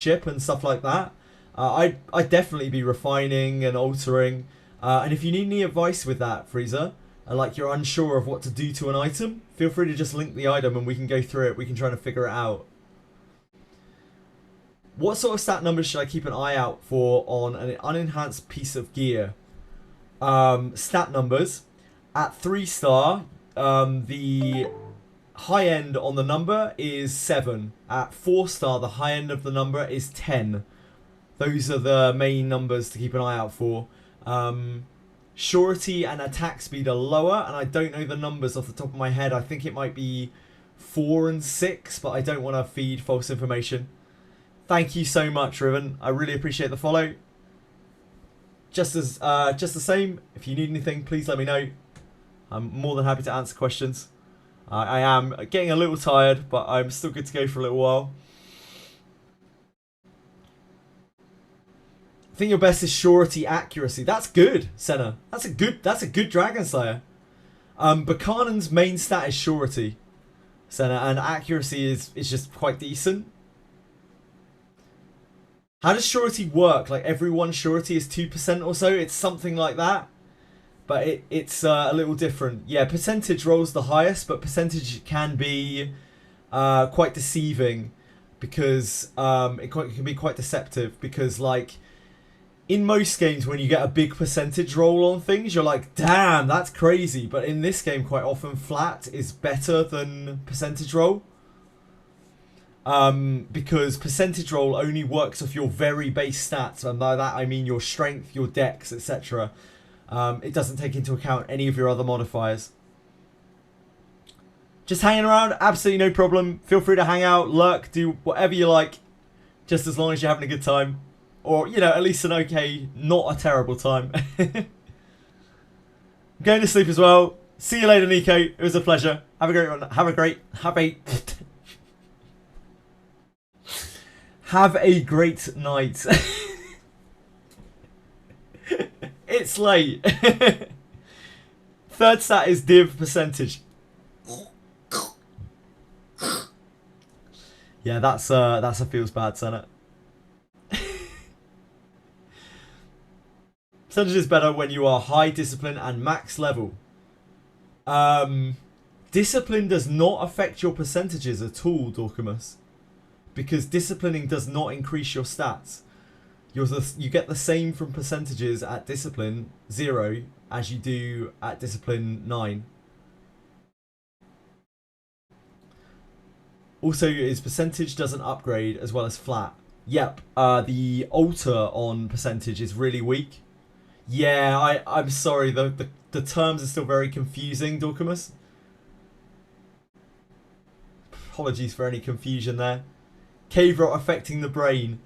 ship and stuff like that, I'd definitely be refining and altering. And if you need any advice with that, Freezer, like you're unsure of what to do to an item, feel free to just link the item and we can go through it. We can try to figure it out. What sort of stat numbers should I keep an eye out for on an unenhanced piece of gear? Stat numbers. At 3-star, the high end on the number is 7. At 4-star, the high end of the number is 10. Those are the main numbers to keep an eye out for. Surety and attack speed are lower, and I don't know the numbers off the top of my head. I think it might be 4 and 6, but I don't want to feed false information. Thank you so much, Riven. I really appreciate the follow. Just the same, if you need anything, please let me know. I'm more than happy to answer questions. I am getting a little tired, but I'm still good to go for a little while. I think your best is surety accuracy. That's good, Senna. That's a good Dragon Slayer. Buchanan's main stat is surety, Senna, and accuracy is just quite decent. How does surety work? Like every one surety is 2% or so? It's something like that. But it's a little different. Yeah, percentage rolls the highest, but percentage can be quite deceiving because it can be quite deceptive because like in most games when you get a big percentage roll on things, you're like, damn, that's crazy. But in this game, quite often flat is better than percentage roll. Because percentage roll only works off your very base stats, and by that I mean your strength, your dex, etc. It doesn't take into account any of your other modifiers. Just hanging around, absolutely no problem. Feel free to hang out, lurk, do whatever you like, just as long as you're having a good time. Or, you know, at least an okay, not a terrible time. I'm going to sleep as well. See you later, Nico. It was a pleasure. Have a great one. Have a great night. It's late. Third stat is div percentage. Yeah, that's a feels bad, Senna. Percentage is better when you are high discipline and max level. Discipline does not affect your percentages at all, Dorcamus. Because disciplining does not increase your stats. You get the same from percentages at discipline 0 as you do at discipline 9. Also, its percentage doesn't upgrade as well as flat. Yep, the alter on percentage is really weak. Yeah, I'm sorry, the terms are still very confusing, Dorcamus. Apologies for any confusion there. Cave rot affecting the brain.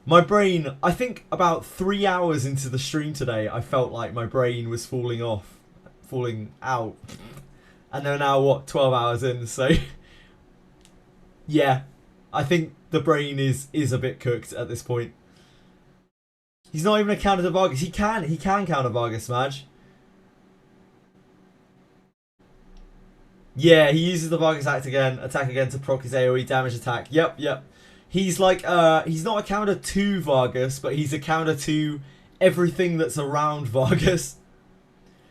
My brain, I think about 3 hours into the stream today, I felt like my brain was falling out. And they're now, what, 12 hours in, so... yeah, I think the brain is a bit cooked at this point. He's not even a counter to Vargas. He can counter Vargas, Madge. Yeah, he uses the Vargas attack again to proc his AoE damage attack. Yep. He's like, he's not a counter to Vargas, but he's a counter to everything that's around Vargas.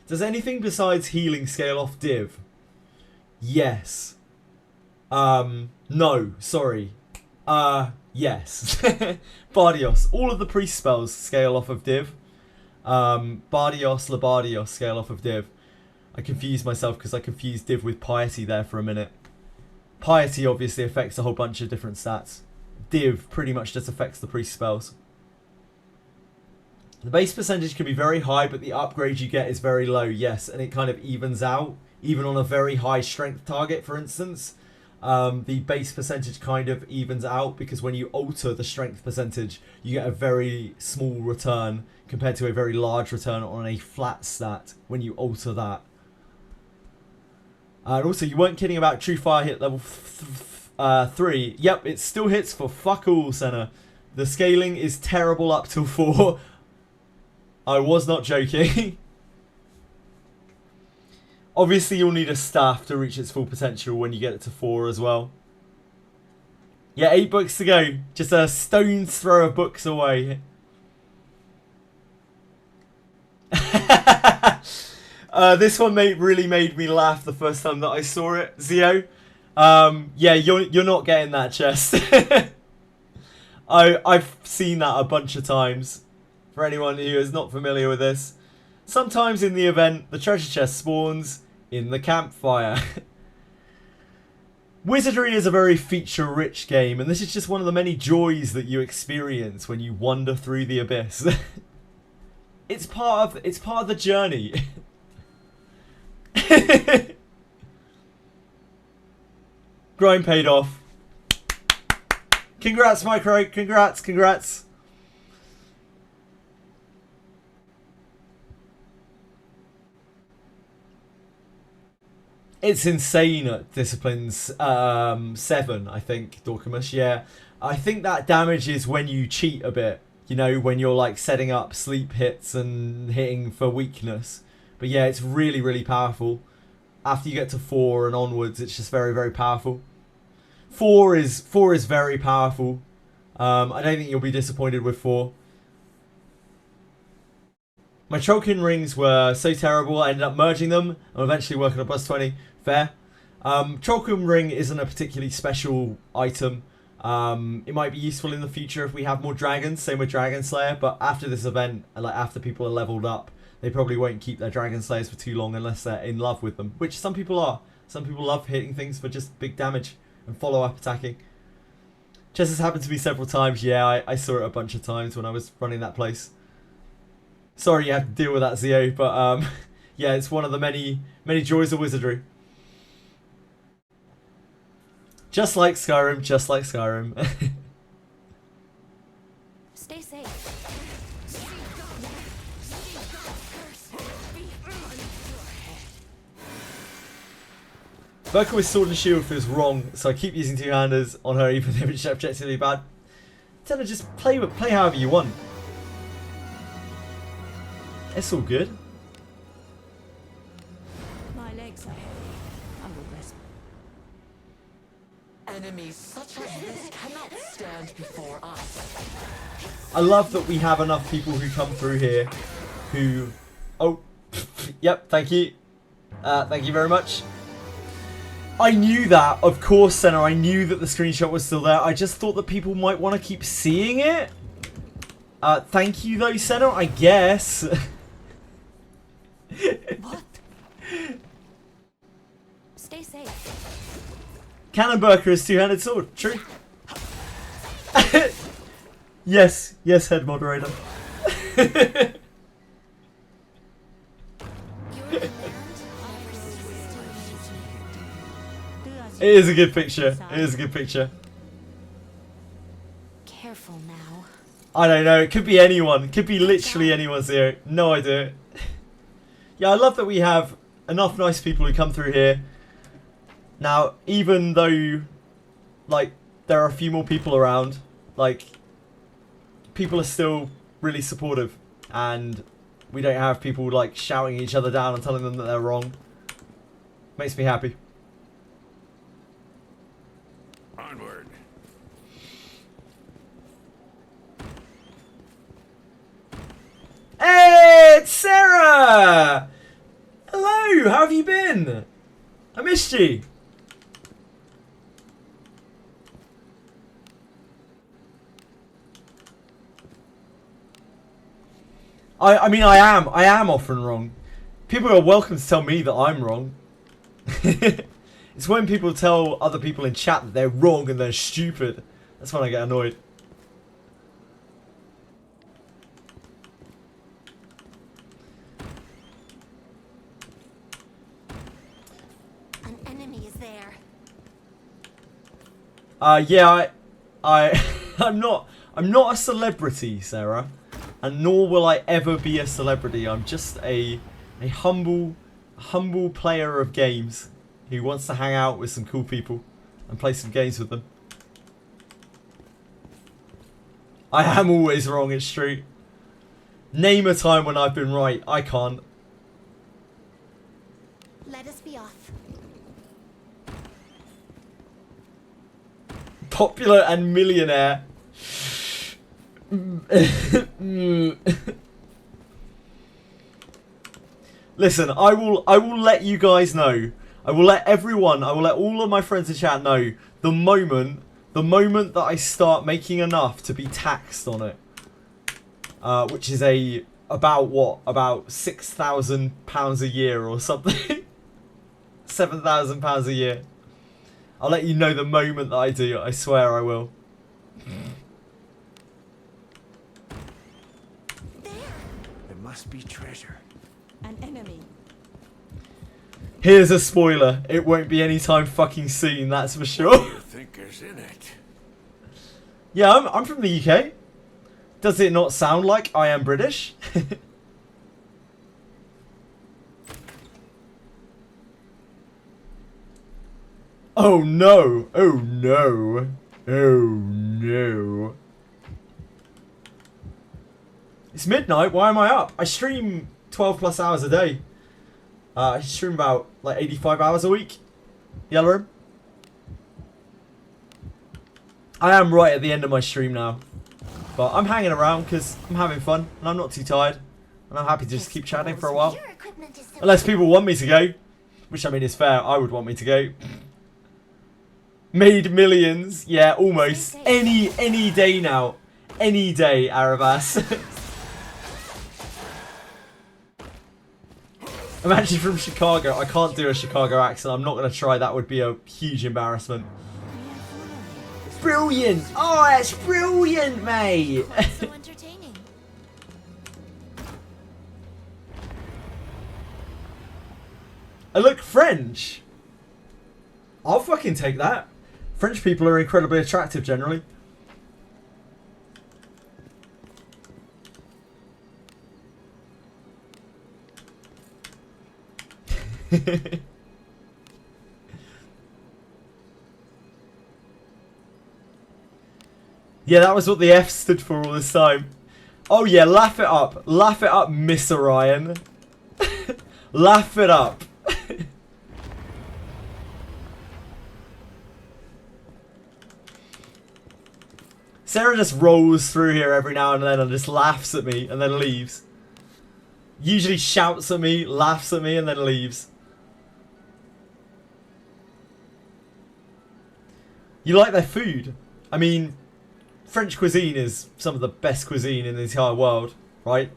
Does anything besides healing scale off div? Yes. No, sorry. Yes. Bardios. All of the priest spells scale off of div. Bardios, Labardios scale off of div. I confused myself because I confused div with piety there for a minute. Piety obviously affects a whole bunch of different stats. Div pretty much just affects the priest spells. The base percentage can be very high, but the upgrade you get is very low, yes, and it kind of evens out. Even on a very high strength target, for instance, the base percentage kind of evens out because when you alter the strength percentage, you get a very small return compared to a very large return on a flat stat when you alter that. And also, you weren't kidding about True Fire hit level 3. Yep, it still hits for fuck all, Senna. The scaling is terrible up till 4. I was not joking. Obviously, you'll need a staff to reach its full potential when you get it to 4 as well. Yeah, 8 books to go. Just a stone's throw of books away. This one really made me laugh the first time that I saw it, Zio. Yeah, you're not getting that chest. I've seen that a bunch of times. For anyone who is not familiar with this, sometimes in the event, the treasure chest spawns in the campfire. Wizardry is a very feature-rich game, and this is just one of the many joys that you experience when you wander through the abyss. It's part of the journey. Grind paid off. Congrats, Micro. Congrats. It's insane at Disciplines 7, I think, Dorcamus. Yeah. I think that damage is when you cheat a bit. You know, when you're like setting up sleep hits and hitting for weakness. But yeah, it's really, really powerful. After you get to 4 and onwards, it's just very, very powerful. 4 is very powerful. I don't think you'll be disappointed with 4. My Trollkin rings were so terrible, I ended up merging them and eventually working on plus 20. Fair. Trollkin ring isn't a particularly special item. It might be useful in the future if we have more dragons, same with Dragon Slayer, but after this event, like after people are leveled up, they probably won't keep their Dragon Slayers for too long unless they're in love with them, which some people are. Some people love hitting things for just big damage and follow-up attacking. Chess has happened to me several times. Yeah, I saw it a bunch of times when I was running that place. Sorry you have to deal with that, Zio, but yeah, it's one of the many joys of Wizardry. Just like Skyrim, just like Skyrim. Stay safe. Burka with Sword and Shield feels wrong, so I keep using two-handers on her even if it's objectively bad. Tell her just play however you want. It's all good. My legs are heavy. I will rest. Enemies such as this cannot stand before us. I love that we have enough people who come through here who... Oh, yep, thank you. Thank you very much. I knew that, of course, Senna. I knew that the screenshot was still there. I just thought that people might want to keep seeing it. Thank you, though, Senna, I guess. What? Stay safe. Cannon Burka is two-handed sword. True. Yes, head moderator. It is a good picture. It is a good picture. Careful now. I don't know. It could be anyone. It could be literally anyone, Zero. No idea. Yeah, I love that we have enough nice people who come through here. Now, even though, like, there are a few more people around, like, people are still really supportive. And we don't have people, like, shouting each other down and telling them that they're wrong. Makes me happy. Onward. Hey, it's Sarah! Hello, how have you been? I missed you. I mean, I am often wrong. People are welcome to tell me that I'm wrong. It's when people tell other people in chat that they're wrong and they're stupid. That's when I get annoyed. An enemy is there. Yeah, I'm not a celebrity, Sarah, and nor will I ever be a celebrity. I'm just a humble player of games who wants to hang out with some cool people and play some games with them. I am always wrong, it's true. Name a time when I've been right. I can't. Let us be off. Popular and millionaire. Listen, I will let you guys know. I will let all of my friends in chat know the moment that I start making enough to be taxed on it. Which is about £6,000 a year or something. £7,000 a year. I'll let you know the moment that I do. I swear I will. There must be treasure. An enemy. Here's a spoiler. It won't be anytime fucking soon, that's for What do sure. you think is in it? Yeah, I'm from the UK. Does it not sound like I am British? Oh no! Oh no! Oh no! It's midnight. Why am I up? I stream 12 plus hours a day. I stream about like 85 hours a week. Yellow Room. I am right at the end of my stream now, but I'm hanging around because I'm having fun and I'm not too tired, and I'm happy to just keep chatting for a while. Your equipment is so Unless people want me to go, which I mean is fair. I would want me to go. Made millions, yeah, almost any day now, any day, Arabas. I'm actually from Chicago. I can't do a Chicago accent. I'm not gonna try. That would be a huge embarrassment. Brilliant! Oh, that's brilliant, mate. so entertaining. I look French. I'll fucking take that. French people are incredibly attractive generally. Yeah, that was what the F stood for all this time. Oh yeah, laugh it up. Laugh it up, Miss Orion. Laugh it up. Sarah just rolls through here every now and then and just laughs at me and then leaves. Usually shouts at me, laughs at me and then leaves. You like their food? I mean, French cuisine is some of the best cuisine in the entire world, right?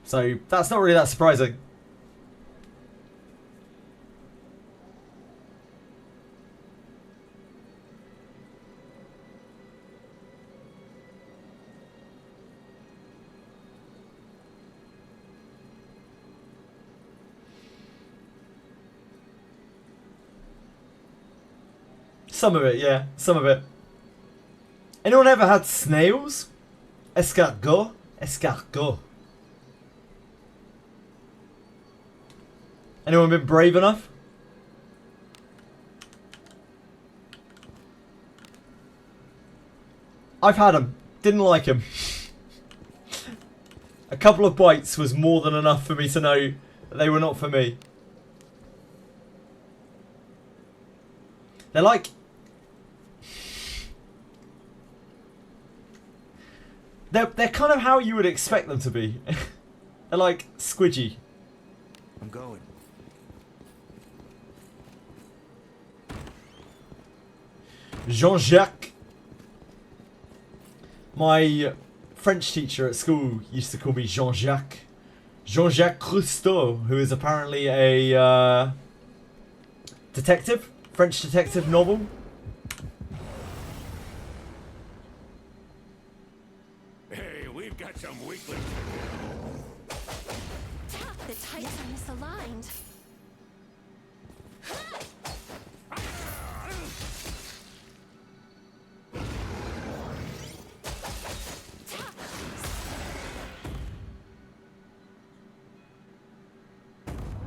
So that's not really that surprising. Some of it, yeah. Some of it. Anyone ever had snails? Escargot? Escargot. Anyone been brave enough? I've had them. Didn't like them. A couple of bites was more than enough for me to know that they were not for me. They're like... They're kind of how you would expect them to be. They're like squidgy. I'm going. Jean-Jacques. My French teacher at school used to call me Jean-Jacques. Jean-Jacques Cousteau, who is apparently a detective, French detective novel. Hey, we've got some weaklings. The tights are misaligned.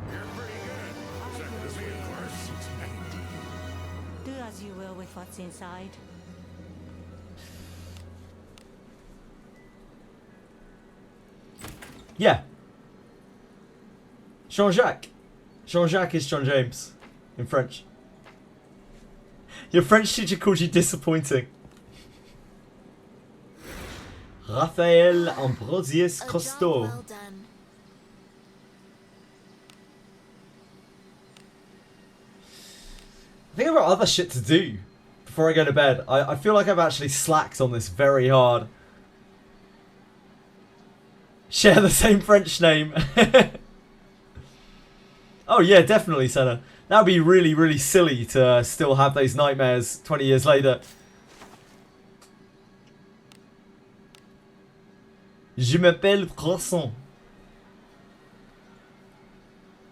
You're pretty good. Except for the sea, of course. Do as you will with what's inside. Yeah. Jean-Jacques. Jean-Jacques is John James in French. Your French teacher called you disappointing. Raphael Ambrosius Costeau. Well done. I think I've got other shit to do before I go to bed. I feel like I've actually slacked on this very hard. Share the same French name. Oh yeah, definitely, Senna. That would be really, really silly to still have those nightmares 20 years later. Je m'appelle Croissant.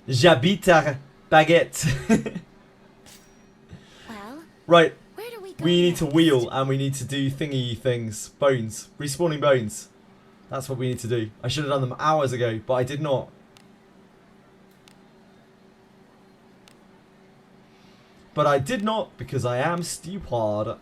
J'habite à Baguette. Well, Right, where do we go we need to next? wheel and we need to do thingy things. Bones. Respawning bones. That's what we need to do. I should have done them hours ago, but I did not. But I did not because I am stupid.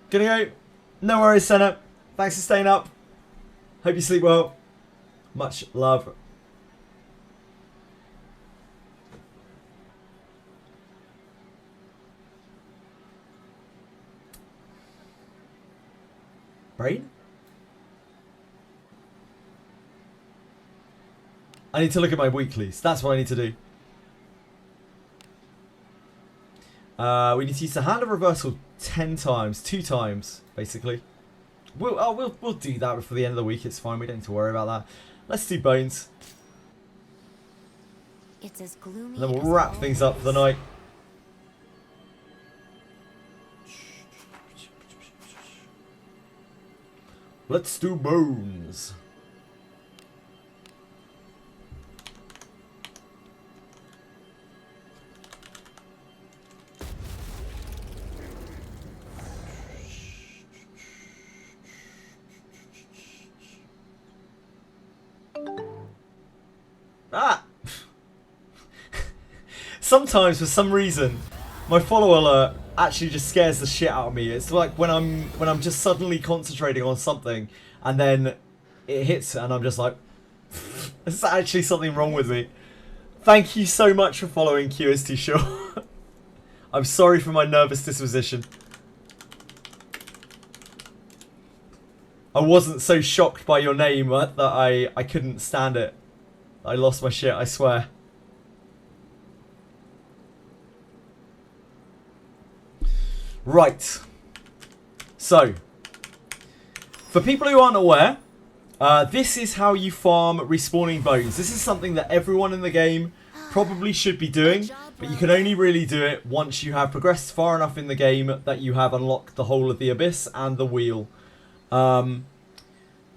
Gonna go. No worries, Senna. Thanks for staying up. Hope you sleep well. Much love. Brain? I need to look at my weeklies. That's what I need to do. We need to use the hand of reversal 10 times. 2 times, basically. We'll do that before the end of the week. It's fine. We don't need to worry about that. Let's do bones. It's as gloomy And then we'll as wrap things up for the night. Let's do bones. Ah! Sometimes, for some reason, my follow alert actually just scares the shit out of me. It's like when I'm just suddenly concentrating on something, and then it hits, and I'm just like, there's actually something wrong with me. Thank you so much for following Q is too short. I'm sorry for my nervous disposition. I wasn't so shocked by your name that I couldn't stand it. I lost my shit, I swear. Right. So, for people who aren't aware, this is how you farm respawning bones. This is something that everyone in the game probably should be doing, but you can only really do it once you have progressed far enough in the game that you have unlocked the whole of the abyss and the wheel.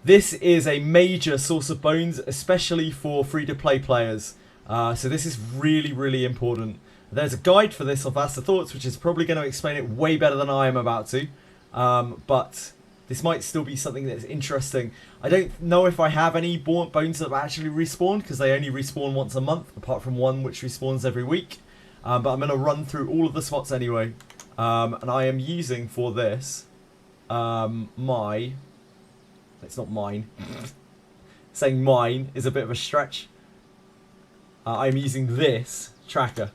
This is a major source of bones, especially for free-to-play players. So this is really, really important. There's a guide for this on Faster Thoughts, which is probably going to explain it way better than I am about to. But this might still be something that's interesting. I don't know if I have any bones that have actually respawned, because they only respawn once a month, apart from one which respawns every week. But I'm going to run through all of the spots anyway. And I am using for this my... It's not mine. Saying mine is a bit of a stretch. I'm using this tracker.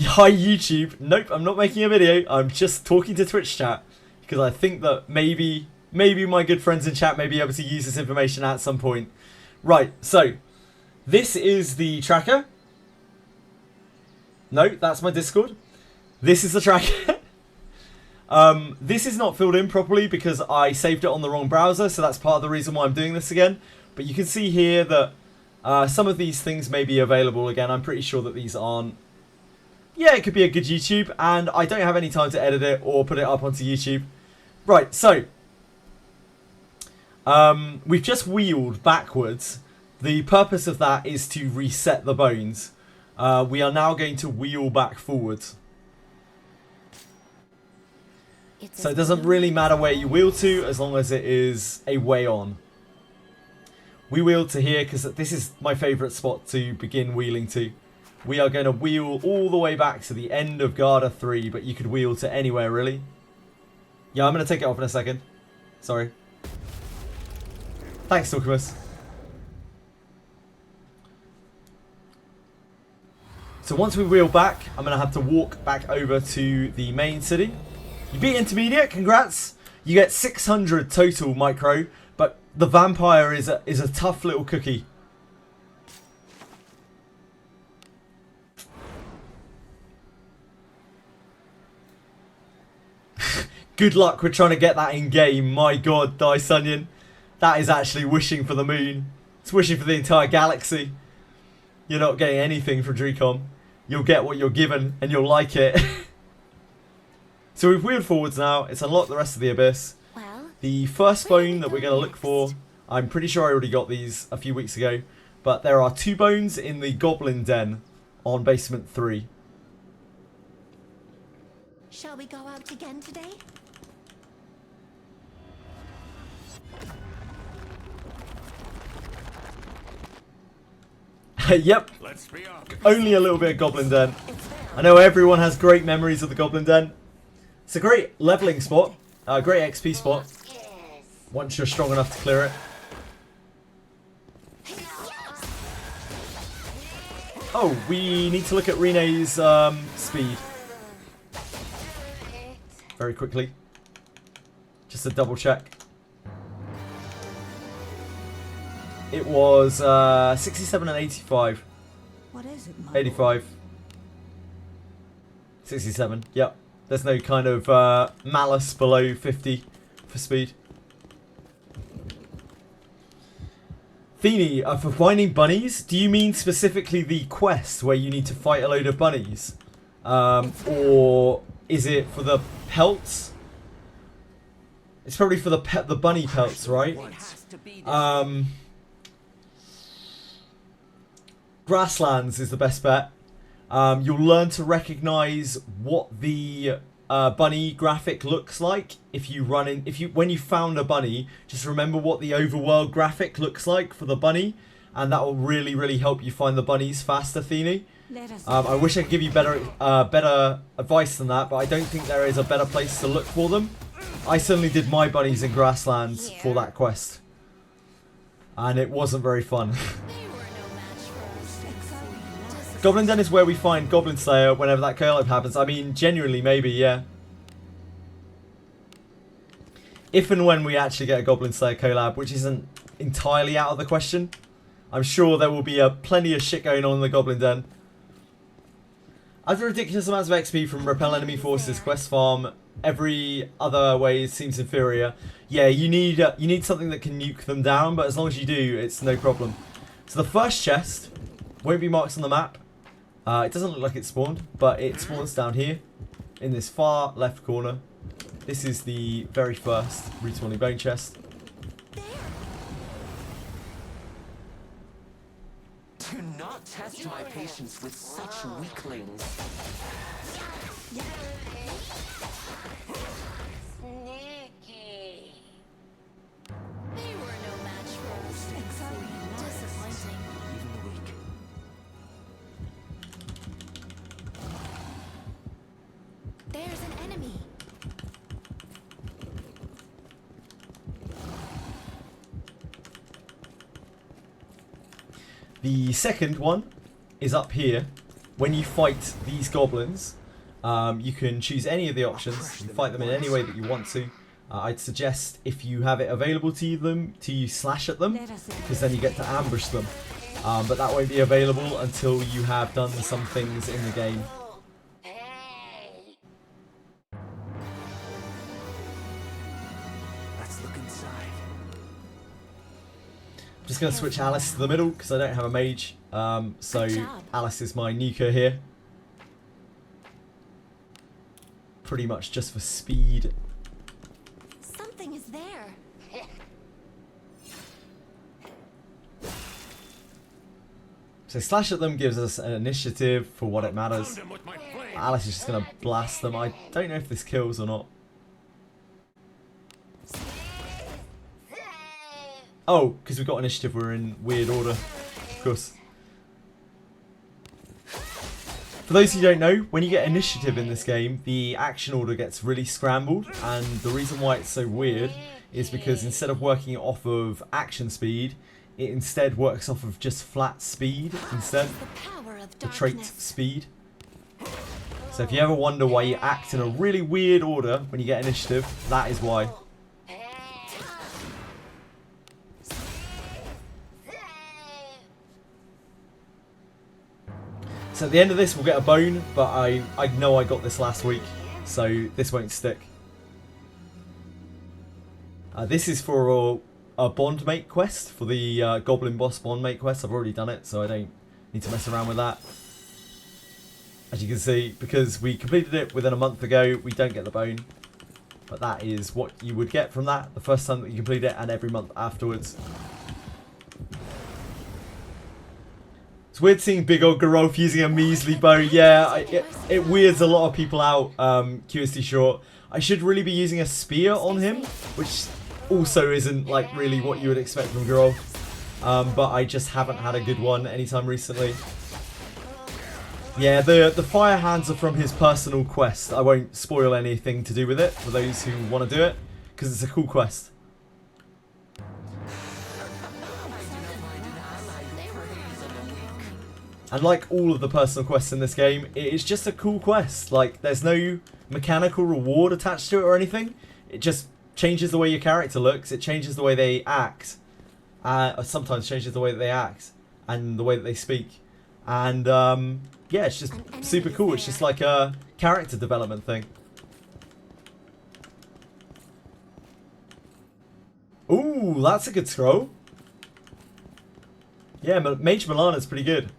Hi YouTube. Nope, I'm not making a video. I'm just talking to Twitch chat. Because I think that maybe my good friends in chat may be able to use this information at some point. Right, so this is the tracker. No, that's my Discord. This is the tracker. This is not filled in properly because I saved it on the wrong browser, so that's part of the reason why I'm doing this again. But you can see here that some of these things may be available again. I'm pretty sure that these aren't. Yeah, it could be a good YouTube, and I don't have any time to edit it or put it up onto YouTube. Right, so we've just wheeled backwards. The purpose of that is to reset the bones. We are now going to wheel back forwards. So it doesn't really matter where you wheel to, as long as it is a way on. We wheeled to here because this is my favourite spot to begin wheeling to. We are going to wheel all the way back to the end of Garda 3, but you could wheel to anywhere, really. Yeah, I'm going to take it off in a second. Sorry. Thanks, Talkimus. So once we wheel back, I'm going to have to walk back over to the main city. You beat Intermediate, congrats. You get 600 total micro, but the vampire is a tough little cookie. Good luck with trying to get that in game. My god, Dice Onion. That is actually wishing for the moon. It's wishing for the entire galaxy. You're not getting anything from Dracom. You'll get what you're given and you'll like it. So we've wheeled forwards now. It's unlocked the rest of the Abyss. Well, The first bone that we're going to look for, I'm pretty sure I already got these a few weeks ago. But there are 2 bones in the Goblin Den on basement 3. shall we go out again today? Yep, Let's be off. only a little bit of Goblin Den. It's there. I know everyone has great memories of the Goblin Den. It's a great leveling spot, a great XP spot, once you're strong enough to clear it. Oh, we need to look at Rene's speed. Very quickly. Just to double check. It was 67 and 85. What is it, Mom? 85. 67, yep. There's no kind of malice below 50 for speed. Feeny, for finding bunnies, do you mean specifically the quest where you need to fight a load of bunnies? Or is it for the pelts? It's probably for the bunny pelts, right? It has to be this. Grasslands is the best bet. You'll learn to recognize what the bunny graphic looks like if you run in. When you found a bunny, just remember what the overworld graphic looks like for the bunny, and that will really help you find the bunnies faster, Feeny. Let us I wish I could give you better advice than that, but I don't think there is a better place to look for them. I certainly did my bunnies in Grasslands for that quest, and it wasn't very fun. Goblin Den is where we find Goblin Slayer whenever that collab happens. I mean, genuinely, maybe, yeah. If and when we actually get a Goblin Slayer collab, which isn't entirely out of the question. I'm sure there will be plenty of shit going on in the Goblin Den. After ridiculous amounts of XP from repel enemy forces, quest farm, every other way seems inferior. Yeah, you need something that can nuke them down, but as long as you do, it's no problem. So the first chest won't be marked on the map. It doesn't look like it's spawned, but it spawns down here in this far left corner. This is the very first respawning bone chest. Do not test my patience with such weaklings. Sneaky. They were no match for us. Disappointing. Even the weak. There's an enemy. The second one is up here. When you fight these goblins, you can choose any of the options. You fight them in any way that you want to. I'd suggest if you have it available to you slash at them, Let us because then you get to ambush them. But that won't be available until you have done some things in the game. Hey. Let's look inside. I'm just going to switch Alice to the middle because I don't have a mage. So Good job. Alice is my nuker here. Pretty much just for speed. Something is there. So slash at them gives us an initiative for what it matters. Found him with my flame. Alice is just going to blast them. I don't know if this kills or not. Oh, because we've got initiative, we're in weird order. Of course. For those who don't know, when you get initiative in this game, the action order gets really scrambled, and the reason why it's so weird is because instead of working it off of action speed, it instead works off of just flat speed instead, the trait speed. So if you ever wonder why you act in a really weird order when you get initiative, that is why. So at the end of this we'll get a bone, but I know I got this last week, so this won't stick. This is for a bondmate quest, for the Goblin Boss bondmate quest. I've already done it, so I don't need to mess around with that. As you can see, because we completed it within a month ago, we don't get the bone. But that is what you would get from that, the first time that you complete it, and every month afterwards. It's weird seeing big old Geralf using a measly bow. Yeah, it weirds a lot of people out, QST short. I should really be using a spear on him, which also isn't like really what you would expect from Geralf. But I just haven't had a good one anytime recently. Yeah, the fire hands are from his personal quest. I won't spoil anything to do with it for those who want to do it, because it's a cool quest. And like all of the personal quests in this game, it is just a cool quest. Like, there's no mechanical reward attached to it or anything. It just changes the way your character looks. It changes the way they act. Sometimes changes the way that they act and the way that they speak. And yeah, it's just super cool. It's just like a character development thing. Ooh, that's a good scroll. Yeah, Mage Milana's pretty good.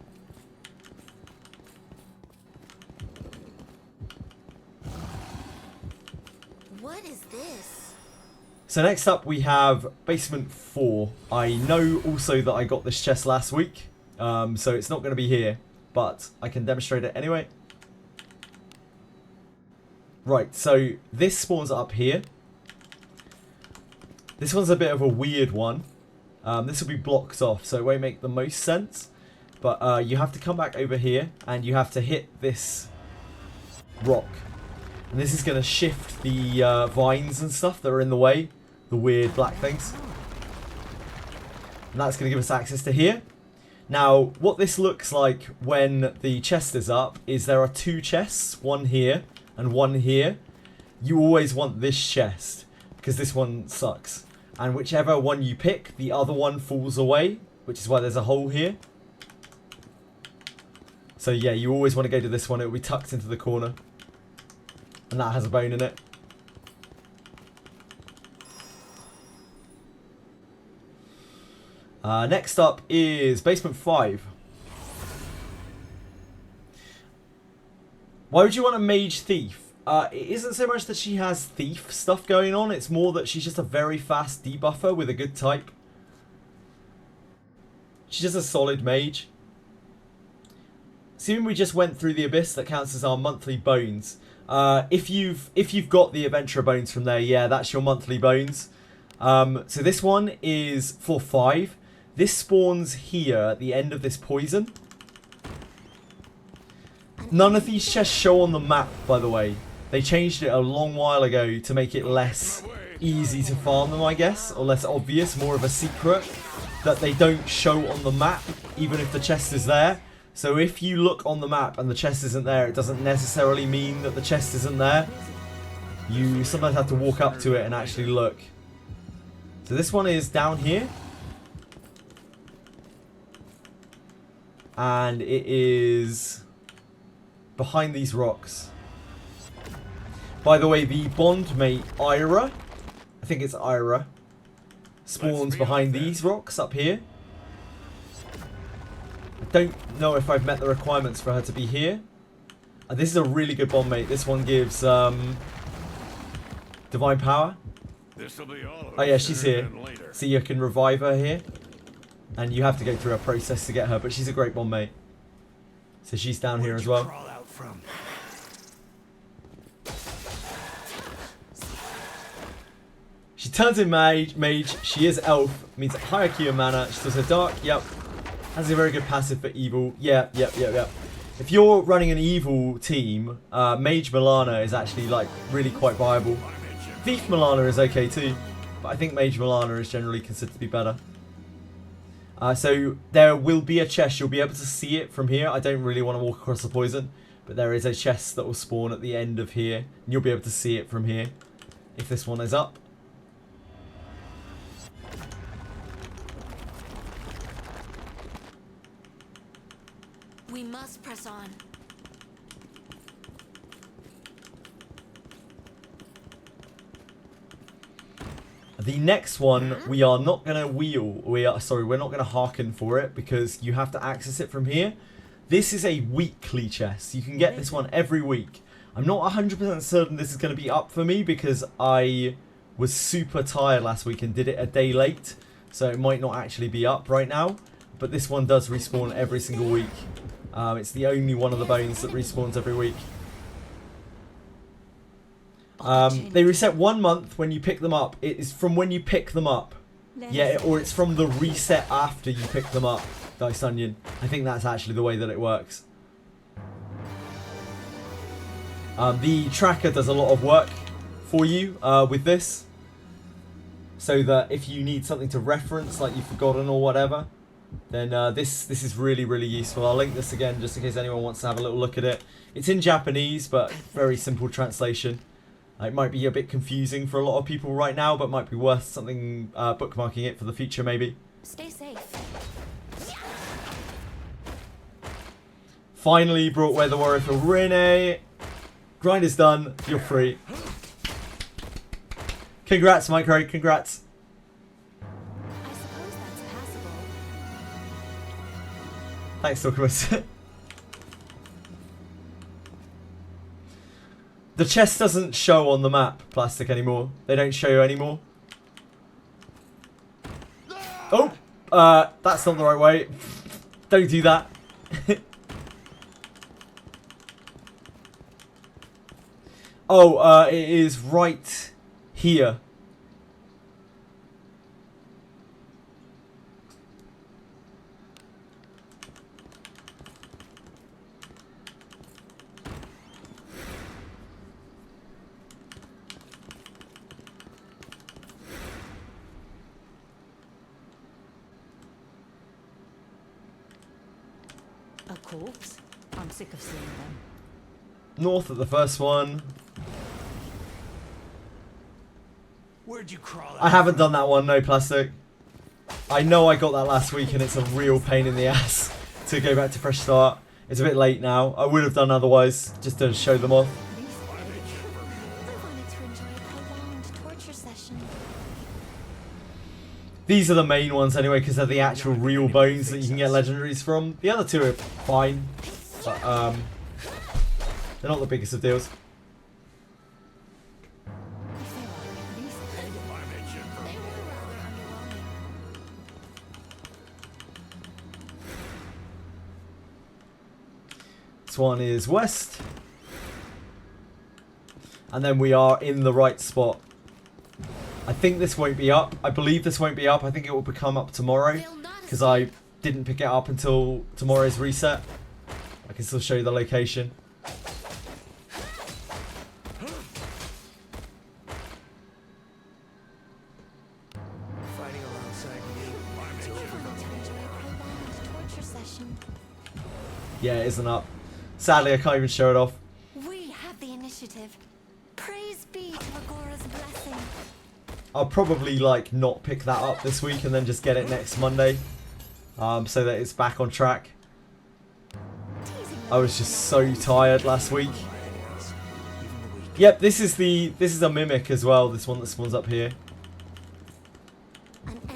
What is this? So next up we have Basement 4. I know also that I got this chest last week, so it's not going to be here, but I can demonstrate it anyway. Right, so this spawns up here. This one's a bit of a weird one. This will be blocked off, so it won't make the most sense. But you have to come back over here, and you have to hit this rock. And this is going to shift the vines and stuff that are in the way. The weird black things. And that's going to give us access to here. Now, what this looks like when the chest is up is there are two chests. One here and one here. You always want this chest, because this one sucks. And whichever one you pick, the other one falls away, which is why there's a hole here. So yeah, you always want to go to this one. It will be tucked into the corner. And that has a bone in it. Next up is Basement 5. Why would you want a Mage Thief? It isn't so much that she has thief stuff going on, it's more that she's just a very fast debuffer with a good type. She's just a solid mage. Assuming we just went through the Abyss, that counts as our monthly bones. If you've got the Adventurer bones from there, yeah, that's your monthly bones. So this one is for 5. This spawns here at the end of this poison. None of these chests show on the map, by the way. They changed it a long while ago to make it less easy to farm them, I guess, or less obvious, more of a secret that they don't show on the map, even if the chest is there. So if you look on the map and the chest isn't there, it doesn't necessarily mean that the chest isn't there. You sometimes have to walk up to it and actually look. So this one is down here. And it is behind these rocks. By the way, the bondmate Ira, I think it's Ira, spawns behind these rocks up here. I don't know if I've met the requirements for her to be here. This is a really good bondmate. This one gives divine power. Oh yeah, she's here. So you can revive her here. And you have to go through a process to get her, but she's a great bondmate. So she's down here as well. She Turns in mage. She is elf. Means higher IQ and mana. She's also dark. Yep. Has a very good passive for evil. Yep. If you're running an evil team, Mage Milana is actually like really quite viable. Thief Milana is okay too, but I think Mage Milana is generally considered to be better. So there will be a chest. You'll be able to see it from here. I don't really want to walk across the poison, but there is a chest that will spawn at the end of here, and you'll be able to see it from here if this one is up. We must press on. The next one, we are not going to we're not going to hearken for it because you have to access it from here. This is a weekly chest. You can get this one every week. I'm not 100% certain this is going to be up for me because I was super tired last week and did it a day late. So it might not actually be up right now. But this one does respawn every single week. It's the only one of the bones that respawns every week. They reset 1 month when you pick them up. It is from when you pick them up. Yeah, or it's from the reset after you pick them up. Dice Onion. I think that's actually the way that it works. The tracker does a lot of work for you with this. So that if you need something to reference, like you've forgotten or whatever, then this is really, really useful. I'll link this again just in case anyone wants to have a little look at it. It's in Japanese, but very simple translation. It might be a bit confusing for a lot of people right now, but might be worth something bookmarking it for the future maybe. Stay safe. Finally brought Weather Warrior for Rene. Grind is done. You're free. Congrats, Micro. Congrats. I suppose that's passable. Thanks, Talkamus. The chest doesn't show on the map, Plastic, anymore. They don't show you anymore. Oh! That's not the right way. Don't do that. Oh, it is right here. A corpse? I'm sick of seeing them. North of the first one. Where'd you crawl out? I haven't done that one, no, Plastic. I know I got that last week and it's a real pain in the ass to go back to fresh start. It's a bit late now. I would have done otherwise, just to show them off. I wanted to enjoy a prolonged torture session. These are the main ones anyway, because they're the actual real bones that you can get legendaries from. The other two are fine, but they're not the biggest of deals. This one is west. And then we are in the right spot. I think this won't be up. I believe this won't be up. I think it will become up tomorrow. Because I didn't pick it up until tomorrow's reset. I can still show you the location. Fighting alongside me. I wanted to enjoy a prolonged torture session. Yeah, it isn't up. Sadly, I can't even show it off. We have the initiative. Praise be to Agora's blessing. I'll probably like not pick that up this week and then just get it next Monday. So that it's back on track. I was just so tired last week. Yep, this is a mimic as well, this one that spawns up here.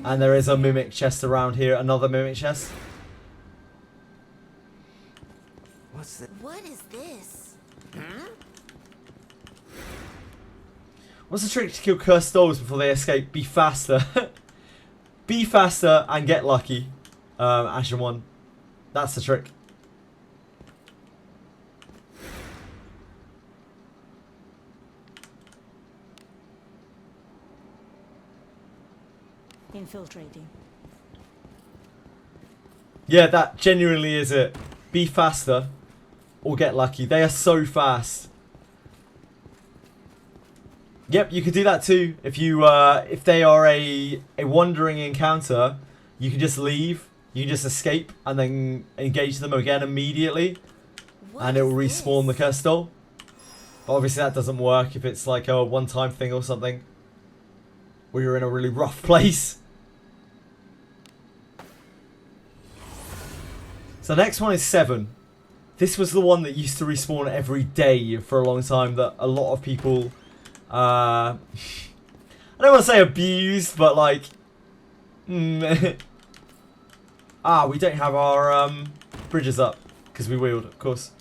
And there is a mimic chest around here, another mimic chest. What's that? What is this? What's the trick to kill cursed dolls before they escape? Be faster. Be faster and get lucky. Ashen one. That's the trick. Infiltrating. Yeah, that genuinely is it. Be faster or get lucky. They are so fast. Yep, you could do that too. If you if they are a wandering encounter, you can just leave. You can just escape and then engage them again immediately, and it will respawn the cursed doll. But obviously that doesn't work if it's like a one-time thing or something, or you're in a really rough place. So the next one is 7. This was the one that used to respawn every day for a long time, that a lot of people, I don't want to say abused, but like, ah, we don't have our bridges up, because we wheeled, of course.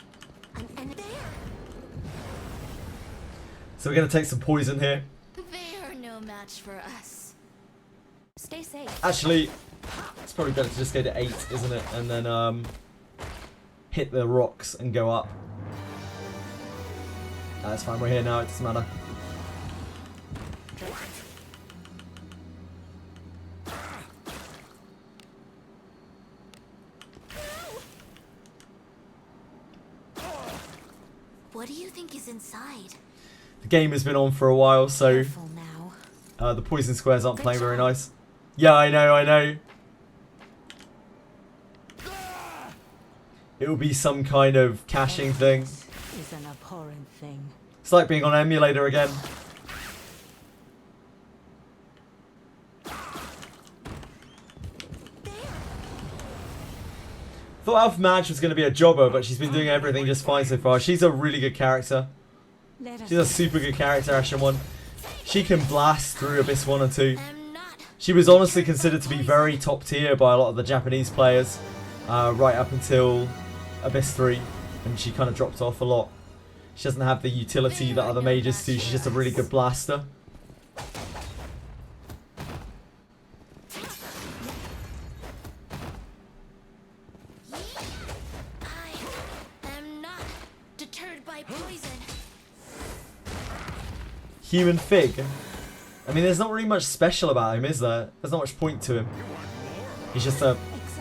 So we're going to take some poison here. They are no match for us. Stay safe. Actually, it's probably better to just go to 8, isn't it? And then hit the rocks and go up. That's fine, we're here now, it doesn't matter. What do you think is inside? The game has been on for a while, so Careful now. the poison squares aren't playing very nice. Yeah, I know. It will be some kind of caching thing. Is an abhorrent thing. It's like being on emulator again. Thought Elf Madge was going to be a jobber, but she's been doing everything just fine so far. She's a really good character. She's a super good character, Ashen 1. She can blast through Abyss 1 and 2. She was honestly considered to be very top tier by a lot of the Japanese players, right up until Abyss 3, and she kind of dropped off a lot. She doesn't have the utility that other mages do, she's just a really good blaster. I am not deterred by poison. Human Fig. I mean, there's not really much special about him, is there? There's not much point to him. He's just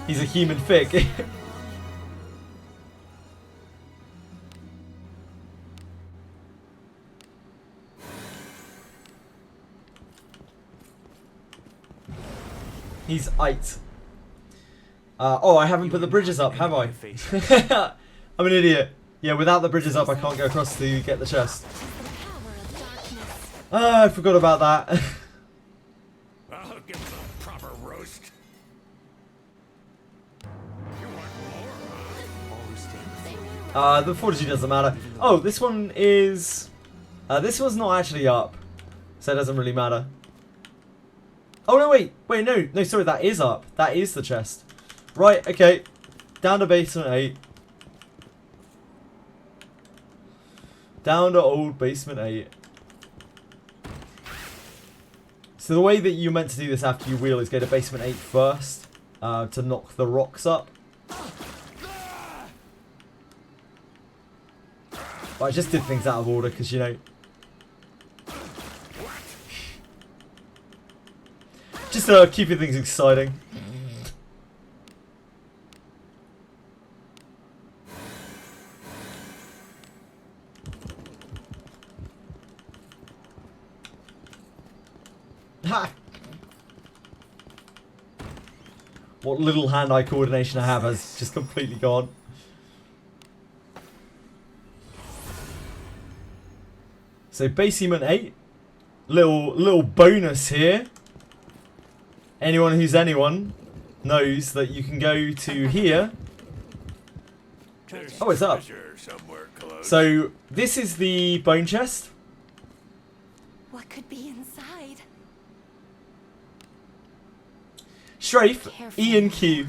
he's a human fig. He's eight. Oh, I haven't put the bridges up, have I? I'm an idiot. Yeah, without the bridges up, I can't go across to get the chest. I forgot about that. I'll give them a proper roast. You want more? The fortitude doesn't matter. Oh, this one is... this one's not actually up. So it doesn't really matter. Oh, no, wait. Wait, no, sorry, that is up. That is the chest. Right, okay. Down to basement 8. Down to old basement 8. So the way that you're meant to do this after you wheel is go to basement 8 first, to knock the rocks up. But I just did things out of order because, you know... Just keeping things exciting. Ha! What little hand-eye coordination I have has just completely gone. So basement 8, little bonus here. Anyone who's anyone knows that you can go to here. Oh, it's up. Somewhere close. So this is the bone chest. What could be inside? Strafe, Careful. E and Q.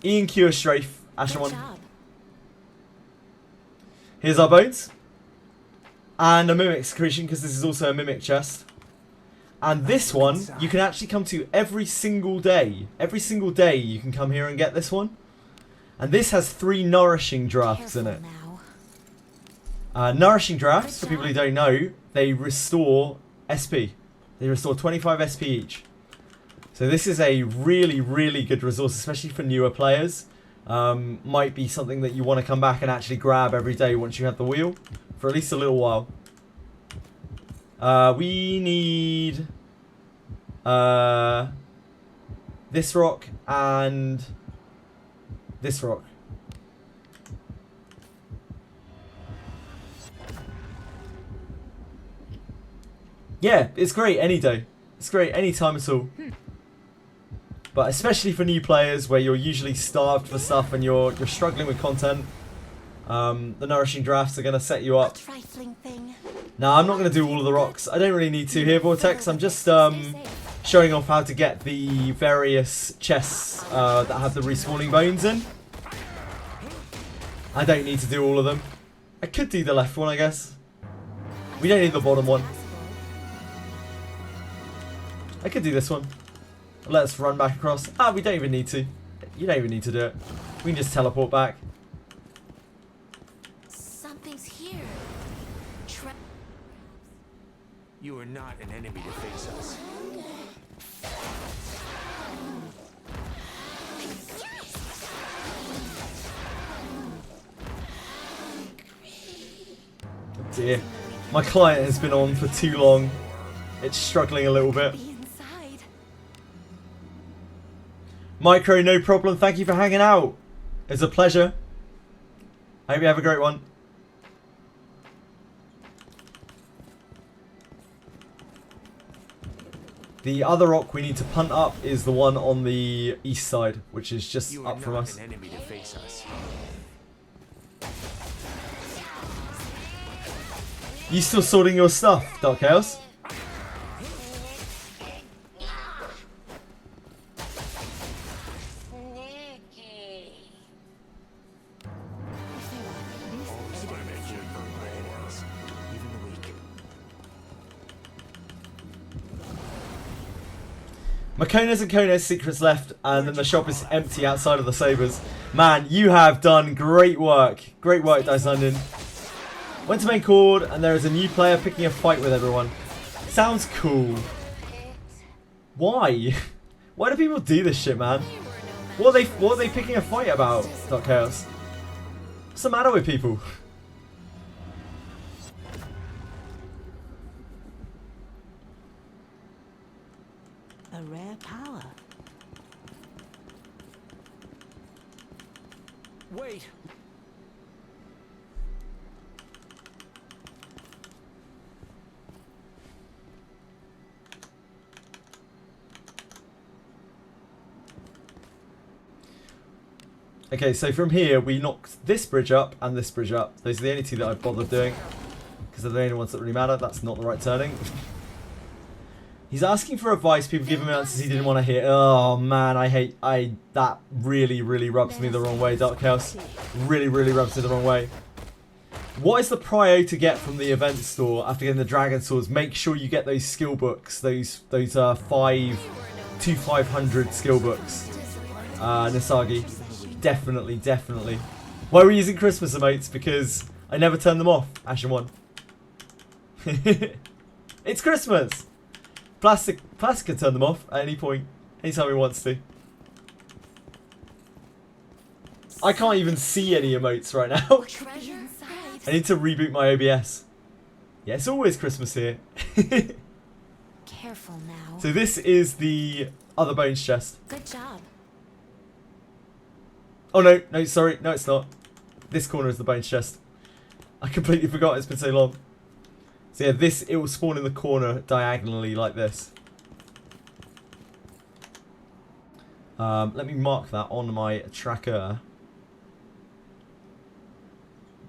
E and Q are strafe. Ashen Good one. job. Here's our bones. And a mimic secretion, because this is also a mimic chest. And this one, you can actually come to every single day. Every single day you can come here and get this one. And this has 3 nourishing drafts in it. Careful now. Nourishing drafts, for people who don't know, they restore SP. They restore 25 SP each. So this is a really, really good resource, especially for newer players. Might be something that you want to come back and actually grab every day once you have the wheel. For at least a little while. We need this rock and this rock. Yeah, it's great any day. It's great any time at all. But especially for new players where you're usually starved for stuff and you're struggling with content. The nourishing drafts are going to set you up. Trifling thing. Now, I'm not going to do all of the rocks. I don't really need to here, Vortex. I'm just showing off how to get the various chests that have the respawning bones in. I don't need to do all of them. I could do the left one, I guess. We don't need the bottom one. I could do this one. Let's run back across. Ah, we don't even need to. You don't even need to do it. We can just teleport back. Something's here. You are not an enemy to face us. Oh dear. My client has been on for too long. It's struggling a little bit. Be inside. Micro, no problem. Thank you for hanging out. It's a pleasure. I hope you have a great one. The other rock we need to punt up is the one on the east side, which is just You are up from not us. an enemy to face us. You still sorting your stuff, Dark Chaos? Even the weak. Makona's and Kona's secrets left, and then the shop is empty outside of the Sabres. Man, you have done great work. Great work, Dice London. Went to main chord, and there is a new player picking a fight with everyone. Sounds cool. Why? Why do people do this shit, man? What are they picking a fight about, Dark Chaos? What's the matter with people? A rare power. Wait. Okay, so from here we knocked this bridge up and this bridge up. Those are the only two that I've bothered doing, because they're the only ones that really matter. That's not the right turning. He's asking for advice. People give him answers he didn't want to hear. Oh man, that really rubs me the wrong way, Dark Chaos. Really rubs me the wrong way. What is the prio to get from the event store after getting the Dragon Swords? Make sure you get those skill books. Those 500 skill books. Nasagi. Definitely. Why are we using Christmas emotes? Because I never turn them off. Ashen 1. It's Christmas! Plastic can turn them off at any point. Anytime he wants to. I can't even see any emotes right now. Treasure inside. I need to reboot my OBS. Yeah, it's always Christmas here. Careful now. So this is the other bones chest. Good job. Oh no, sorry, no it's not. This corner is the bones chest. I completely forgot, it's been so long. So yeah, it will spawn in the corner diagonally like this. Let me mark that on my tracker.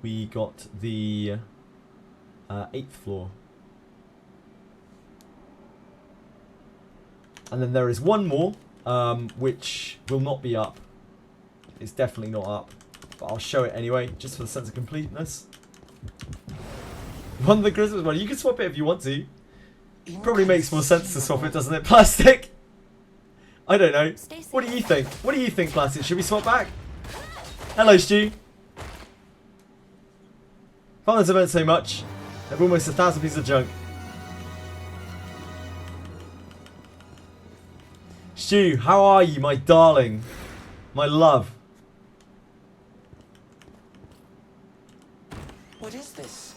We got the 8th floor. And then there is one more, which will not be up. It's definitely not up, but I'll show it anyway, just for the sense of completeness. One of the Christmas one. You can swap it if you want to. Probably makes more sense to swap it, doesn't it? Plastic? I don't know. What do you think? What do you think, Plastic? Should we swap back? Hello, Stu. Found this event so much. They've almost 1,000 pieces of junk. Stu, how are you, my darling? My love. What is this?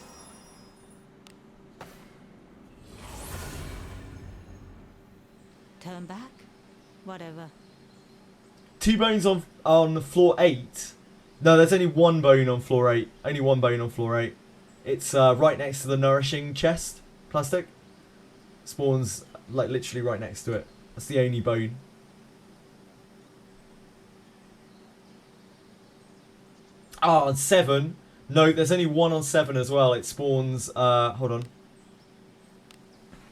Turn back? Whatever. 2 bones on floor 8. No, there's only 1 bone on floor 8. Only 1 bone on floor 8. It's right next to the nourishing chest. Plastic. Spawns, like, literally right next to it. That's the only bone. Oh, on 7. No, there's only 1 on 7 as well. It spawns, hold on.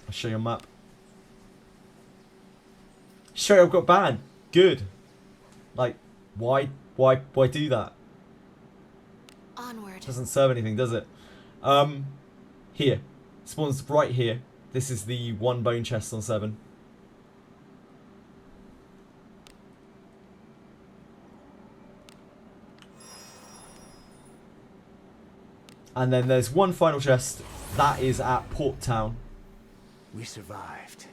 I'll show you a map. Straight up got banned. Good. Like, why do that? Onward. Doesn't serve anything, does it? Here. Spawns right here. This is the 1 bone chest on 7. And then there's 1 final chest. That is at Port Town. We survived.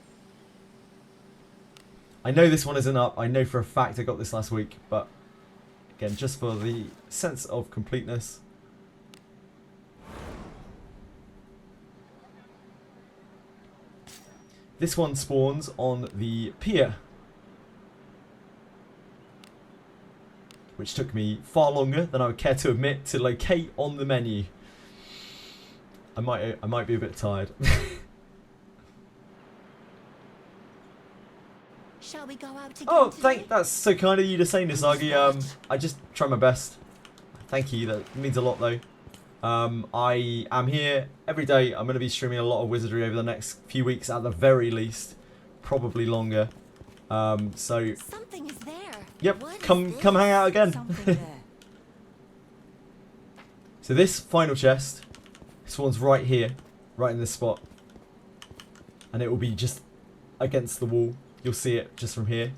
I know this one isn't up. I know for a fact I got this last week. But, again, just for the sense of completeness. This one spawns on the pier. Which took me far longer than I would care to admit to locate on the menu. I might be a bit tired. Shall we go out together? Oh, that's so kind of you to say, Nisagi. I just try my best. Thank you, that means a lot though. I am here every day. I'm going to be streaming a lot of Wizardry over the next few weeks at the very least. Probably longer. So, Something is there. yep, What is come this? hang out again. Something there. So this final chest, this one's right here, right in this spot. And it will be just against the wall. You'll see it just from here.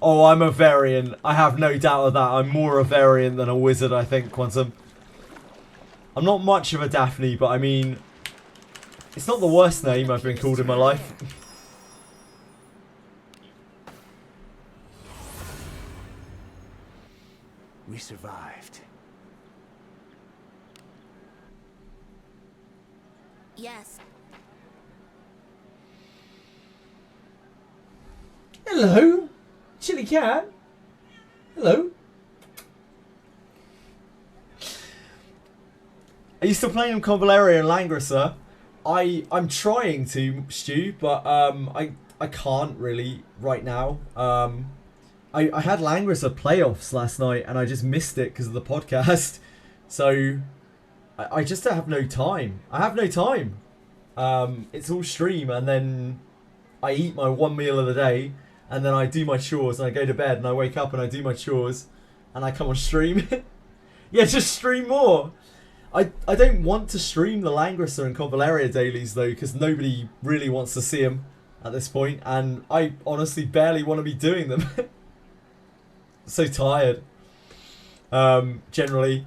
Oh, I'm a variant. I have no doubt of that. I'm more a variant than a wizard, I think, Quantum. I'm not much of a Daphne, but I mean, it's not the worst name I've been called in my life. We survived. Yes. Hello, Chilly Cat. Hello. Are you still playing Convaleria and Langrasser? I'm trying to, Stu, but I can't really right now. I had Langrasser playoffs last night and I just missed it because of the podcast. So I just have no time. I have no time. It's all stream and then I eat my 1 meal of the day and then I do my chores and I go to bed and I wake up and I do my chores and I come on stream. Yeah, just stream more. I don't want to stream the Langrasser and Convaleria dailies though because nobody really wants to see them at this point and I honestly barely want to be doing them. So tired. Generally.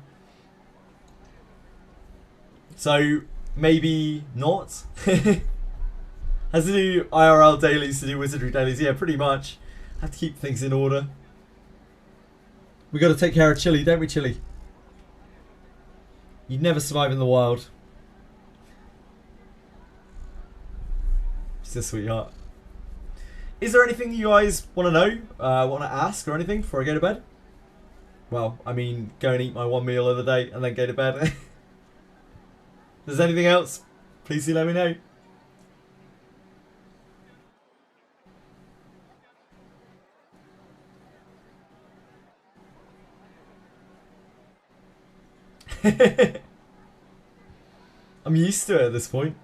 So maybe not. Has to do IRL dailies to do Wizardry dailies. Yeah, pretty much. Have to keep things in order. We got to take care of Chili, don't we, Chili? You'd never survive in the wild. She's a sweetheart. Is there anything you guys want to know, want to ask or anything before I go to bed? Well, I mean, go and eat my 1 meal of the day and then go to bed. If there's anything else, please do let me know. I'm used to it at this point.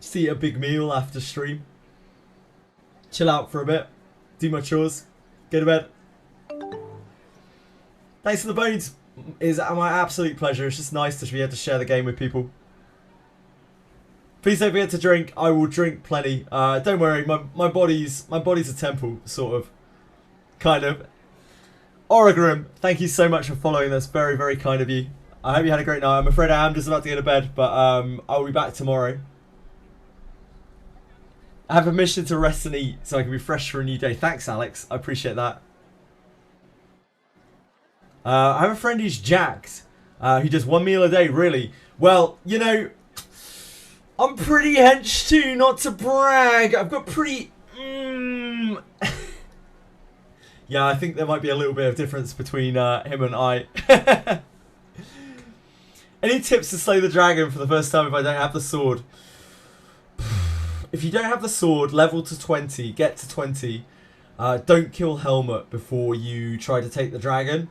Just eat a big meal after stream. Chill out for a bit. Do my chores. Go to bed. Thanks for the bones. It's my absolute pleasure. It's just nice to be able to share the game with people. Please don't forget to drink. I will drink plenty. Don't worry. My body's a temple, sort of. Kind of. Origrim, thank you so much for following this. Very, very kind of you. I hope you had a great night. I'm afraid I am just about to go to bed, but I will be back tomorrow. I have permission to rest and eat so I can be fresh for a new day. Thanks, Alex. I appreciate that. I have a friend who's jacked, who does 1 meal a day, really. Well, you know, I'm pretty hench too, not to brag. I've got pretty... Yeah, I think there might be a little bit of difference between him and I. Any tips to slay the dragon for the first time if I don't have the sword? If you don't have the sword, level to 20, get to 20. Don't kill Helmut before you try to take the dragon.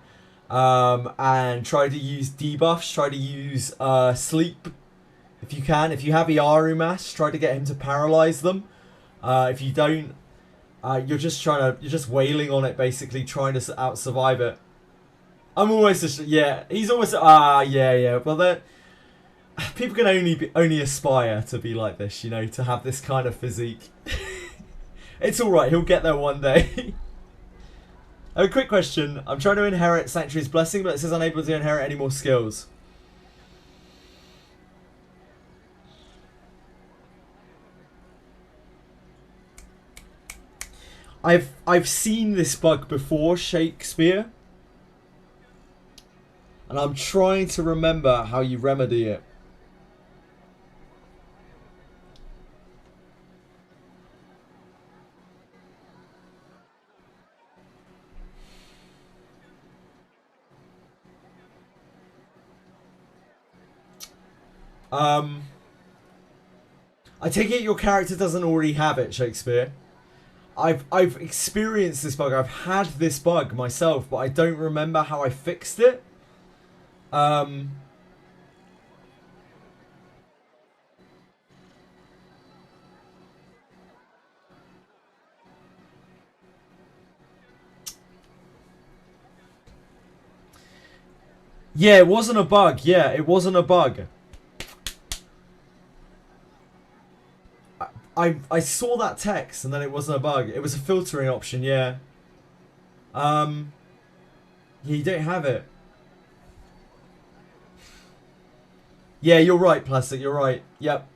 And try to use debuffs, try to use sleep if you can. If you have Iaru Mass, try to get him to paralyze them. If you don't, you're just wailing on it, basically trying to out survive it. I'm always just, yeah, he's always, yeah. Well, people can only aspire to be like this, you know, to have this kind of physique. It's alright, he'll get there one day. A quick question. I'm trying to inherit Sanctuary's Blessing, but it says unable to inherit any more skills. I've seen this bug before, Shakespeare. And I'm trying to remember how you remedy it. I take it your character doesn't already have it, Shakespeare. I've experienced this bug. I've had this bug myself, but I don't remember how I fixed it. Yeah, it wasn't a bug. Yeah, it wasn't a bug. I saw that text and then it wasn't a bug. It was a filtering option, yeah. Yeah, you don't have it. Yeah, you're right, Plastic, you're right. Yep.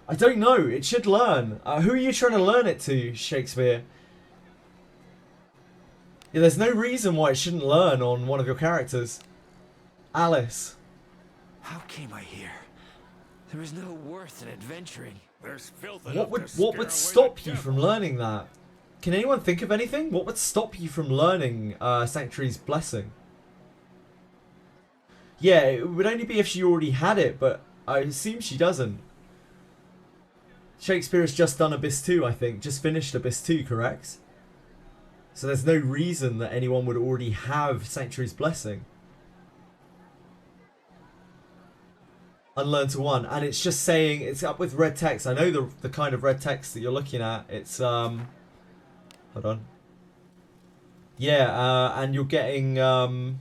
I don't know, it should learn. Who are you trying to learn it to, Shakespeare? Yeah, there's no reason why it shouldn't learn on one of your characters. Alice. How came I here? There is no worth in adventuring. There's filth What enough would to scare stop away the you from devil. learning that? Can anyone think of anything? What would stop you from learning Sanctuary's Blessing? Yeah, it would only be if she already had it, but I assume she doesn't. Shakespeare has just done Abyss 2, I think. Just finished Abyss 2, correct? So there's no reason that anyone would already have Sanctuary's Blessing. Unlearn to 1. And it's just saying, it's up with red text. I know the kind of red text that you're looking at. It's, hold on. Yeah, and you're getting, you're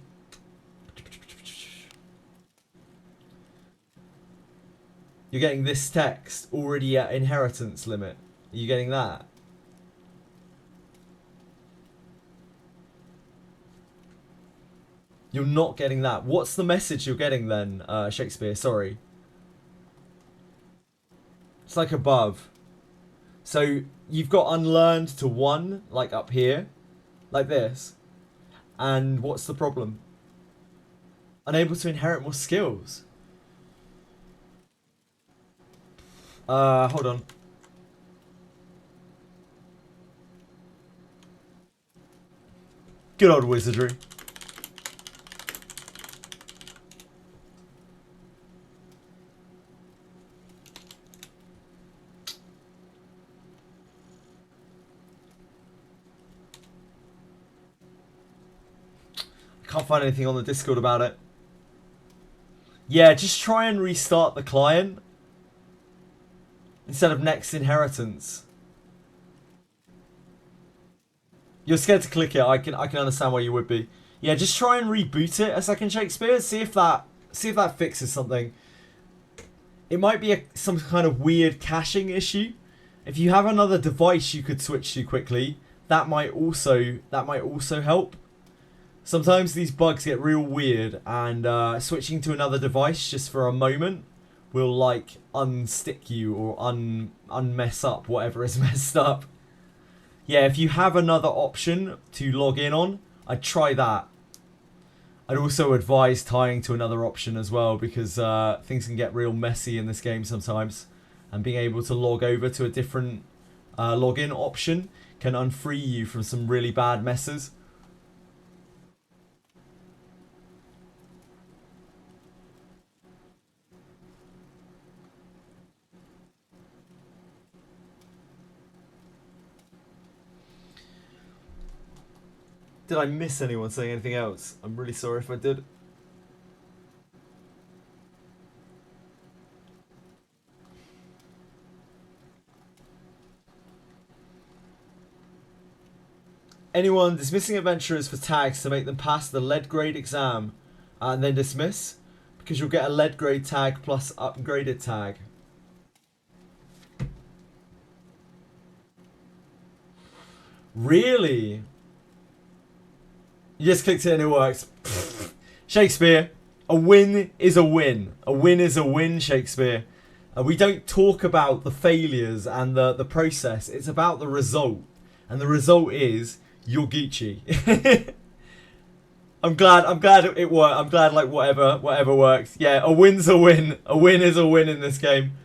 getting this text already at inheritance limit. Are you getting that? You're not getting that. What's the message you're getting then, Shakespeare? Sorry. It's like above. So you've got unlearned to 1, like up here, like this. And what's the problem? Unable to inherit more skills. Hold on. Good old Wizardry. Can't find anything on the Discord about it. Yeah, just try and restart the client instead of next inheritance. You're scared to click it. I can understand why you would be. Yeah, just try and reboot it a second, Shakespeare. See if that fixes something. It might be some kind of weird caching issue. If you have another device you could switch to quickly, that might also help. Sometimes these bugs get real weird, and switching to another device just for a moment will like unstick you or unmess up whatever is messed up. Yeah, if you have another option to log in on, I'd try that. I'd also advise tying to another option as well, because things can get real messy in this game sometimes, and being able to log over to a different login option can unfree you from some really bad messes. Did I miss anyone saying anything else? I'm really sorry if I did. Anyone dismissing adventurers for tags to make them pass the lead grade exam and then dismiss? Because you'll get a lead grade tag plus upgraded tag. Really? You just clicked it and it works. Shakespeare, a win is a win. A win is a win, Shakespeare. We don't talk about the failures and the process. It's about the result. And the result is you're Gucci. I'm glad it worked. I'm glad like whatever works. Yeah, a win's a win. A win is a win in this game.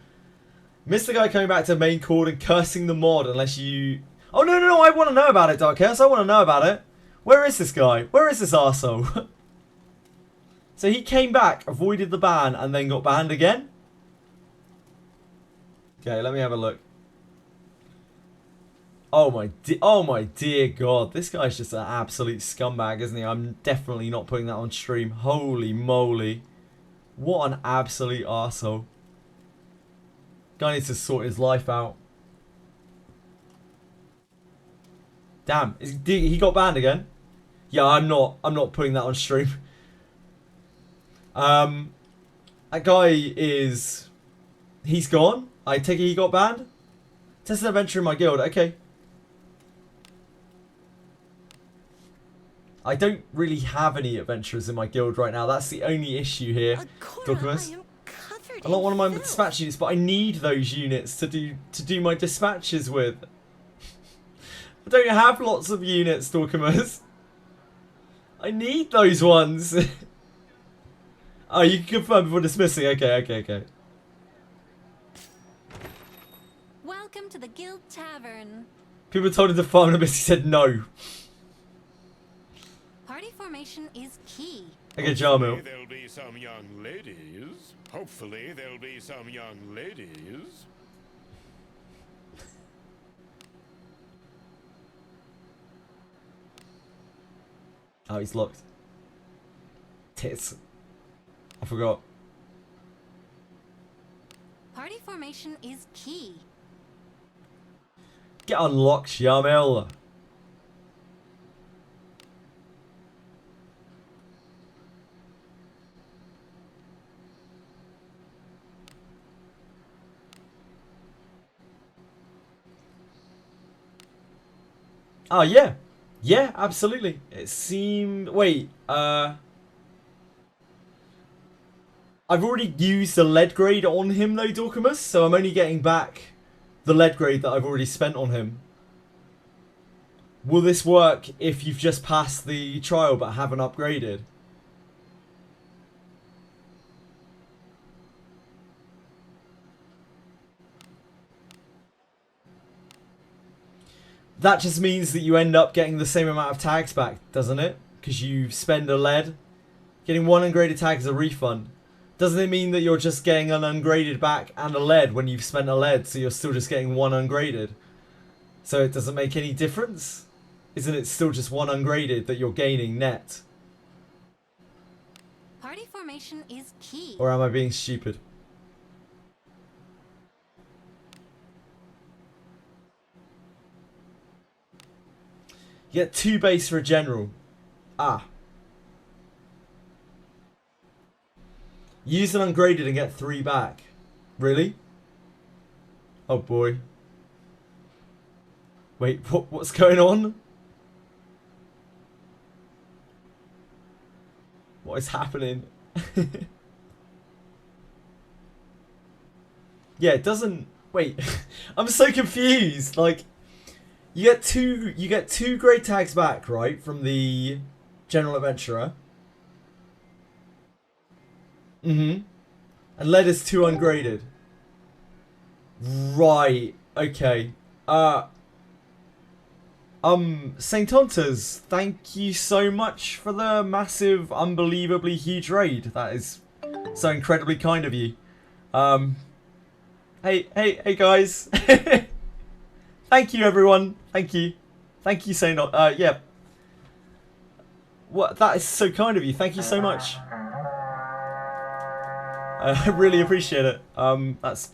Missed the guy coming back to main chord and cursing the mod unless you... Oh, no, I want to know about it, Dark Chaos. I want to know about it. Where is this guy? Where is this arsehole? So he came back, avoided the ban, and then got banned again? Okay, let me have a look. Oh my dear God. This guy's just an absolute scumbag, isn't he? I'm definitely not putting that on stream. Holy moly. What an absolute arsehole. Guy needs to sort his life out. Damn, he got banned again? Yeah, I'm not putting that on stream. That guy is... He's gone? I take it he got banned? Test an adventure in my guild, okay. I don't really have any adventurers in my guild right now. That's the only issue here, Documus. I don't want my dispatch units, but I need those units to do my dispatches with. I don't have lots of units, Documus. I need those ones. Oh, you can confirm before dismissing. Okay. Welcome to the Guild Tavern. People told him to farm a bit. He said no. Party formation is key. Okay, Jarmil. There'll be some young ladies. Hopefully there'll be some young ladies. Oh, he's locked. Tits. I forgot. Party formation is key. Get unlocked, Jarmil. Oh, yeah. Yeah, absolutely. It seemed... Wait, I've already used the lead grade on him, though, Dorcamus, so I'm only getting back the lead grade that I've already spent on him. Will this work if you've just passed the trial but haven't upgraded? That just means that you end up getting the same amount of tags back, doesn't it? Because you spend a lead. Getting one ungraded tag is a refund. Doesn't it mean that you're just getting an ungraded back and a lead when you've spent a lead, so you're still just getting one ungraded? So it doesn't make any difference? Isn't it still just one ungraded that you're gaining net? Party formation is key. Or am I being stupid? You get 2 base for a general. Ah. Use an ungraded and get 3 back. Really? Oh boy. Wait, what's going on? What is happening? Yeah, it doesn't. Wait, I'm so confused. Like, you get two grade tags back, right, from the general adventurer. And lead is 2 ungraded. Right. Okay. Saint Tontas, thank you so much for the massive, unbelievably huge raid. That is so incredibly kind of you. Hey guys. Thank you everyone. Thank you, Saint. Yeah. What? That is so kind of you. Thank you so much. I really appreciate it. That's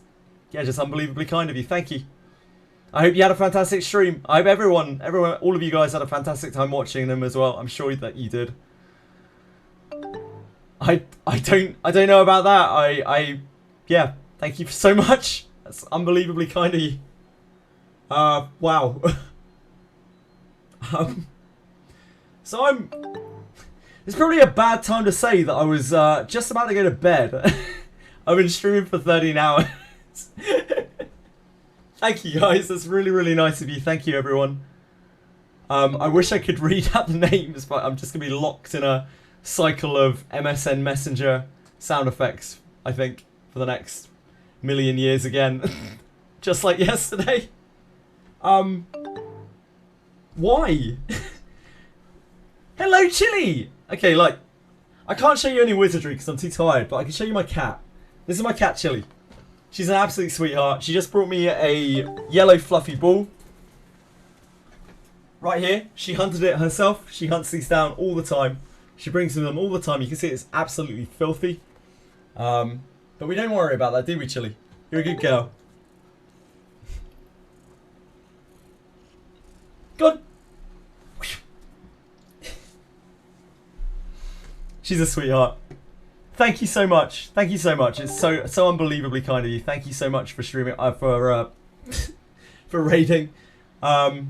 just unbelievably kind of you. Thank you. I hope you had a fantastic stream. I hope everyone, all of you guys had a fantastic time watching them as well. I'm sure that you did. I don't know about that. Yeah, thank you so much. That's unbelievably kind of you. Wow. So it's probably a bad time to say that I was just about to go to bed. I've been streaming for 13 hours. Thank you guys, that's really, really nice of you. Thank you everyone. I wish I could read out the names, but I'm just going to be locked in a cycle of MSN Messenger sound effects, I think, for the next million years again. Just like yesterday. Why? Hello, Chili! Okay, like, I can't show you any wizardry because I'm too tired, but I can show you my cat. This is my cat, Chili. She's an absolute sweetheart. She just brought me a yellow fluffy ball. Right here. She hunted it herself. She hunts these down all the time. She brings them all the time. You can see it's absolutely filthy. But we don't worry about that, do we, Chili? You're a good girl. God. She's a sweetheart. Thank you so much. Thank you so much. It's so unbelievably kind of you. Thank you so much for streaming, for raiding. I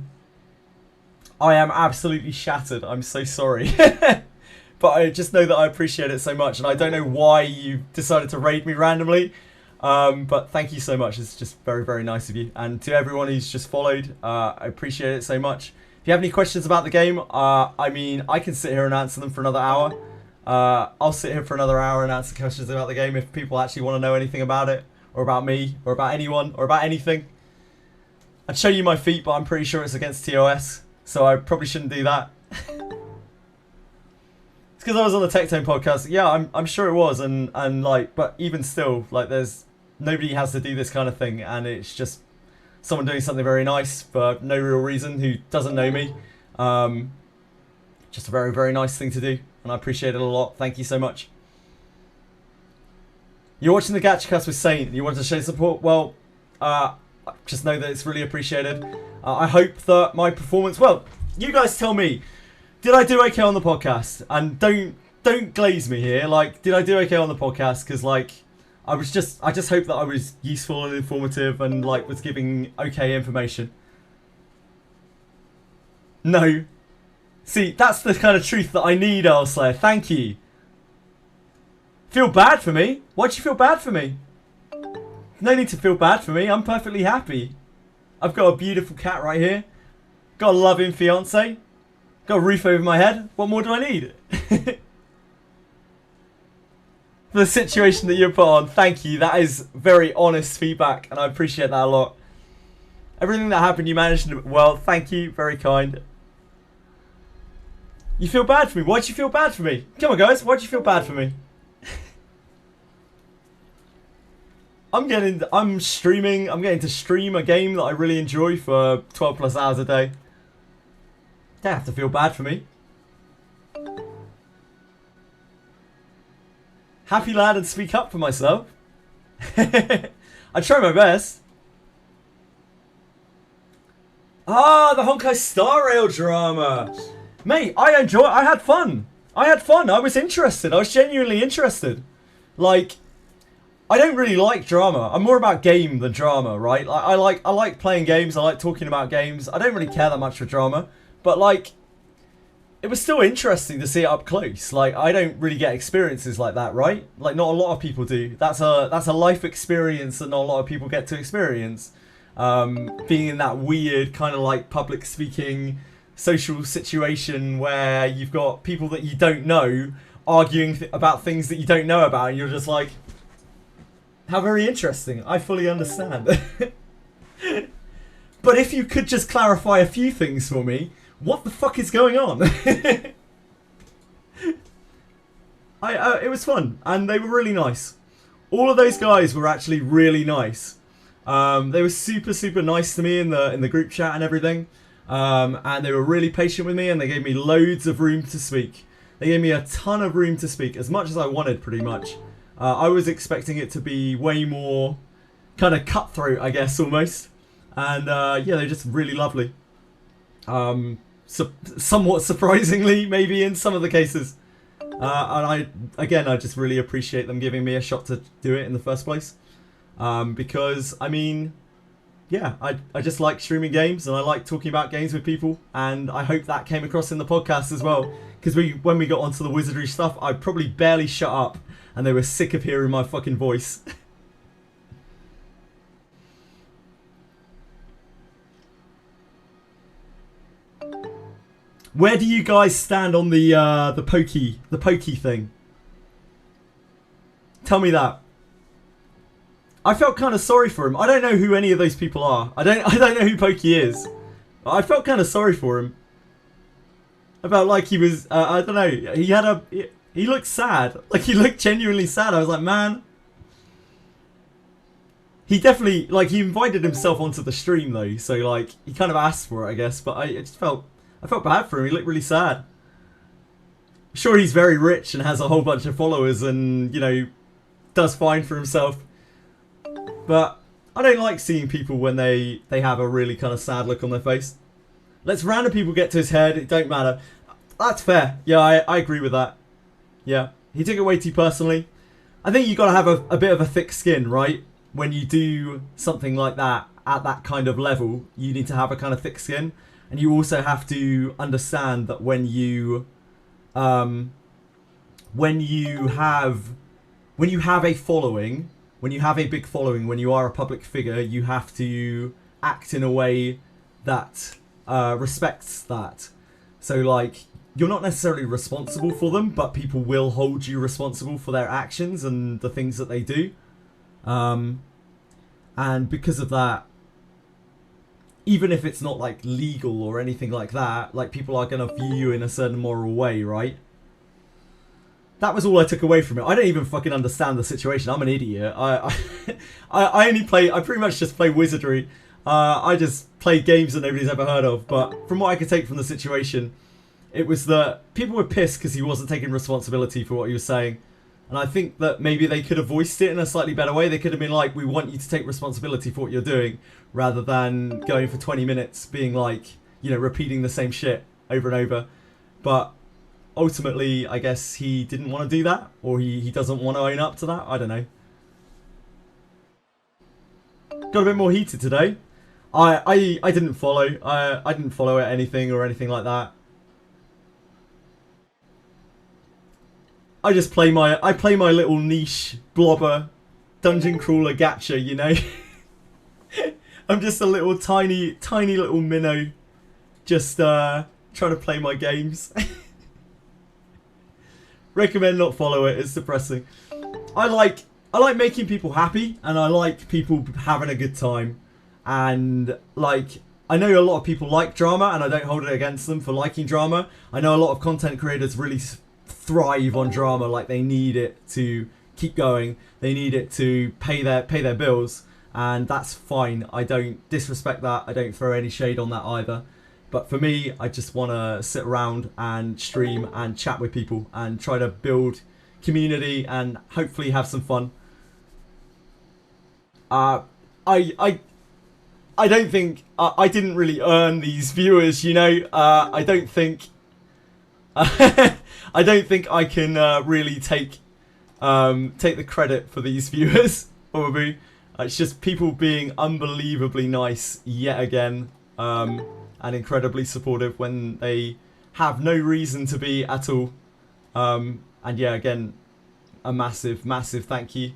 am absolutely shattered. I'm so sorry. But I just know that I appreciate it so much, and I don't know why you decided to raid me randomly. But thank you so much. It's just very, very nice of you. And to everyone who's just followed, I appreciate it so much. If you have any questions about the game, I mean, I can sit here and answer them for another hour. I'll sit here for another hour and answer questions about the game if people actually want to know anything about it, or about me, or about anyone, or about anything. I'd show you my feet, but I'm pretty sure it's against TOS, so I probably shouldn't do that. It's because I was on the Tech Tone podcast. Yeah, I'm sure it was, and like, but even still, like, there's nobody has to do this kind of thing, and it's just someone doing something very nice for no real reason who doesn't know me. Just a very, very nice thing to do. And I appreciate it a lot. Thank you so much. You're watching the Gachacast with Saint and you want to show support? Well, just know that it's really appreciated. I hope that my performance... Well, you guys tell me. Did I do okay on the podcast? And don't glaze me here. Like, did I do okay on the podcast? Because, like, I just hope that I was useful and informative and, like, was giving okay information. No. See, that's the kind of truth that I need, Elslayer. Thank you. Feel bad for me? Why'd you feel bad for me? No need to feel bad for me. I'm perfectly happy. I've got a beautiful cat right here. Got a loving fiance. Got a roof over my head. What more do I need? For the situation that you're put on, thank you. That is very honest feedback, and I appreciate that a lot. Everything that happened, you managed to... Well, thank you. Very kind. You feel bad for me? Why'd you feel bad for me? Come on, guys. Why'd you feel bad for me? I'm streaming. I'm getting to stream a game that I really enjoy for 12 plus hours a day. Don't have to feel bad for me. Happy lad and speak up for myself. I try my best. Ah, the Honkai Star Rail drama. Mate, I had fun. I was interested. I was genuinely interested. Like, I don't really like drama. I'm more about game than drama, right? I like playing games. I like talking about games. I don't really care that much for drama. But, like, it was still interesting to see it up close. Like, I don't really get experiences like that, right? Like, not a lot of people do. That's a life experience that not a lot of people get to experience. Being in that weird kind of like public speaking social situation where you've got people that you don't know arguing about things that you don't know about, and you're just like, how very interesting. I fully understand. But if you could just clarify a few things for me, what the fuck is going on? It was fun, and they were really nice. All of those guys were actually really nice. They were super nice to me in the group chat and everything. And they were really patient with me, and they gave me loads of room to speak. They gave me a ton of room to speak, as much as I wanted, pretty much. I was expecting it to be way more kind of cutthroat, I guess, almost. And yeah, they're just really lovely. Somewhat surprisingly, maybe in some of the cases. And I just really appreciate them giving me a shot to do it in the first place. Because, I mean, yeah, I just like streaming games, and I like talking about games with people, and I hope that came across in the podcast as well. Because when we got onto the Wizardry stuff, I probably barely shut up, and they were sick of hearing my fucking voice. Where do you guys stand on the pokey thing? Tell me that. I felt kind of sorry for him. I don't know who any of those people are. I don't know who Pokey is. I felt kind of sorry for him. I felt like he was. I don't know. He looked sad. Like, he looked genuinely sad. I was like, man. He definitely, like, he invited himself onto the stream though, so like he kind of asked for it, I guess. But I felt bad for him. He looked really sad. Sure, he's very rich and has a whole bunch of followers, and you know, does fine for himself. But I don't like seeing people when they have a really kind of sad look on their face. Let's random people get to his head. It don't matter. That's fair. Yeah, I agree with that. Yeah, he took it way too personally. I think you got to have a bit of a thick skin, right? When you do something like that at that kind of level, you need to have a kind of thick skin, and you also have to understand that when you have a following. When you have a big following, when you are a public figure, you have to act in a way that respects that. So, like, you're not necessarily responsible for them, but people will hold you responsible for their actions and the things that they do. And because of that, even if it's not, like, legal or anything like that, like, people are going to view you in a certain moral way, right? That was all I took away from it. I don't even fucking understand the situation. I'm an idiot. I pretty much just play Wizardry. I just play games that nobody's ever heard of. But from what I could take from the situation, it was that people were pissed because he wasn't taking responsibility for what he was saying. And I think that maybe they could have voiced it in a slightly better way. They could have been like, we want you to take responsibility for what you're doing, rather than going for 20 minutes being like, you know, repeating the same shit over and over. But ultimately, I guess he didn't want to do that, or he doesn't want to own up to that. I don't know. Got a bit more heated today. I didn't follow. I didn't follow anything or anything like that. I just play my little niche blobber dungeon crawler gacha, you know. I'm just a little tiny little minnow, just trying to play my games. Recommend not follow it. It's depressing. I like making people happy, and I like people having a good time. And like, I know a lot of people like drama, and I don't hold it against them for liking drama. I know a lot of content creators really thrive on drama. Like, they need it to keep going. They need it to pay their bills, and that's fine. I don't disrespect that. I don't throw any shade on that either. But for me, I just want to sit around and stream and chat with people and try to build community and hopefully have some fun. I don't think I didn't really earn these viewers, you know. I don't think I can really take the credit for these viewers. Probably, it's just people being unbelievably nice yet again. And incredibly supportive when they have no reason to be at all. And yeah, again, a massive thank you.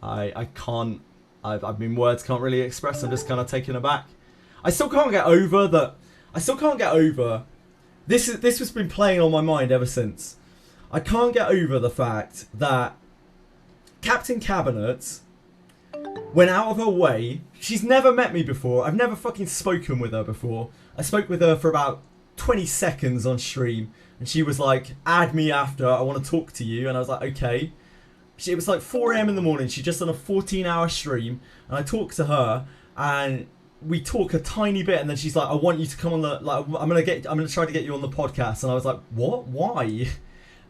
I can't, I mean, words can't really express. I'm just kind of taken aback. I still can't get over that. I still can't get over. This has been playing on my mind ever since. I can't get over the fact that Captain Cabinet went out of her way. She's never met me before. I've never fucking spoken with her before. I spoke with her for about 20 seconds on stream. And she was like, add me after. I want to talk to you. And I was like, okay. It was like 4 a.m. in the morning. She just done a 14-hour stream. And I talked to her. And we talk a tiny bit. And then she's like, I want you to come on the... Like, I'm gonna try to get you on the podcast. And I was like, what? Why?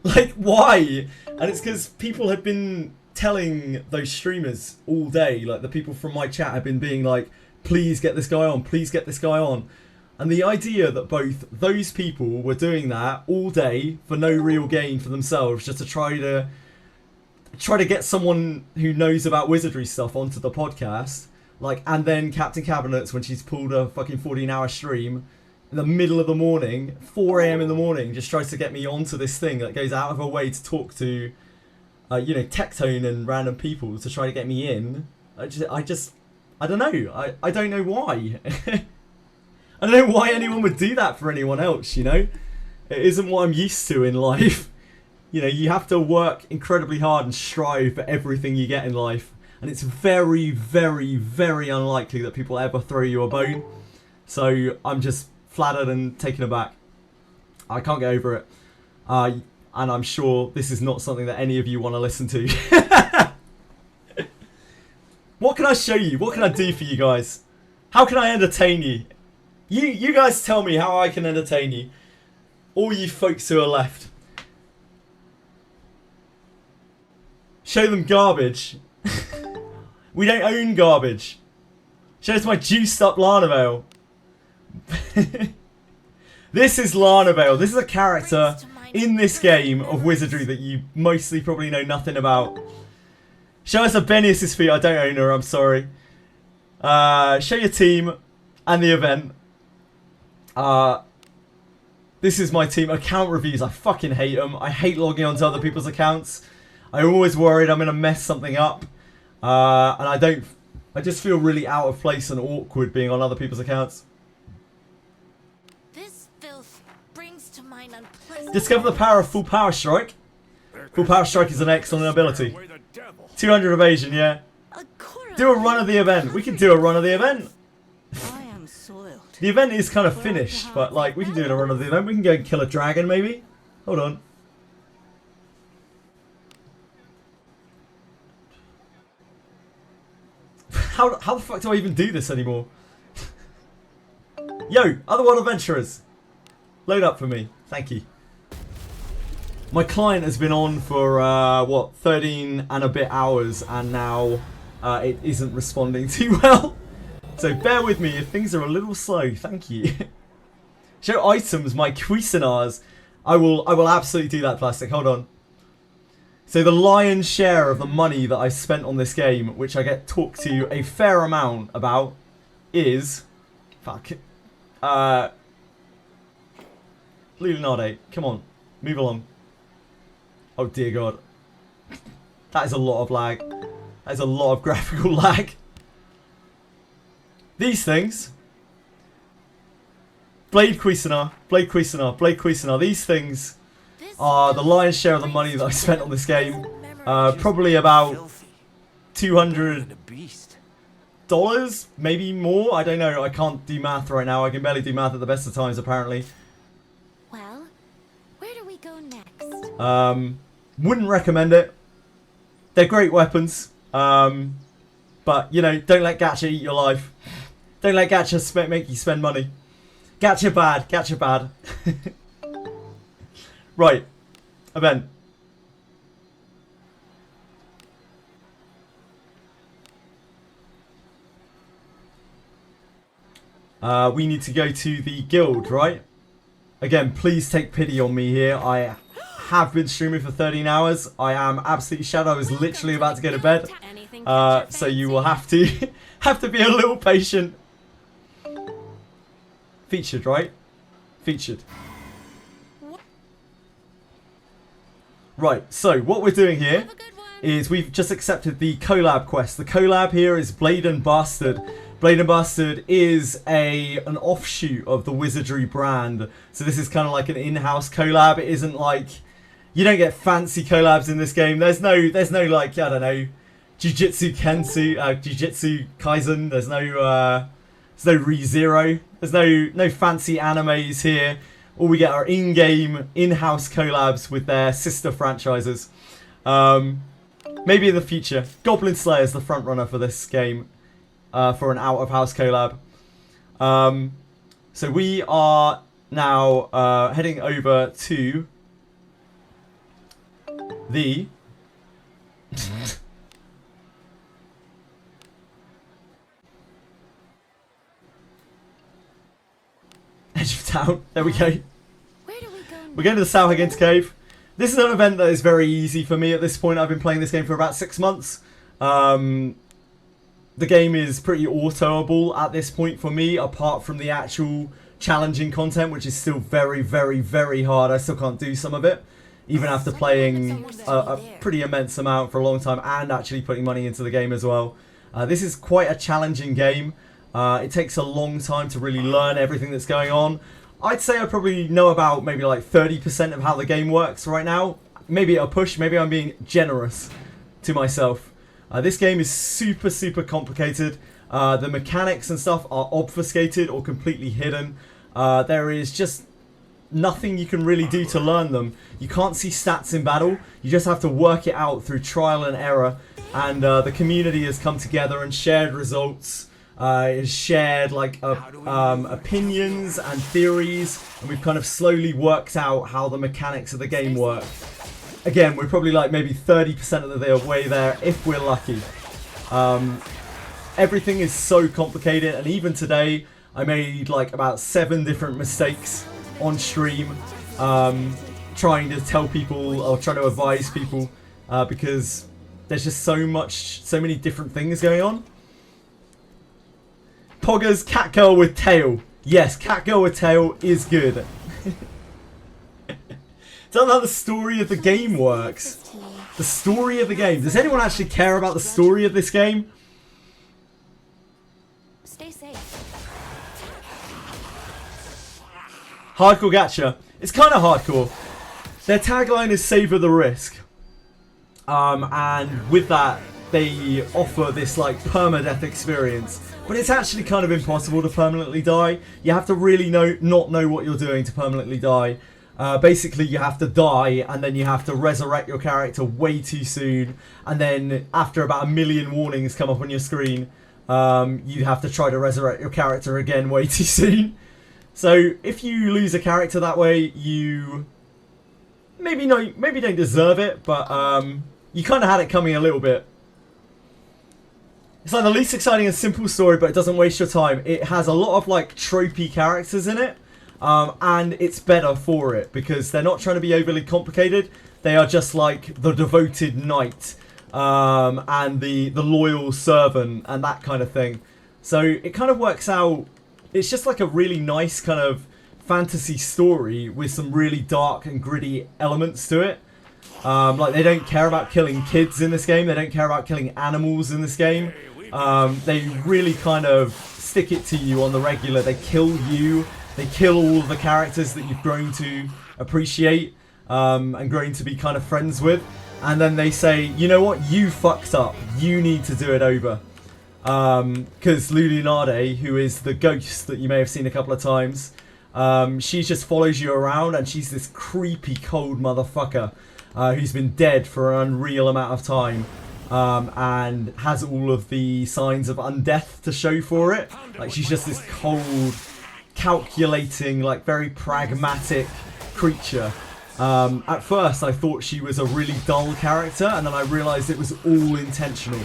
Like, why? And it's because people have been telling those streamers all day, like the people from my chat have been being like, please get this guy on, please get this guy on. And the idea that both those people were doing that all day for no real gain for themselves, just to try to get someone who knows about wizardry stuff onto the podcast, like, and then Captain Cabinets, when she's pulled a fucking 14-hour stream in the middle of the morning, 4 a.m. in the morning, just tries to get me onto this thing that goes out of her way to talk to you know, Tectone and random people to try to get me in. I don't know. I don't know why. I don't know why anyone would do that for anyone else, you know? It isn't what I'm used to in life. You know, you have to work incredibly hard and strive for everything you get in life. And it's very, very, very unlikely that people ever throw you a bone. So I'm just flattered and taken aback. I can't get over it. And I'm sure this is not something that any of you want to listen to. What can I show you? What can I do for you guys? How can I entertain you? You guys tell me how I can entertain you. All you folks who are left. Show them garbage. We don't own garbage. Show us my juiced up Lana This is Lana. This is a character in this game of Wizardry that you mostly probably know nothing about. Show us a Benius's feet. I don't own her, I'm sorry. Show your team and the event. This is my team. Account reviews. I fucking hate them. I hate logging onto other people's accounts. I'm always worried I'm going to mess something up. And I just feel really out of place and awkward being on other people's accounts. This filth brings to mind unpleasant... Discover the power of Full Power Strike. Full Power Strike is an excellent ability. 200 evasion, yeah. Do a run of the event. We can do a run of the event. I am soiled. The event is kind of finished, but like we can do a run of the event. We can go and kill a dragon, maybe. Hold on. How the fuck do I even do this anymore? Yo, Otherworld Adventurers. Load up for me. Thank you. My client has been on for, what, 13 and a bit hours, and now it isn't responding too well. So bear with me if things are a little slow. Thank you. Show items, my Cuisinards. I will absolutely do that, Plastic. Hold on. So the lion's share of the money that I spent on this game, which I get talked to a fair amount about, is... Fuck. Leonardo, come on. Move along. Oh dear God. That is a lot of lag. That is a lot of graphical lag. These things. Blade Cuisinart, Blade Cuisinart, Blade Cuisinart. These things are the lion's share of the money that I spent on this game. Probably about $200, maybe more. I don't know. I can't do math right now. I can barely do math at the best of times, apparently. Well, where do we go next? Wouldn't recommend it. They're great weapons. But, you know, don't let gacha eat your life. Don't let gacha make you spend money. Gacha bad. Gacha bad. Right. Event. We need to go to the guild, right? Again, please take pity on me here. I have been streaming for 13 hours. I am absolutely shattered. I was literally about to go to bed. So you will have to be a little patient. Featured, right? Featured. Right, so what we're doing here Have a good one. is we've just accepted the collab quest. The collab here is Blade and Bastard. Blade and Bastard is an offshoot of the Wizardry brand. So this is kind of like an in-house collab. It isn't like, you don't get fancy collabs in this game. There's no like, I don't know, Jujutsu Kaisen. There's no ReZero. There's no fancy animes here. All we get are in-game, in-house collabs with their sister franchises. Maybe in the future. Goblin Slayer is the front runner for this game, for an out-of-house collab. So we are now heading over to the edge of town. There we go. Where do we go? We're going to the Salhagin's Cave. This is an event that is very easy for me at this point. I've been playing this game for about 6 months. The game is pretty autoable at this point for me, apart from the actual challenging content, which is still very, very, very hard. I still can't do some of it, even after playing a pretty immense amount for a long time and actually putting money into the game as well. This is quite a challenging game. It takes a long time to really learn everything that's going on. I'd say I probably know about maybe like 30% of how the game works right now. Maybe a push, maybe I'm being generous to myself. This game is super, super complicated. The mechanics and stuff are obfuscated or completely hidden. There is just nothing you can really do to learn them. You can't see stats in battle. You just have to work it out through trial and error. And the community has come together and shared results. Is shared like opinions and theories, and we've kind of slowly worked out how the mechanics of the game work. Again, we're probably like maybe 30% of the way there if we're lucky. Everything is so complicated, and even today I made like about 7 different mistakes on stream, trying to tell people or trying to advise people, because there's just so many different things going on. Poggers, Catgirl with tail. Yes, Catgirl with tail is good. Don't know how the story of the game works. The story of the game. Does anyone actually care about the story of this game? Stay safe. Hardcore gacha. It's kind of hardcore. Their tagline is "Savor the risk," and with that, they offer this like permadeath experience. But it's actually kind of impossible to permanently die. You have to really not know what you're doing to permanently die. Basically, you have to die, and then you have to resurrect your character way too soon. And then, after about 1 million warnings come up on your screen, you have to try to resurrect your character again way too soon. So, if you lose a character that way, you maybe don't deserve it, but you kind of had it coming a little bit. It's like the least exciting and simple story, but it doesn't waste your time. It has a lot of like tropey characters in it, and it's better for it because they're not trying to be overly complicated. They are just like the devoted knight, and the loyal servant and that kind of thing. So it kind of works out. It's just like a really nice kind of fantasy story with some really dark and gritty elements to it. Like they don't care about killing kids in this game. They don't care about killing animals in this game. They really kind of stick it to you on the regular. They kill you. They kill all of the characters that you've grown to appreciate and grown to be kind of friends with. And then they say, you know what? You fucked up. You need to do it over. Because Lulunade, who is the ghost that you may have seen a couple of times, she just follows you around, and she's this creepy, cold motherfucker who's been dead for an unreal amount of time. And has all of the signs of undeath to show for it. Like she's just this cold, calculating, like very pragmatic creature. At first I thought she was a really dull character, and then I realised it was all intentional.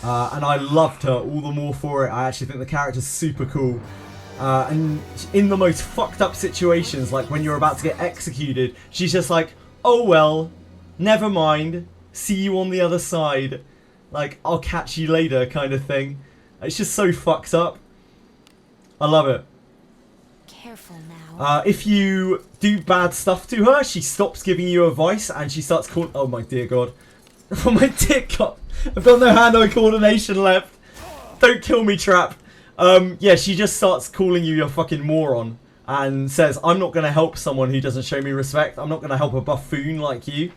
And I loved her all the more for it. I actually think the character's super cool. And in the most fucked up situations, like when you're about to get executed, she's just like, oh well, never mind. See you on the other side. Like, I'll catch you later kind of thing. It's just so fucked up. I love it. Careful now. If you do bad stuff to her, she stops giving you advice and she starts calling. Oh my dear god. Oh my dear god. I've got no hand-eye coordination left. Don't kill me, Trap. Yeah, she just starts calling you a fucking moron and says, I'm not going to help someone who doesn't show me respect. I'm not going to help a buffoon like you.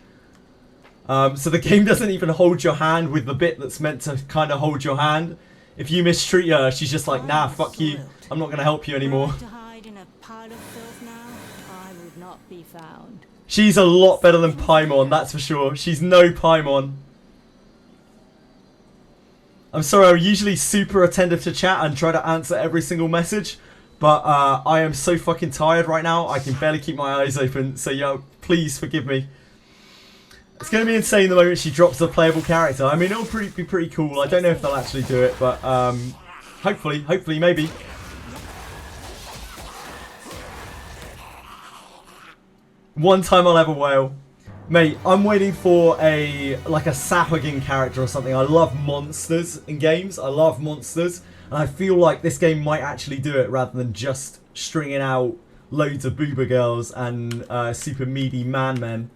So the game doesn't even hold your hand with the bit that's meant to kind of hold your hand. If you mistreat her, she's just like, nah, fuck you. I'm not going to help you anymore. To hide in a pile of filth now, I would not be found. She's a lot better than Paimon, that's for sure. She's no Paimon. I'm sorry, I'm usually super attentive to chat and try to answer every single message. But I am so fucking tired right now, I can barely keep my eyes open. So, yo, please forgive me. It's going to be insane the moment she drops a playable character. I mean, it'll be pretty cool. I don't know if they'll actually do it, but hopefully, maybe. One time I'll ever wail. Mate, I'm waiting for a Sahagin character or something. I love monsters in games. I love monsters. And I feel like this game might actually do it rather than just stringing out loads of booba girls and super meaty men.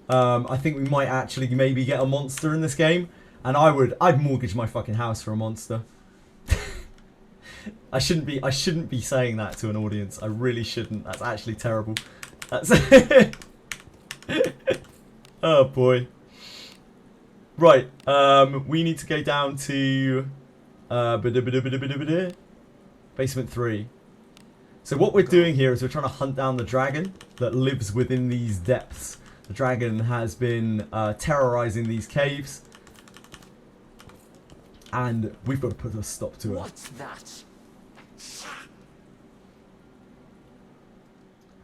I think we might actually maybe get a monster in this game. And I'd mortgage my fucking house for a monster. I shouldn't be saying that to an audience. I really shouldn't. That's actually terrible. That's oh boy. Right, we need to go down to basement 3. So what we're doing here is we're trying to hunt down the dragon that lives within these depths. The dragon has been terrorizing these caves. And we've got to put a stop to it. What's that?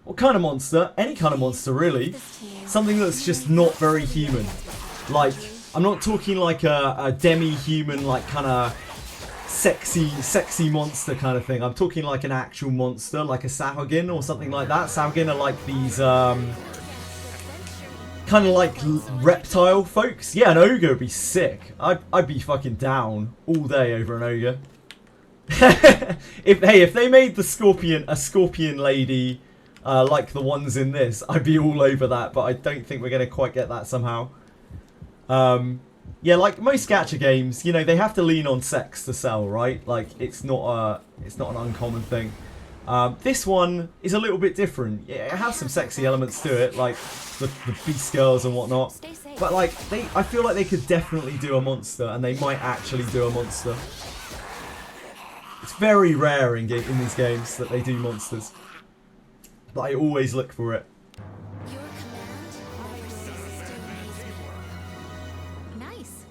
What kind of monster? Any kind of monster, really. Something that's just not very human. Like, I'm not talking like a demi-human, like kind of sexy monster kind of thing. I'm talking like an actual monster, like a Sahagin or something like that. Sahagin are like these, kind of like reptile folks. Yeah, an ogre would be sick. I'd be fucking down all day over an ogre. If they made the scorpion a scorpion lady like the ones in this, I'd be all over that. But I don't think we're gonna quite get that somehow. Yeah, like most gacha games, you know, they have to lean on sex to sell, right? Like it's not an uncommon thing. This one is a little bit different. Yeah, it has some sexy elements to it, like the beast girls and whatnot. But like I feel like they could definitely do a monster, and they might actually do a monster. It's very rare in these games that they do monsters, but I always look for it. Your command never ceases to amaze me. Nice.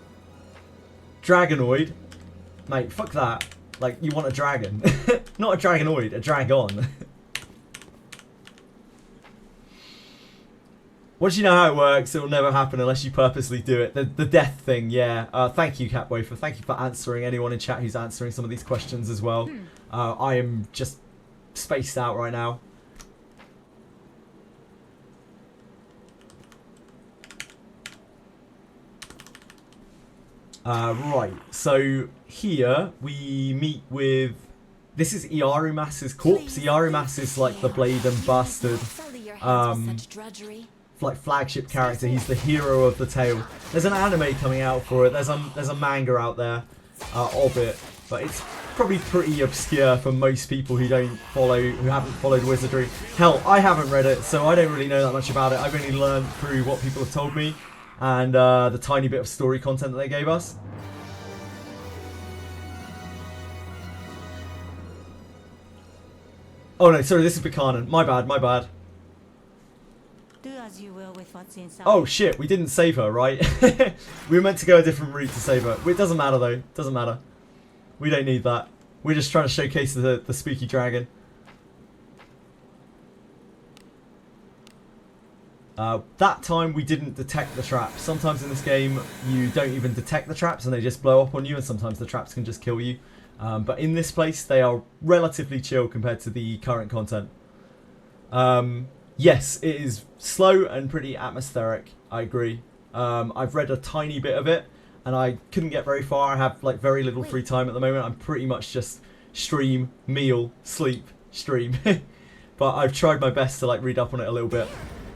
Dragonoid, mate, fuck that. Like, you want a dragon. Not a dragonoid, a dragon. Once you know how it works, it will never happen unless you purposely do it. The death thing, yeah. Thank you, Catwafer. Thank you for answering. Anyone in chat who's answering some of these questions as well. I am just spaced out right now. Right, so here we meet with... This is Iarumas's corpse. Iarumas is like the Blade and Bastard like flagship character. He's the hero of the tale. There's an anime coming out for it. There's a manga out there of it, but it's probably pretty obscure for most people who haven't followed Wizardry. Hell, I haven't read it, so I don't really know that much about it. I've only learned through what people have told me and the tiny bit of story content that they gave us. Oh no, sorry, this is Buchanan. My bad. Do as you will with what's inside. Oh shit, we didn't save her, right? We were meant to go a different route to save her. It doesn't matter though, it doesn't matter. We don't need that. We're just trying to showcase the spooky dragon. That time we didn't detect the traps. Sometimes in this game you don't even detect the traps and they just blow up on you, and sometimes the traps can just kill you. But in this place they are relatively chill compared to the current content. Yes, it is slow and pretty atmospheric, I agree. I've read a tiny bit of it and I couldn't get very far. I have like very little free time at the moment. I'm pretty much just stream, meal, sleep, stream. but I've tried my best to like read up on it a little bit.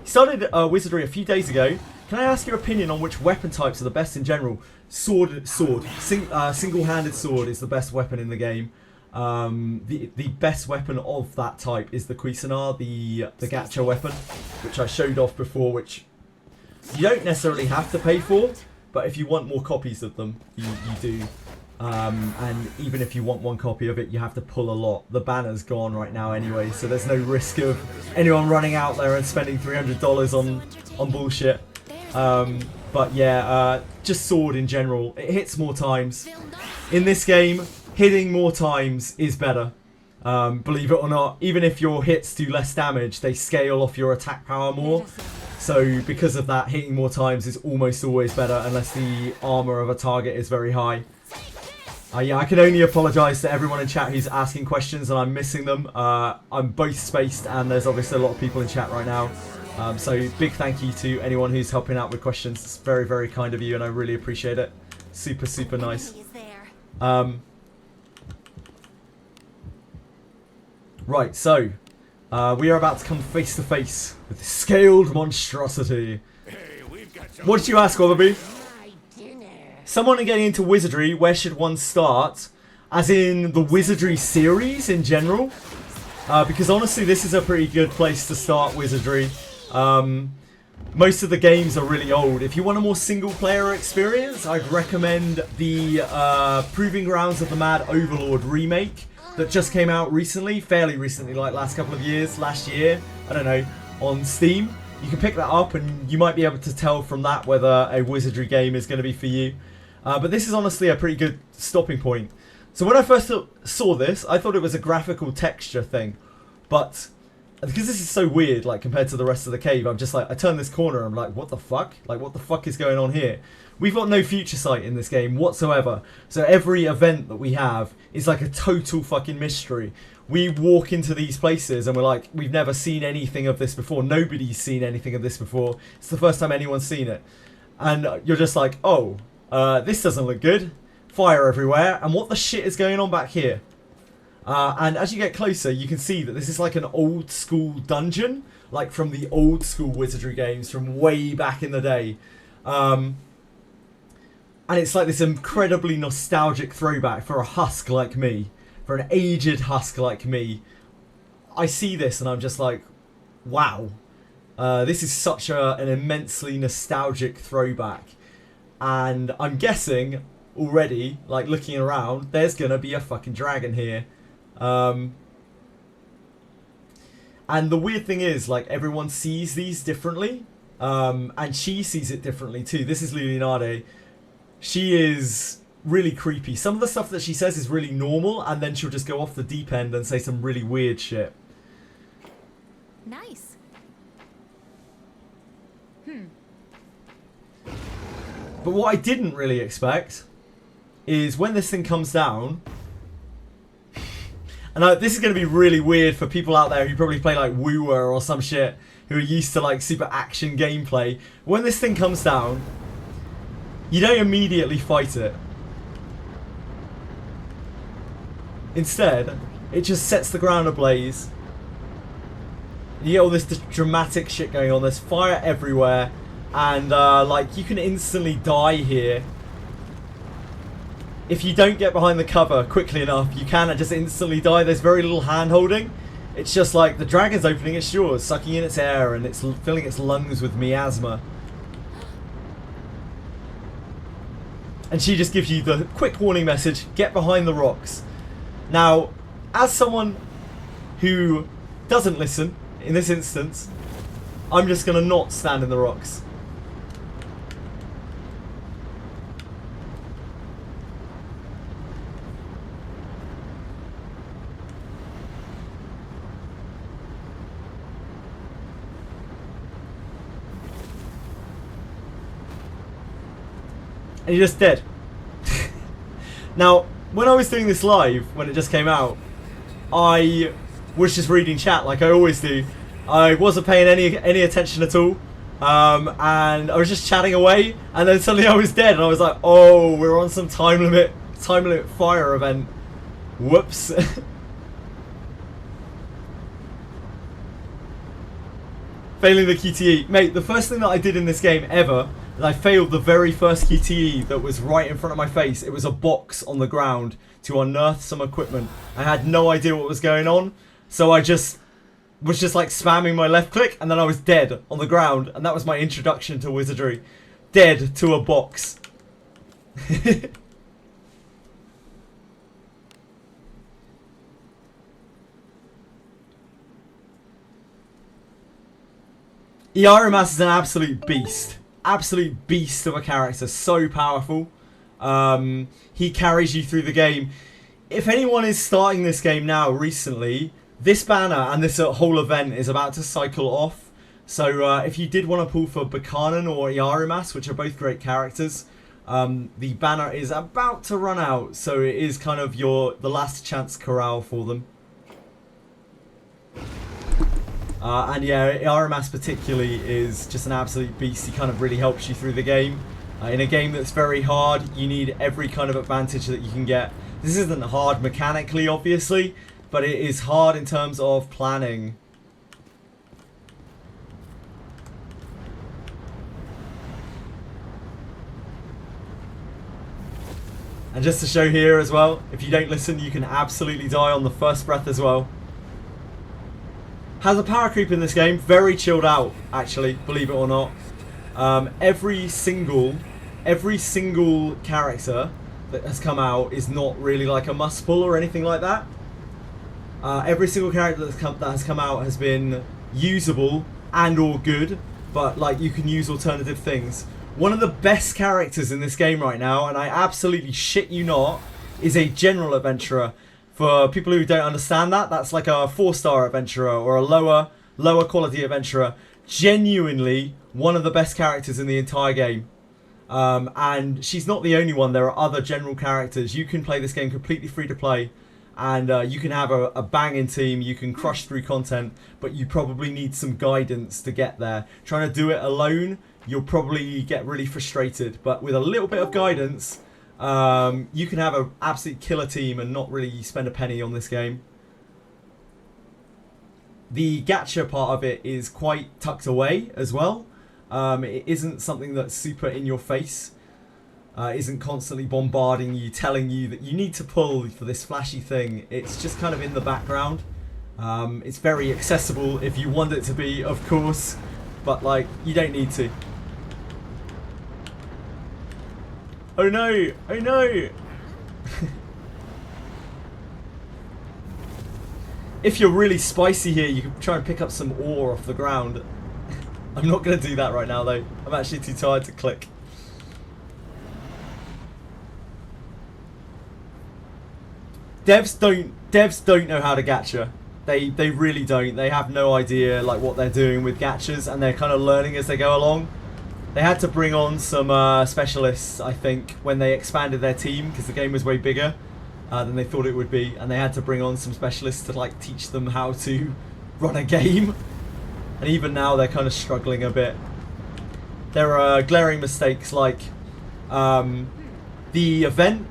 He started Wizardry a few days ago. Can I ask your opinion on which weapon types are the best in general? Sword. Single-handed sword is the best weapon in the game. The best weapon of that type is the Cuisinart, the gacha weapon, which I showed off before, which you don't necessarily have to pay for, but if you want more copies of them, you do. And even if you want one copy of it, you have to pull a lot. The banner's gone right now anyway, so there's no risk of anyone running out there and spending $300 on bullshit. But yeah, just sword in general. It hits more times. In this game, hitting more times is better. Believe it or not, even if your hits do less damage, they scale off your attack power more. So because of that, hitting more times is almost always better unless the armor of a target is very high. Yeah, I can only apologise to everyone in chat who's asking questions and I'm missing them. I'm both spaced and there's obviously a lot of people in chat right now. So big thank you to anyone who's helping out with questions. It's very, very kind of you and I really appreciate it. Super, super nice. Right, so we are about to come face to face with the scaled monstrosity. What did you ask, Oliver? Someone getting into Wizardry, where should one start? As in the Wizardry series in general? Because honestly, this is a pretty good place to start Wizardry. Most of the games are really old. If you want a more single-player experience, I'd recommend the Proving Grounds of the Mad Overlord remake that just came out recently, fairly recently, like last couple of years, last year, I don't know, on Steam. You can pick that up and you might be able to tell from that whether a Wizardry game is going to be for you. But this is honestly a pretty good stopping point. So when I first saw this, I thought it was a graphical texture thing. But because this is so weird, like compared to the rest of the cave, I'm just like, I turn this corner and I'm like, what the fuck? Like, what the fuck is going on here? We've got no future sight in this game whatsoever. So every event that we have is like a total fucking mystery. We walk into these places and we're like, we've never seen anything of this before. Nobody's seen anything of this before. It's the first time anyone's seen it. And you're just like, oh, this doesn't look good. Fire everywhere. And what the shit is going on back here? And as you get closer, you can see that this is like an old school dungeon. Like from the old school Wizardry games from way back in the day. And it's like this incredibly nostalgic throwback for a husk like me. For an aged husk like me. I see this and I'm just like, wow. This is such an immensely nostalgic throwback. And I'm guessing already, like looking around, there's going to be a fucking dragon here. And the weird thing is, like, everyone sees these differently. And she sees it differently too. This is Leonardo. She is really creepy. Some of the stuff that she says is really normal, and then she'll just go off the deep end and say some really weird shit. Nice. But what I didn't really expect is when this thing comes down, and this is going to be really weird for people out there who probably play like Wooer or some shit, who are used to like super action gameplay. When this thing comes down, you don't immediately fight it. Instead, it just sets the ground ablaze. You get all this dramatic shit going on. There's fire everywhere. And, like, you can instantly die here. If you don't get behind the cover quickly enough, you can just instantly die. There's very little hand-holding. It's just like the dragon's opening its jaws, sucking in its air, and it's filling its lungs with miasma. And she just gives you the quick warning message, get behind the rocks. Now, as someone who doesn't listen, in this instance, I'm just going to not stand in the rocks. And you're just dead. Now, when I was doing this live, when it just came out, I was just reading chat like I always do. I wasn't paying any attention at all. And I was just chatting away, and then suddenly I was dead, and I was like, oh, we're on some time limit fire event. Whoops. Failing the QTE. Mate, the first thing that I did in this game ever is I failed the very first QTE that was right in front of my face. It was a box on the ground to unearth some equipment. I had no idea what was going on, so I was just like spamming my left click, and then I was dead on the ground, and that was my introduction to Wizardry. Dead to a box. Arboris is an absolute beast. Absolute beast of a character. So powerful. He carries you through the game. If anyone is starting this game now recently, this banner and this whole event is about to cycle off. So if you did want to pull for Buchanan or Arboris, which are both great characters, the banner is about to run out. So it is kind of the last chance corral for them. And yeah, Arboris particularly is just an absolute beast. He kind of really helps you through the game. In a game that's very hard, you need every kind of advantage that you can get. This isn't hard mechanically, obviously, but it is hard in terms of planning. And just to show here as well, if you don't listen, you can absolutely die on the first breath as well. Has a power creep in this game, very chilled out, actually, believe it or not. Every single character that has come out is not really like a must pull or anything like that. Every single character that has come out has been usable and or good, but like you can use alternative things. One of the best characters in this game right now, and I absolutely shit you not, is a general adventurer. For people who don't understand that, that's like a 4-star adventurer or a lower quality adventurer. Genuinely one of the best characters in the entire game. And she's not the only one. There are other general characters. You can play this game completely free to play. And you can have a banging team. You can crush through content. But you probably need some guidance to get there. Trying to do it alone, you'll probably get really frustrated. But with a little bit of guidance, you can have an absolute killer team and not really spend a penny on this game. The gacha part of it is quite tucked away as well. It isn't something that's super in your face. It isn't constantly bombarding you, telling you that you need to pull for this flashy thing. It's just kind of in the background. It's very accessible if you want it to be, of course, but like you don't need to. Oh no! Oh no! If you're really spicy here, you can try and pick up some ore off the ground. I'm not going to do that right now though. I'm actually too tired to click. Devs don't know how to gacha. They really don't. They have no idea like what they're doing with gachas, and they're kind of learning as they go along. They had to bring on some specialists, I think, when they expanded their team, because the game was way bigger than they thought it would be, and they had to bring on some specialists to like teach them how to run a game. And even now they're kind of struggling a bit. There are glaring mistakes like the event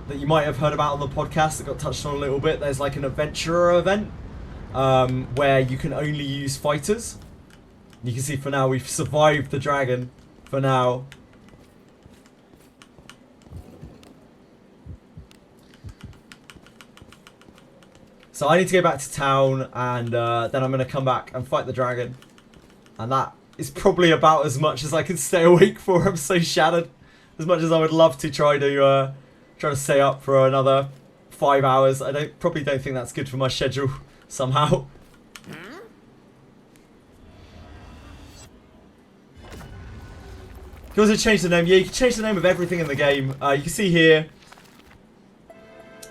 that you might have heard about on the podcast that got touched on a little bit. There's like an adventurer event where you can only use fighters. You can see for now we've survived the dragon. For now. So I need to go back to town, and then I'm going to come back and fight the dragon. And that is probably about as much as I can stay awake for. I'm so shattered. As much as I would love to try to stay up for another 5 hours, I probably don't think that's good for my schedule somehow. You can also change the name. Yeah, you can change the name of everything in the game. You can see here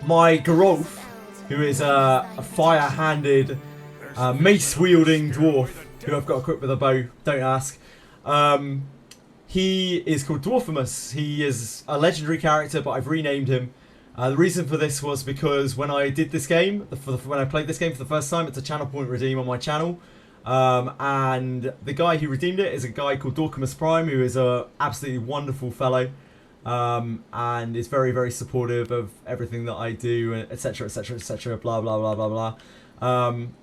my Garolf, who is a fire-handed, mace-wielding dwarf who I've got equipped with a bow. Don't ask. He is called Dwarfimus. He is a legendary character, but I've renamed him. The reason for this was because when I did this game, when I played this game for the first time, it's a channel point redeem on my channel. And the guy who redeemed it is a guy called Dorkimus Prime, who is a absolutely wonderful fellow, and is very, very supportive of everything that I do, etc, etc, etc, blah, blah, blah, blah, blah.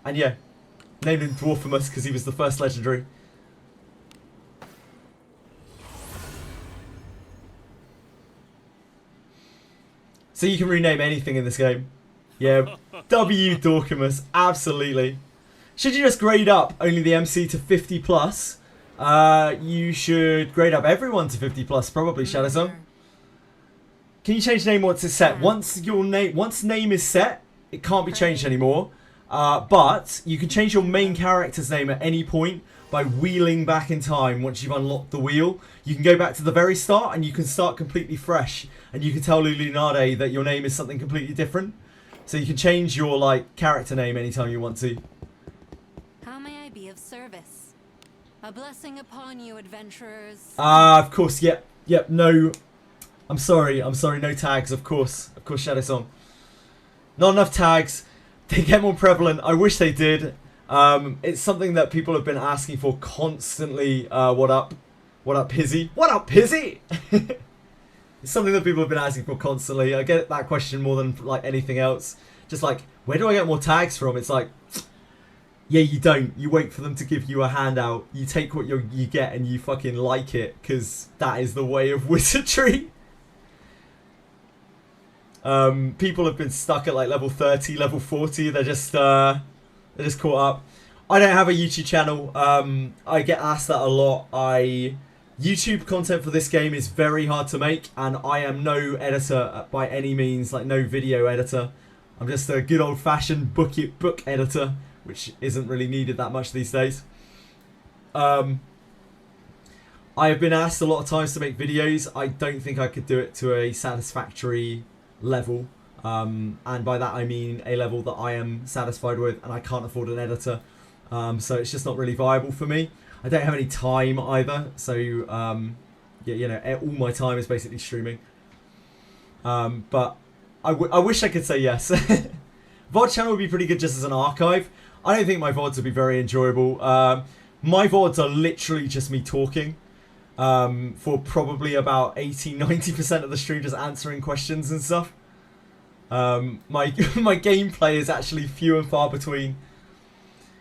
And yeah, named him Dwarfimus because he was the first legendary. So you can rename anything in this game. Yeah, W Dorkamus, absolutely. Should you just grade up only the MC to 50 plus? You should grade up everyone to 50 plus, probably, Shadowsong. Can you change name once it's set? Once name is set, it can't be changed anymore. But you can change your main character's name at any point by wheeling back in time once you've unlocked the wheel. You can go back to the very start and you can start completely fresh. And you can tell Lulinade that your name is something completely different. So you can change your like character name anytime you want to. How may I be of service? A blessing upon you, adventurers. Of course, yep, no. I'm sorry, no tags, of course, Shadowsong. Not enough tags. They get more prevalent. I wish they did. It's something that people have been asking for constantly. What up, Pizzy? What up, Pizzy? It's something that people have been asking for constantly. I get that question more than like anything else. Just like, where do I get more tags from? It's like, yeah, you don't. You wait for them to give you a handout. You take what you get and you fucking like it, because that is the way of wizardry. People have been stuck at like level 30, level 40. They're just caught up. I don't have a YouTube channel. I get asked that a lot. YouTube content for this game is very hard to make, and I am no editor by any means, like no video editor. I'm just a good old-fashioned book editor, which isn't really needed that much these days. I have been asked a lot of times to make videos. I don't think I could do it to a satisfactory level, and by that I mean a level that I am satisfied with, and I can't afford an editor, so it's just not really viable for me. I don't have any time either, so yeah, you know, all my time is basically streaming. But I wish I could say yes. VOD channel would be pretty good just as an archive. I don't think my VODs would be very enjoyable. My VODs are literally just me talking for probably about 80-90% of the stream, just answering questions and stuff. My gameplay is actually few and far between.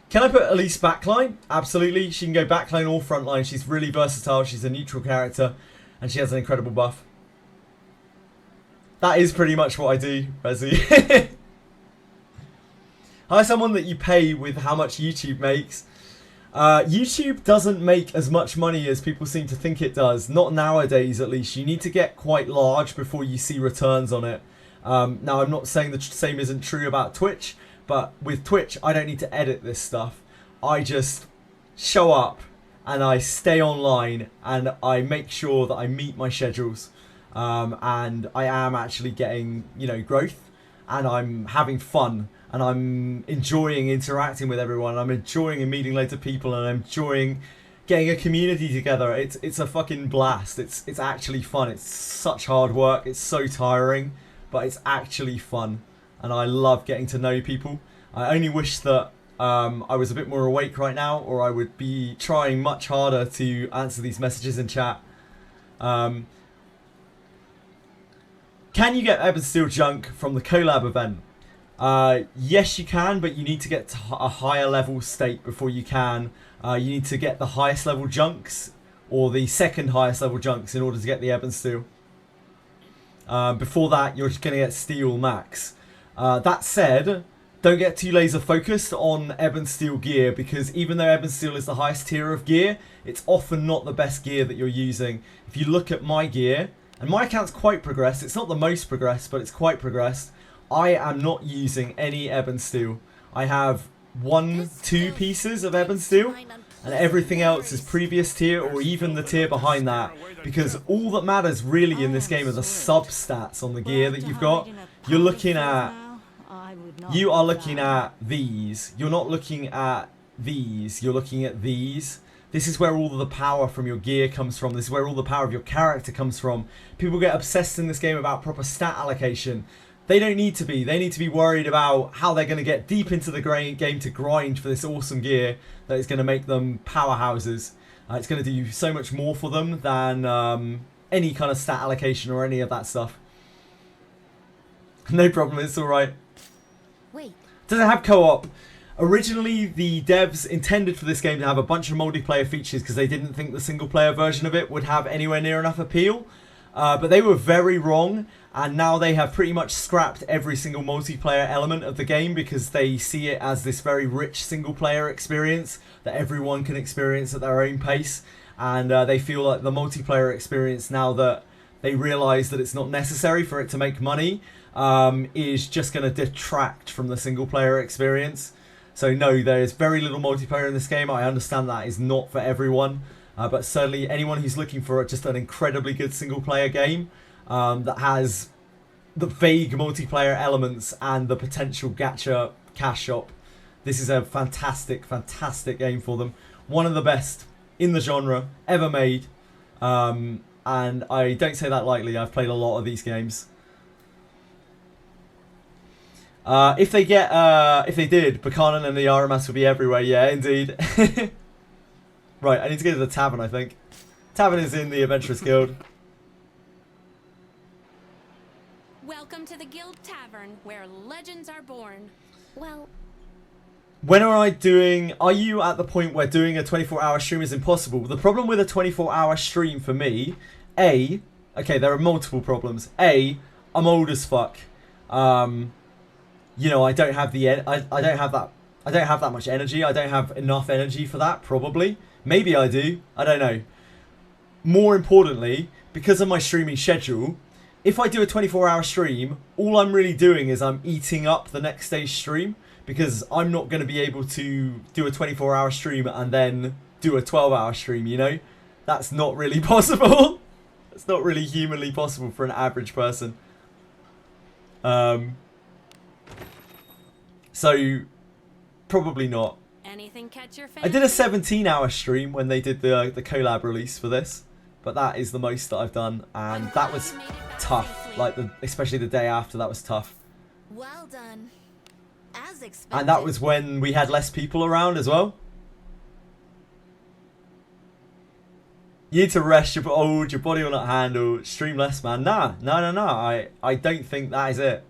Can I put Elise backline? Absolutely. She can go backline or frontline. She's really versatile. She's a neutral character, and she has an incredible buff. That is pretty much what I do, Resi. Hire someone that you pay with how much YouTube makes. YouTube doesn't make as much money as people seem to think it does. Not nowadays, at least. You need to get quite large before you see returns on it. Now, I'm not saying the same isn't true about Twitch, but with Twitch, I don't need to edit this stuff. I just show up and I stay online and I make sure that I meet my schedules. And I am actually getting, you know, growth, and I'm having fun, and I'm enjoying interacting with everyone. I'm enjoying meeting loads of people, and I'm enjoying getting a community together. It's a fucking blast. It's actually fun. It's such hard work. It's so tiring, but it's actually fun. And I love getting to know people. I only wish that I was a bit more awake right now, or I would be trying much harder to answer these messages in chat. Can you get Ebb and Steel junk from the collab event? Yes, you can, but you need to get to a higher level state before you can. You need to get the highest level junks, or the second highest level junks, in order to get the Ebb and Steel. Before that, you're just going to get Steel max. That said, don't get too laser focused on Ebb and Steel gear, because even though Ebb and Steel is the highest tier of gear, it's often not the best gear that you're using. If you look at my gear, and my account's quite progressed, it's not the most progressed, but it's quite progressed, I am not using any Ebb and Steel. I have 1-2 pieces of Ebb and Steel, and everything else is previous tier or even the tier behind that, because all that matters really in this game are the sub-stats on the gear that you've got. You're looking at... You are looking at these. You're not looking at these. You're looking at these. This is where all of the power from your gear comes from. This is where all the power of your character comes from. People get obsessed in this game about proper stat allocation. They don't need to be. They need to be worried about how they're going to get deep into the game to grind for this awesome gear that is going to make them powerhouses. It's going to do so much more for them than any kind of stat allocation or any of that stuff. No problem, it's alright. Wait. Does it have co-op? Originally, the devs intended for this game to have a bunch of multiplayer features because they didn't think the single-player version of it would have anywhere near enough appeal. But they were very wrong, And now they have pretty much scrapped every single multiplayer element of the game because they see it as this very rich single player experience that everyone can experience at their own pace. And they feel like the multiplayer experience, now that they realise that it's not necessary for it to make money, is just going to detract from the single player experience. So no, there's very little multiplayer in this game. I understand that is not for everyone. But certainly anyone who's looking for just an incredibly good single player game that has the vague multiplayer elements and the potential gacha cash shop, this is a fantastic, fantastic game for them. One of the best in the genre ever made. And I don't say that lightly. I've played a lot of these games. If they did, Buchanan and the Arboris would be everywhere. Yeah, indeed. Right, I need to go to the tavern, I think. Tavern is in the Adventurers Guild. Welcome to the Guild Tavern, where legends are born. Well, When are you at the point where doing a 24-hour stream is impossible? The problem with a 24-hour stream for me, okay, there are multiple problems. I'm old as fuck. You know, I don't have that much energy. I don't have enough energy for that, probably. Maybe I do. I don't know. More importantly, because of my streaming schedule, if I do a 24-hour stream, all I'm really doing is I'm eating up the next day's stream, because I'm not going to be able to do a 24-hour stream and then do a 12-hour stream, you know? That's not really possible. It's not really humanly possible for an average person. So, probably not. anything catch your fancy? I did a 17-hour stream when they did the collab release for this, but that is the most that I've done, and that was tough. Like especially the day after, that was tough. Well done. As expected. And that was when we had less people around as well. You need to rest, your body will not handle. Stream less, man. Nah. I don't think that is it.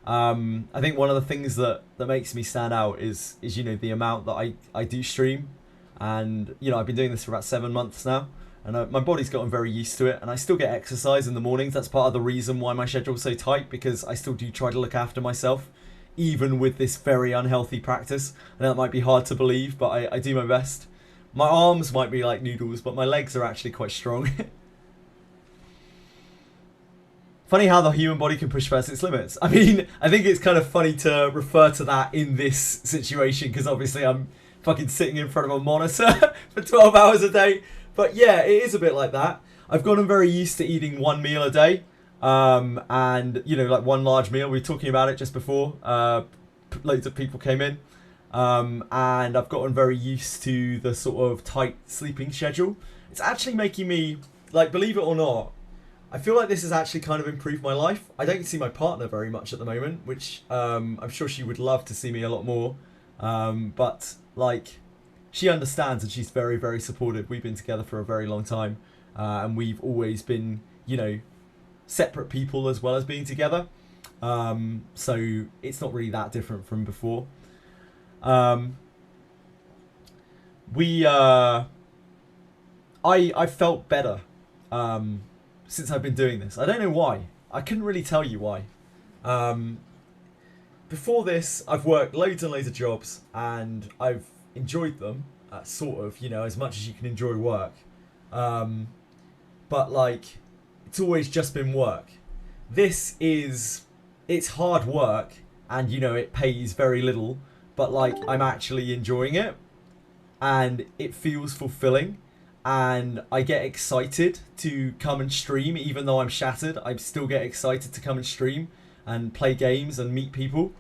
I think one of the things that makes me stand out is you know, the amount that I do stream, and you know, I've been doing this for about 7 months now, and my body's gotten very used to it, and I still get exercise in the mornings. That's part of the reason why my schedule's so tight, because I still do try to look after myself, even with this very unhealthy practice. I know that might be hard to believe, but I do my best. My arms might be like noodles, but my legs are actually quite strong. Funny how the human body can push past its limits. I mean, I think it's kind of funny to refer to that in this situation, because obviously I'm fucking sitting in front of a monitor for 12 hours a day. But yeah, it is a bit like that. I've gotten very used to eating one meal a day. And, you know, like one large meal. We were talking about it just before. Loads of people came in. And I've gotten very used to the sort of tight sleeping schedule. It's actually making me, like, believe it or not, I feel like this has actually kind of improved my life. I don't see my partner very much at the moment, which I'm sure she would love to see me a lot more. But, like, she understands and she's very, very supportive. We've been together for a very long time. And we've always been, you know, separate people as well as being together. So it's not really that different from before. I felt better since I've been doing this. I don't know why. I couldn't really tell you why. Before this, I've worked loads and loads of jobs, and I've enjoyed them, sort of, you know, as much as you can enjoy work. But like, it's always just been work. It's hard work, and you know, it pays very little. But like, I'm actually enjoying it, and it feels fulfilling, and I get excited to come and stream. Even though I'm shattered, I still get excited to come and stream and play games and meet people,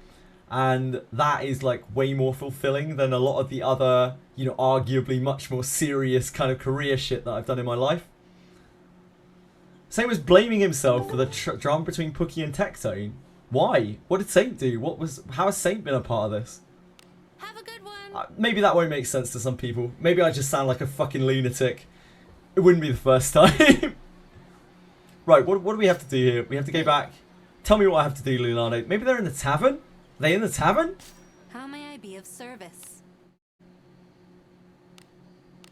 and that is like way more fulfilling than a lot of the other, you know, arguably much more serious kind of career shit that I've done in my life. Same as blaming himself for the drama between Pookie and Tectone. Why? What did Saint do? How has Saint been a part of this? Have a good one. Maybe that won't make sense to some people. Maybe I just sound like a fucking lunatic. It wouldn't be the first time. Right, what do we have to do here? We have to go back. Tell me what I have to do, Leonardo. Maybe they're in the tavern? Are they in the tavern? How may I be of service?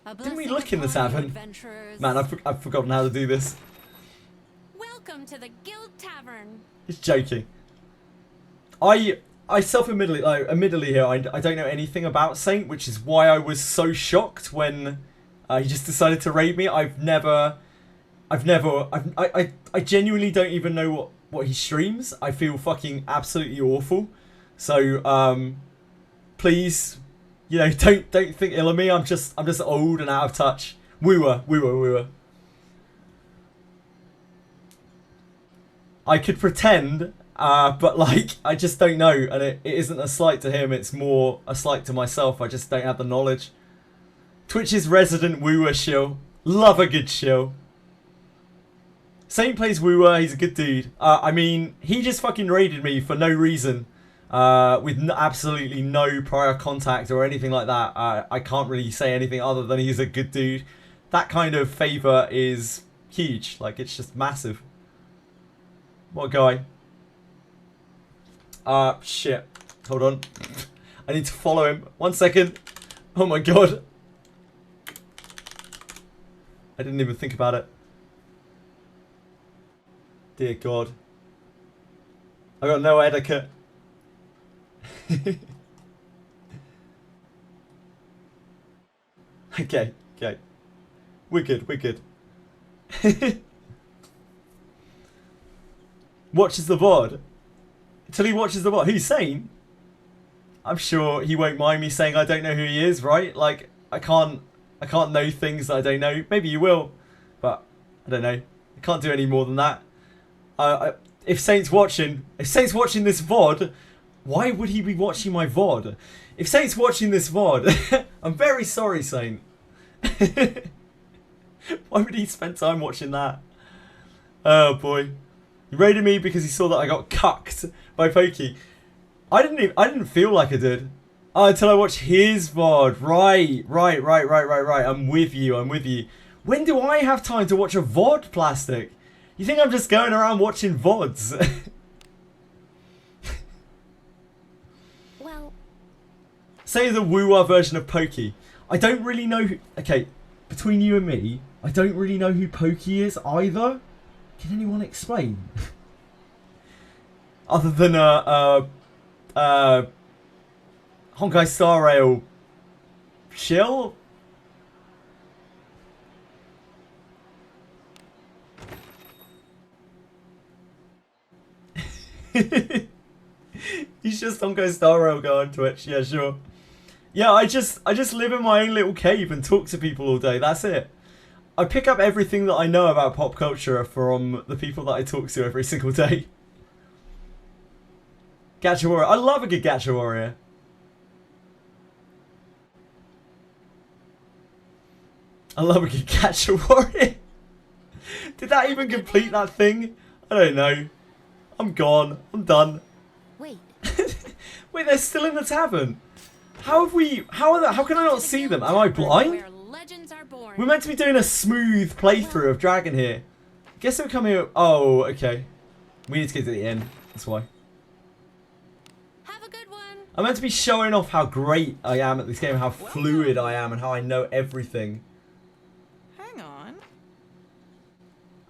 Didn't we look in the tavern? Man, I've forgotten how to do this. Welcome to the Guild Tavern. Just joking. I admittedly here, I don't know anything about Saint, which is why I was so shocked when he just decided to raid me. I genuinely don't even know what he streams. I feel fucking absolutely awful. So, please, you know, don't think ill of me. I'm just old and out of touch. Wooer. I could pretend, but like, I just don't know, and it isn't a slight to him, it's more a slight to myself. I just don't have the knowledge. Twitch's resident wooer shill. Love a good shill. Saint plays wooer, he's a good dude. I mean, he just fucking raided me for no reason, with absolutely no prior contact or anything like that. I can't really say anything other than he's a good dude. That kind of favour is huge, like, it's just massive. What a guy. Shit. Hold on. I need to follow him. 1 second. Oh my god. I didn't even think about it. Dear God. I got no etiquette. Okay. We're good. Watches the VOD. Until he watches the VOD. Who's Saint? I'm sure he won't mind me saying I don't know who he is, right? Like, I can't know things that I don't know. Maybe you will, but I don't know. I can't do any more than that. If Saint's watching this VOD, why would he be watching my VOD? If Saint's watching this VOD, I'm very sorry, Saint. Why would he spend time watching that? Oh boy. He raided me because he saw that I got cucked by Pokey. I didn't feel like I did. Until I watched his VOD. Right. I'm with you. When do I have time to watch a VOD, Plastic? You think I'm just going around watching VODs? Well, Say the woo-wah version of Pokey. I don't really know who... Okay, between you and me, I don't really know who Pokey is either. Can anyone explain? Other than Honkai Star Rail Chill? He's just Honkai Star Rail guy on Twitch, yeah, sure. Yeah, I just live in my own little cave and talk to people all day, that's it. I pick up everything that I know about pop culture from the people that I talk to every single day. Gacha Warrior. I love a good Gacha Warrior. I love a good Gacha Warrior. Did that even complete that thing? I don't know. I'm gone. I'm done. wait. Wait, they're still in the tavern. How can I not see them? Am I blind? Where legends are born. We're meant to be doing a smooth playthrough of Dragon here. Guess they'll come here. Oh, okay. We need to get to the end. That's why. Have a good one. I'm meant to be showing off how great I am at this game, how fluid I am, and how I know everything. Hang on.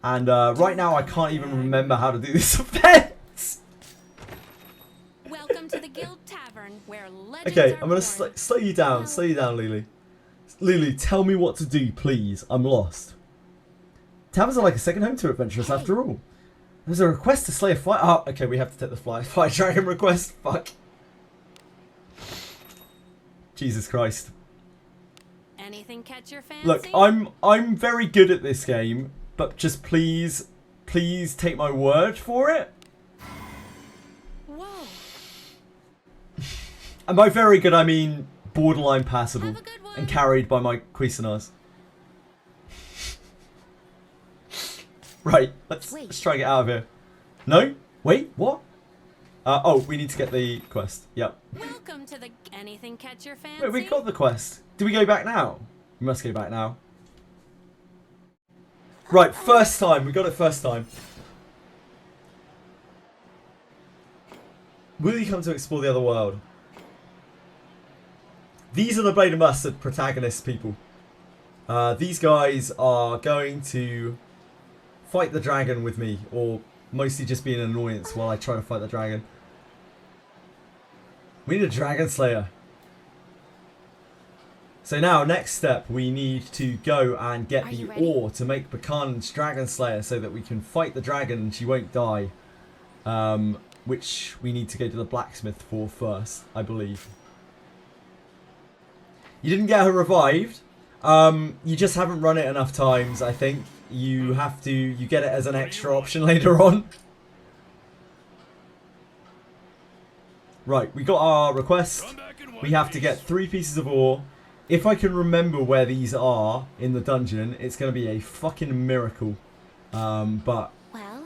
And right now, I can't even remember how to do this offense. Welcome to the Guild Tavern, where legends Okay, are I'm gonna born. slow you down, Lily. Lily, tell me what to do, please. I'm lost. Taverns are like a second home to adventurers, after all. There's a request to slay a fly. Oh, okay, we have to take the fly dragon request. Fuck. Jesus Christ. Anything catch your fancy? Look, I'm very good at this game, but just please take my word for it. Whoa. And by very good, I mean borderline passable Have a good one. and carried by my Cuisinards. Right, let's try and get out of here. No? Wait, what? Oh, we need to get the quest. Yep. Welcome to the anything catch your fancy? Wait, we got the quest. Do we go back now? We must go back now. Right, first time. We got it first time. Will you come to explore the other world? These are the Blade and Mustard protagonists, people. These guys are going to fight the dragon with me, or mostly just be an annoyance while I try to fight the dragon. We need a dragon slayer. So now, next step, we need to go and get the ore to make Bakan's dragon slayer so that we can fight the dragon and she won't die. Which we need to go to the blacksmith for first, I believe. You didn't get her revived. You just haven't run it enough times, I think. You have to, you get it as an extra option later on. Right, we got our request. We have to get 3 pieces of ore. If I can remember where these are in the dungeon, it's going to be a fucking miracle. But Well,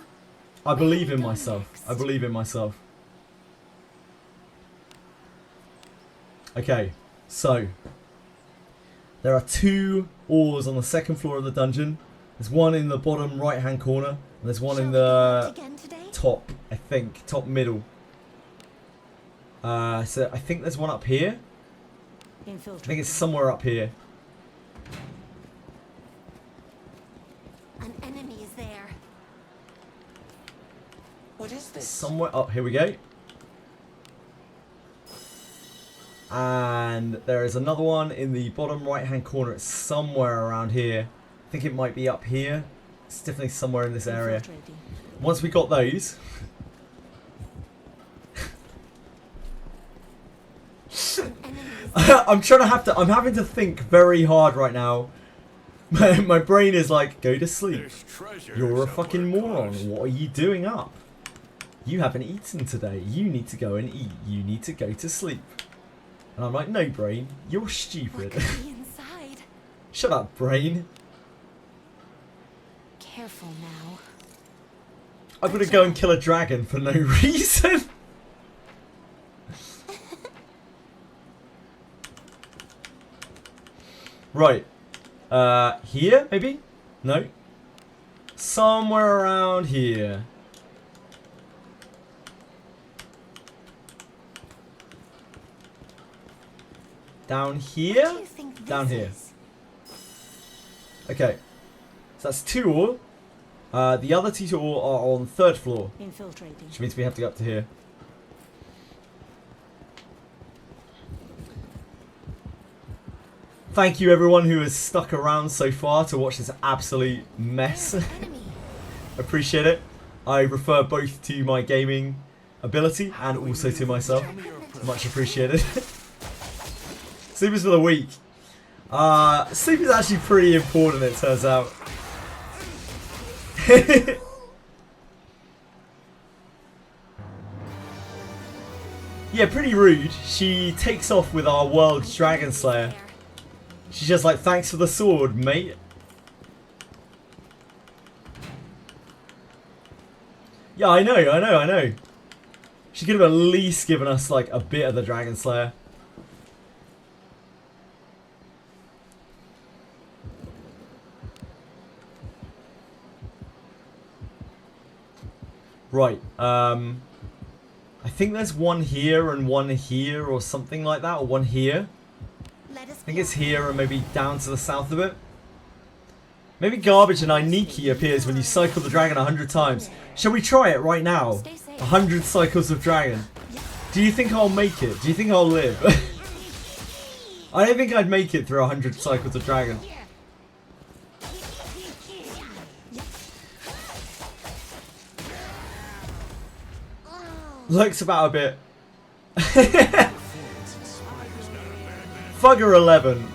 I believe in myself. I believe in myself. Okay, so there are 2 ores on the 2nd floor of the dungeon. There's one in the bottom right hand corner, and there's one in the top, I think, top middle. So I think there's one up here. I think it's somewhere up here. An enemy is there. What is this? Somewhere. Oh, here we go. And there is another one in the bottom right hand corner. It's somewhere around here. I think it might be up here. It's definitely somewhere in this area. Once we got those. I'm having to think very hard right now. My brain is like, go to sleep. You're a fucking moron. What are you doing up? You haven't eaten today. You need to go and eat. You need to go to sleep. And I'm like, no, brain. You're stupid. What could be inside? Shut up, brain. Careful now. I'm gonna go and kill a dragon for no reason. Right. Here, maybe? No. Somewhere around here. Down here? What do you think this Down here. is? Okay. So that's 2 ore. The other 2 ore are on the 3rd floor. Infiltrating. Which means we have to go up to here. Thank you everyone who has stuck around so far to watch this absolute mess. Enemy. Appreciate it. I refer both to my gaming ability and also to myself. Much appreciated. Sleep is for the weak. Sleep is actually pretty important, it turns out. Yeah, pretty rude. She takes off with our world's dragon slayer. She's just like, thanks for the sword, mate. Yeah, I know. She could have at least given us like a bit of the dragon slayer. Right, I think there's one here and one here or something like that, or one here. Let us I think it's here and maybe down to the south of it. Maybe garbage and Ainiki appears when you cycle the dragon 100 times. Shall we try it right now? 100 cycles of dragon. Do you think I'll make it? Do you think I'll live? I don't think I'd make it through 100 cycles of dragon. Looks about a bit. Fugger11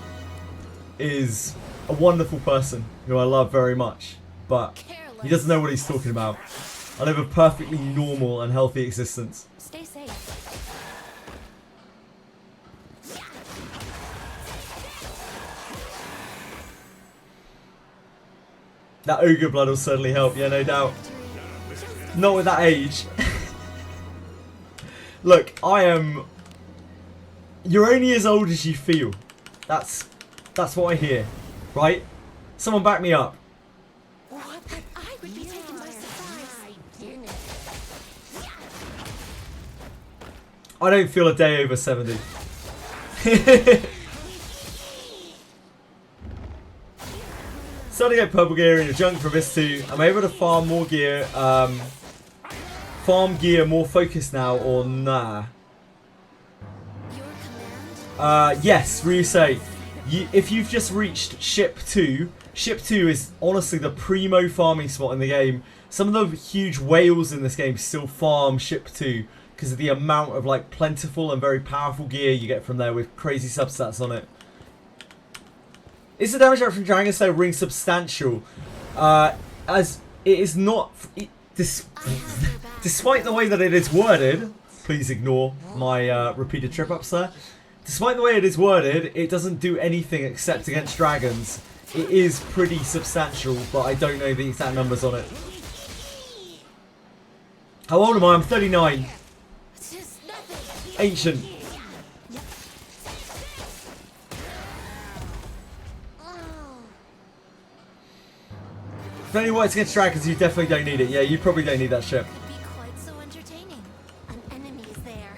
is a wonderful person who I love very much, but he doesn't know what he's talking about. I live a perfectly normal and healthy existence. Stay safe. That ogre blood will certainly help, yeah, no doubt. Not with that age. Look, I am... You're only as old as you feel. That's what I hear, right? Someone back me up. What? But I would be taken by surprise. I don't feel a day over 70. Starting to get purple gear in your junk for this too. I'm able to farm more gear. Farm gear more focused now or nah? Your command? Yes, Ryusei. If you've just reached Ship 2, Ship 2 is honestly the primo farming spot in the game. Some of the huge whales in this game still farm Ship 2 because of the amount of like plentiful and very powerful gear you get from there with crazy substats on it. Is the damage out from Dragon Slayer ring substantial? As it is not... despite the way that it is worded, please ignore my repeated trip-ups there. Despite the way it is worded, it doesn't do anything except against dragons. It is pretty substantial, but I don't know the exact numbers on it. How old am I? I'm 39. Just nothing. Ancient. If any works against dragons, you definitely don't need it. Yeah, you probably don't need that ship. Be quite so entertaining. An enemy is there.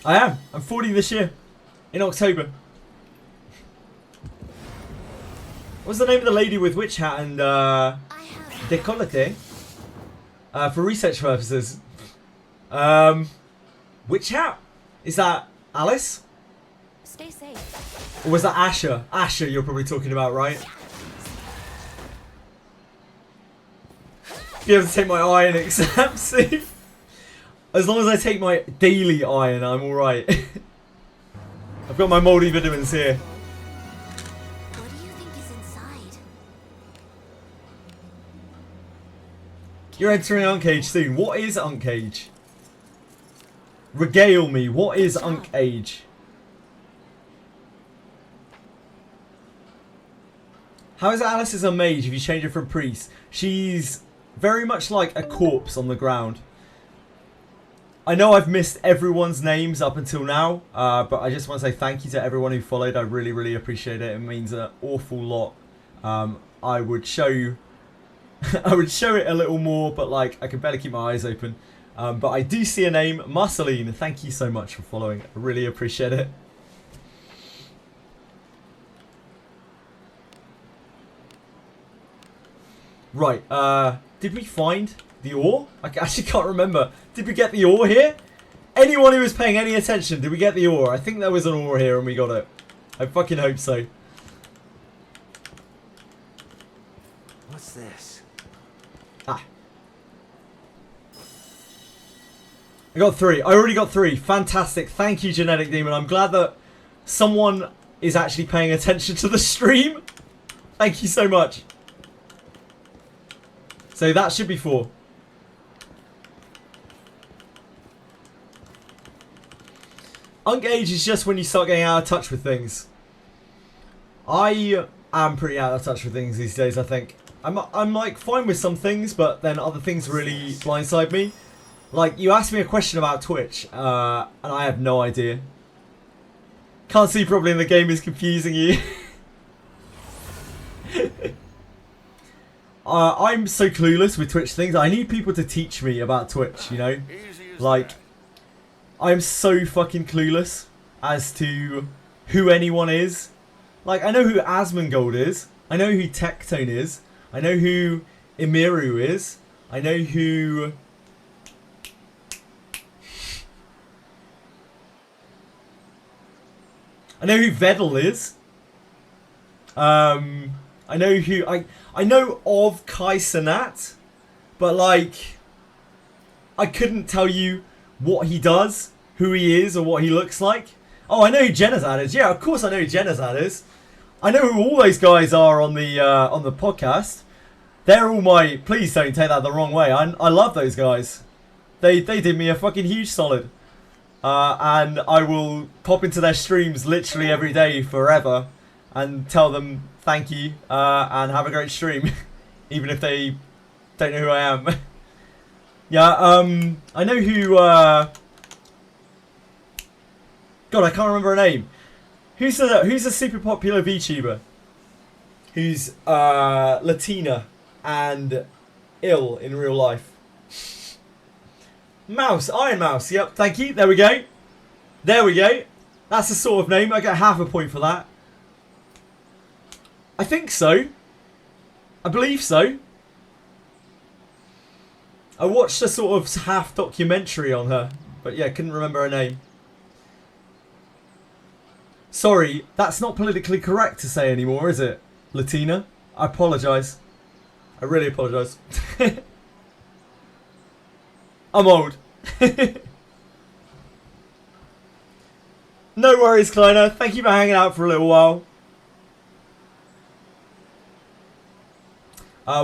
I am. I'm 40 this year. In October. What's the name of the lady with witch hat and I have decollete? For research purposes. Witch hat? Is that Alice? stay safe. Or was that Asher? Asher you're probably talking about, right? Be able to take my iron exam soon. As long as I take my daily iron, I'm alright. I've got my moldy vitamins here. What do you think is inside? You're entering Uncage soon. What is Uncage? Regale me. What is Uncage? How is Alice as a mage if you change her from priest? She's very much like a corpse on the ground. I know I've missed everyone's names up until now, but I just want to say thank you to everyone who followed. I really, really appreciate it. It means an awful lot. I would show I would show it a little more, but like I can barely keep my eyes open. But I do see a name, Marceline. Thank you so much for following. I really appreciate it. Right, did we find the ore? I actually can't remember. Did we get the ore here? Anyone who was paying any attention, did we get the ore? I think there was an ore here and we got it. I fucking hope so. What's this? Ah. I got 3. I already got 3. Fantastic. Thank you, Genetic Demon. I'm glad that someone is actually paying attention to the stream. Thank you so much. So that should be 4. Ungage is just when you start getting out of touch with things. I am pretty out of touch with things these days, I think. I'm like fine with some things, but then other things really blindside me. Like, you asked me a question about Twitch, and I have no idea. Can't see probably in the game is confusing you. I'm so clueless with Twitch things. I need people to teach me about Twitch, you know? Like, I'm so fucking clueless as to who anyone is. Like, I know who Asmongold is. I know who Tectone is. I know who Imiru is. I know who... I know who Vedel is. I know who... I know of Kai Cenat, but like... I couldn't tell you what he does, who he is, or what he looks like. Oh, I know who Genazad is. Yeah, of course I know who Genazad is. I know who all those guys are on the podcast. They're all my... Please don't take that the wrong way. I love those guys. They did me a fucking huge solid. And I will pop into their streams literally every day forever and tell them thank you and have a great stream. Even if they don't know who I am. Yeah, I know who... God, I can't remember her name. Who's a super popular VTuber? Who's Latina and ill in real life? Mouse, Iron Mouse. Yep, thank you. There we go. There we go. That's the sort of name. I get half a point for that. I think so. I believe so. I watched a sort of half documentary on her, but yeah, couldn't remember her name. Sorry, that's not politically correct to say anymore, is it, Latina? I apologise. I really apologise. I'm old. No worries, Kleiner. Thank you for hanging out for a little while.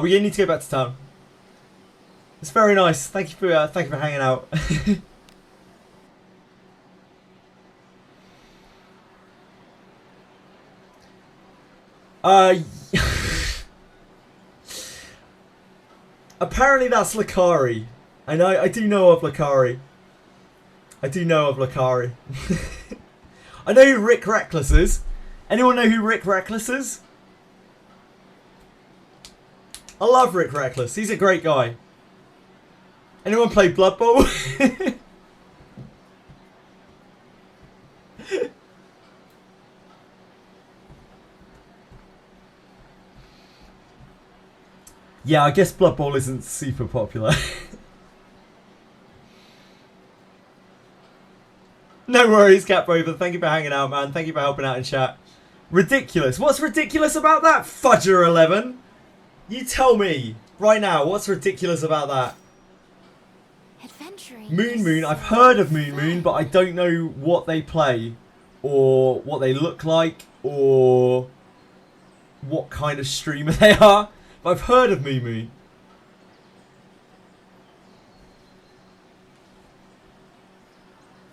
We need to go back to town. It's very nice. Thank you for hanging out. Apparently that's Lakari. I do know of Lakari. I know who Rick Reckless is. Anyone know who Rick Reckless is? I love Rick Reckless. He's a great guy. Anyone play Blood Bowl? Yeah, I guess Blood Bowl isn't super popular. No worries, Cat Rover. Thank you for hanging out, man. Thank you for helping out in chat. Ridiculous. What's ridiculous about that, Fudger11? You tell me right now. What's ridiculous about that? Moon. I've heard of Moon, but I don't know what they play, or what they look like, or what kind of streamer they are. But I've heard of Moon.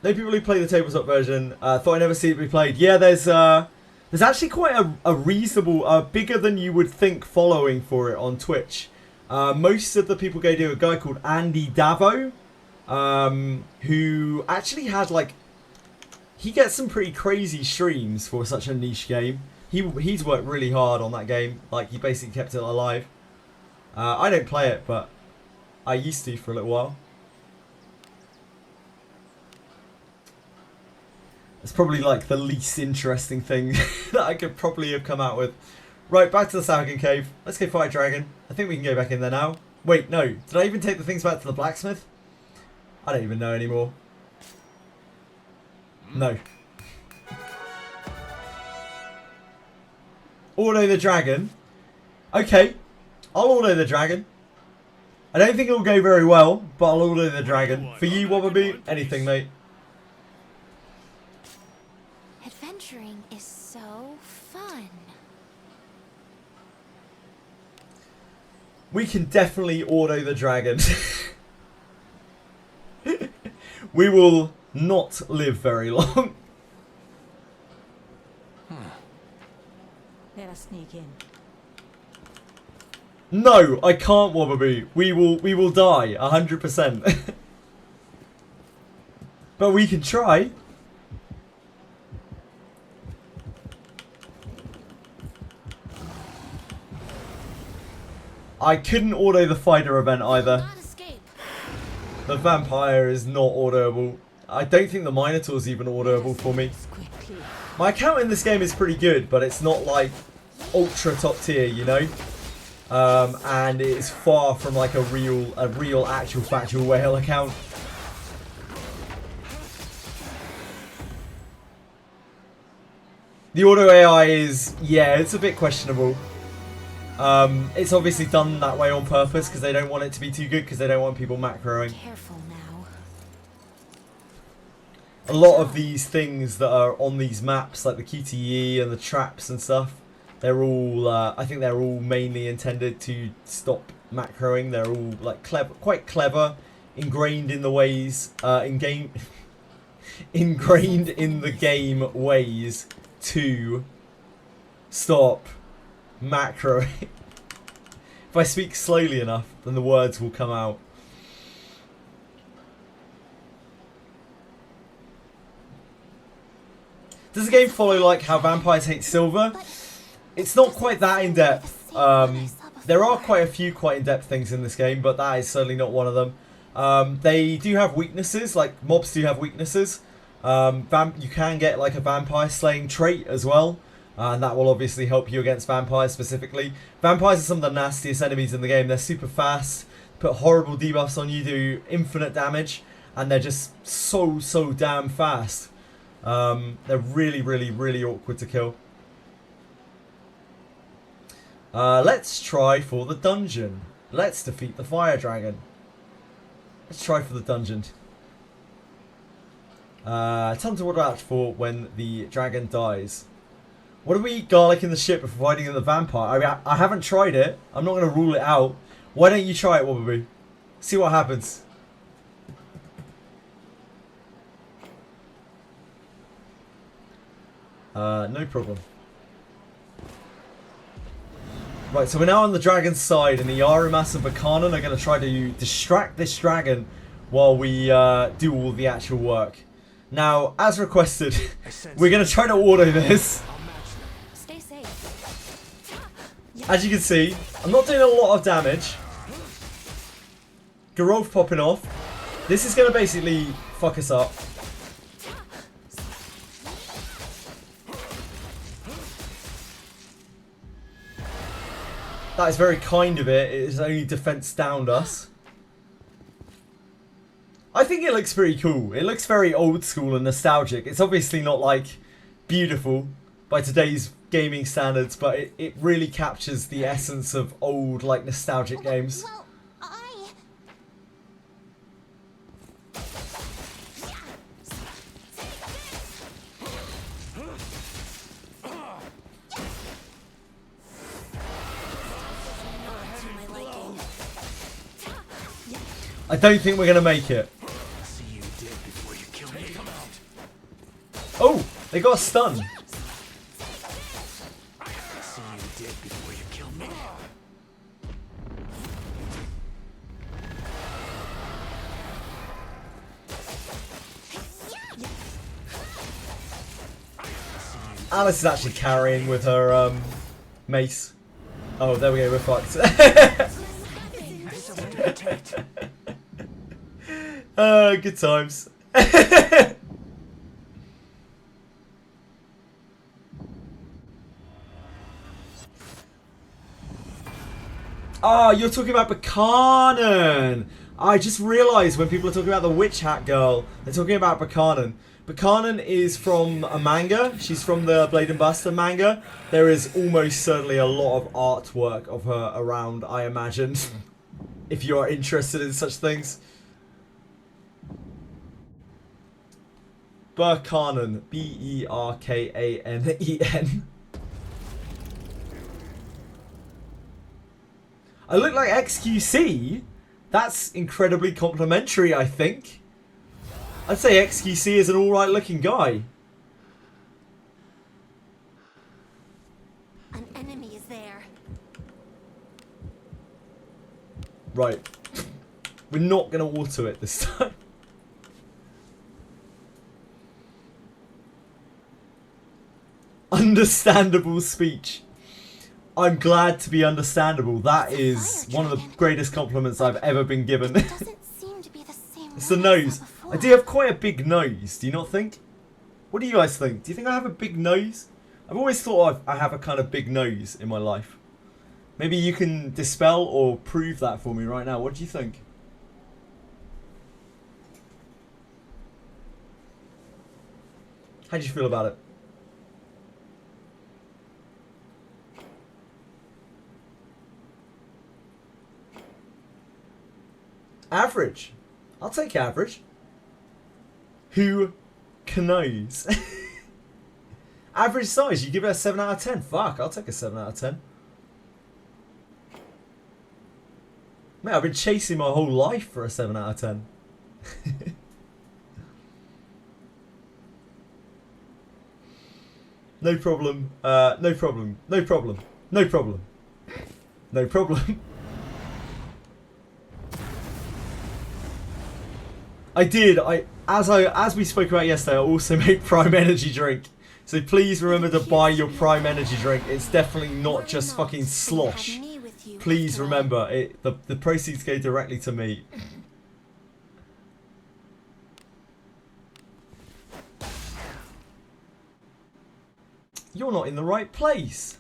No people who play the tabletop version. Thought I'd never see it be played. Yeah, there's actually quite a reasonable, bigger than you would think following for it on Twitch. Most of the people go to a guy called Andy Davo, who actually had he gets some pretty crazy streams for such a niche game. He's worked really hard on that game. He basically kept it alive. I don't play it, but I used to for a little while. It's probably the least interesting thing that I could probably have come out with. Right, back to the Sahuagin Cave. Let's go fight a dragon. I think we can go back in there now. Wait, no. Did I even take the things back to the blacksmith? I don't even know anymore. No. Auto the dragon. Okay. I'll auto the dragon. I don't think it'll go very well, but I'll auto the dragon. For you, Wobaboo, anything, mate. Adventuring is so fun. We can definitely auto the dragon. We will not live very long. Let us sneak in. No, I can't, Wobaboo. We will die 100%. But we can try. I couldn't auto the fighter event either. The vampire is not autoable. I don't think the Minotaur's even autoable for me. My account in this game is pretty good, but it's not ultra top tier, you know? And it is far from a real actual factual whale account. The auto AI is, yeah, it's a bit questionable. It's obviously done that way on purpose because they don't want it to be too good because they don't want people macroing. Careful now. A lot of these things that are on these maps, like the QTE and the traps and stuff, they're all, I think they're all mainly intended to stop macroing. They're all clever, quite clever, ingrained in the ways, ingrained in the game ways to stop macroing. If I speak slowly enough, then the words will come out. Does the game follow how vampires hate silver? It's not quite that in depth. There are quite a few quite in depth things in this game, but that is certainly not one of them. They do have weaknesses, mobs do have weaknesses. You can get a vampire slaying trait as well. And that will obviously help you against vampires specifically. Vampires are some of the nastiest enemies in the game. They're super fast, put horrible debuffs on you, do infinite damage, and they're just so damn fast. They're really awkward to kill. Let's try for the dungeon. Let's defeat the fire dragon. Let's try for the dungeon. Tell them to watch out for when the dragon dies. What do we eat garlic in the ship before fighting the vampire? I mean, I haven't tried it. I'm not going to rule it out. Why don't you try it, Wobbleboo? See what happens. No problem. Right, so we're now on the dragon's side, and the Aramas and Bakanan are going to try to distract this dragon while we do all the actual work. Now, as requested, we're going to try to auto this. Stay safe. As you can see, I'm not doing a lot of damage. Gerolf popping off. This is going to basically fuck us up. That is very kind of it. It is only defense downed us. I think it looks pretty cool. It looks very old school and nostalgic. It's obviously not like beautiful by today's gaming standards, but it really captures the essence of old, like, nostalgic games. Well, I don't think we're going to make it. See you dead before you kill me. Come out. Oh, they got a stun. See you dead before you kill me. Alice is actually carrying with her mace. Oh, there we go, we're fucked. Good times. Oh, you're talking about Bakanan. I just realised when people are talking about the witch hat girl, they're talking about Bakanan. Bakanan is from a manga. She's from the Blade and Buster manga. There is almost certainly a lot of artwork of her around, I imagine, if you are interested in such things. Berkanen. B-E-R-K-A-N-E-N. I look like XQC? That's incredibly complimentary, I think. I'd say XQC is an alright looking guy. an enemy is there. Right. We're not going to auto it this time. Understandable speech. I'm glad to be understandable. That is one of the greatest compliments I've ever been given. Doesn't seem to be the same. It's the one I saw nose. before. I do have quite a big nose. Do you not think? What do you guys think? Do you think I have a big nose? I've always thought I have a kind of big nose in my life. Maybe you can dispel or prove that for me right now. What do you think? How do you feel about it? Average. I'll take average. Who knows? Average size. You give it a 7 out of 10. Fuck, I'll take a 7 out of 10. Mate, I've been chasing my whole life for a 7 out of 10. No problem. No problem. No problem. No problem. No problem. I did. As we spoke about yesterday, I also make Prime Energy drink. So please remember to buy your Prime Energy drink. It's definitely not just fucking slosh. Please remember, the proceeds go directly to me. you're not in the right place.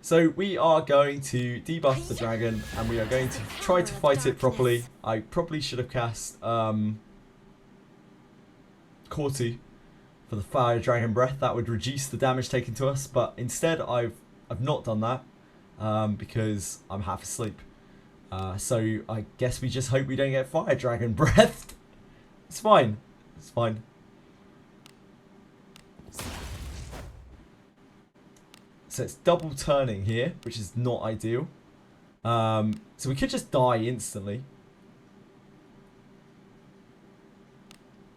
So we are going to debuff the dragon, and we are going to try to fight it properly. I probably should have cast Cortu for the fire dragon breath. That would reduce the damage taken to us, but instead I've not done that because I'm half asleep. So I guess we just hope we don't get fire dragon breath. It's fine. It's fine. So it's double turning here, which is not ideal. So we could just die instantly.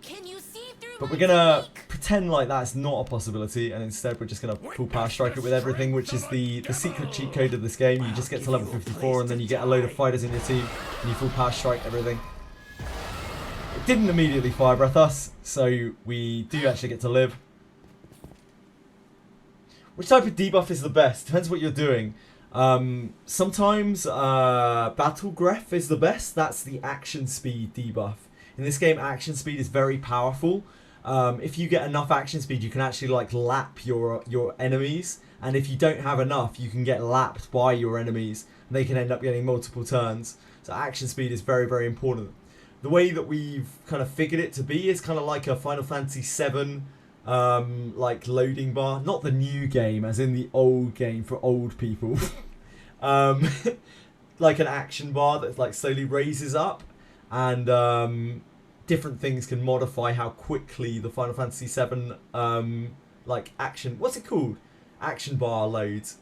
Can you see through But my we're going to fake? pretend like that's not a possibility, and instead we're just going to full power strike it with everything, which is the secret cheat code of this game. You just get to level 54 and then you get a load of fighters in your team and you full power strike everything. It didn't immediately fire breath us, so we do actually get to live. Which type of debuff is the best? Depends what you're doing. Sometimes Battle Greph is the best. That's the action speed debuff. In this game, action speed is very powerful. If you get enough action speed, you can actually like lap your enemies. And if you don't have enough, you can get lapped by your enemies. And they can end up getting multiple turns. So action speed is very, very important. The way that we've kind of figured it to be is kind of like a Final Fantasy VII like loading bar. Not the new game, as in the old game for old people. Like an action bar that like slowly raises up. And different things can modify how quickly the Final Fantasy VII like action, what's it called? Action bar loads.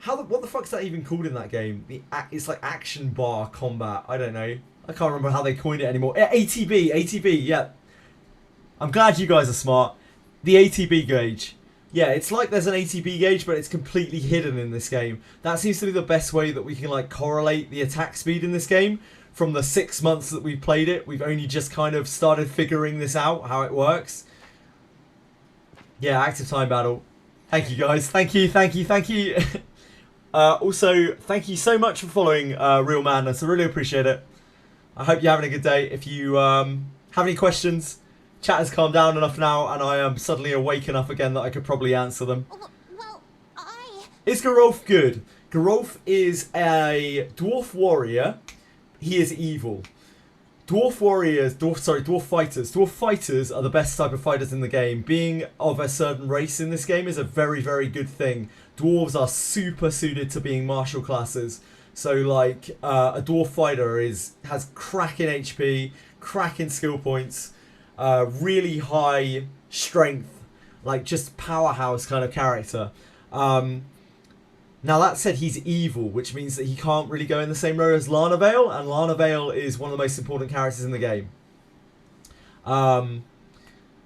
What the fuck's that even called in that game? It's like action bar combat. I don't know. I can't remember how they coined it anymore. ATB, yeah. I'm glad you guys are smart. The ATB gauge. Yeah, it's like there's an ATB gauge, but it's completely hidden in this game. That seems to be the best way that we can like correlate the attack speed in this game. From the 6 months that we've played it, we've only just kind of started figuring this out, how it works. Yeah, active time battle. Thank you guys. Thank you. Also, thank you so much for following Real Madness. I really appreciate it. I hope you're having a good day. If you have any questions, chat has calmed down enough now, and I am suddenly awake enough again that I could probably answer them. Well, Is Geralf good? Geralf is a dwarf warrior. He is evil. Dwarf fighters are the best type of fighters in the game. Being of a certain race in this game is a very, very good thing. Dwarves are super suited to being martial classes. So like a dwarf fighter has cracking HP, cracking skill points, really high strength, like just powerhouse kind of character. Now that said, he's evil, which means that he can't really go in the same row as Lana Vale, and Lana Vale is one of the most important characters in the game.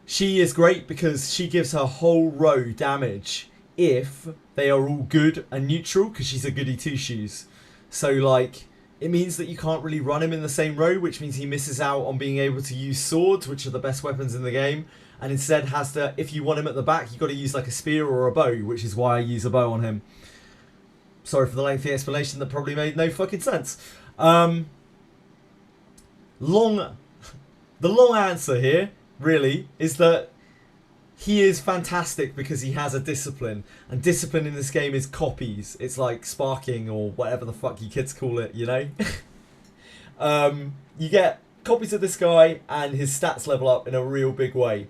She is great because she gives her whole row damage if they are all good and neutral, because she's a goody two-shoes. So like, it means that you can't really run him in the same row, which means he misses out on being able to use swords, which are the best weapons in the game, and instead has to, if you want him at the back, you've got to use like a spear or a bow, which is why I use a bow on him. Sorry for the lengthy explanation that probably made no fucking sense. The long answer here, really, is that he is fantastic because he has a discipline. And discipline in this game is copies. It's like sparking or whatever the fuck you kids call it, you know? You get copies of this guy and his stats level up in a real big way.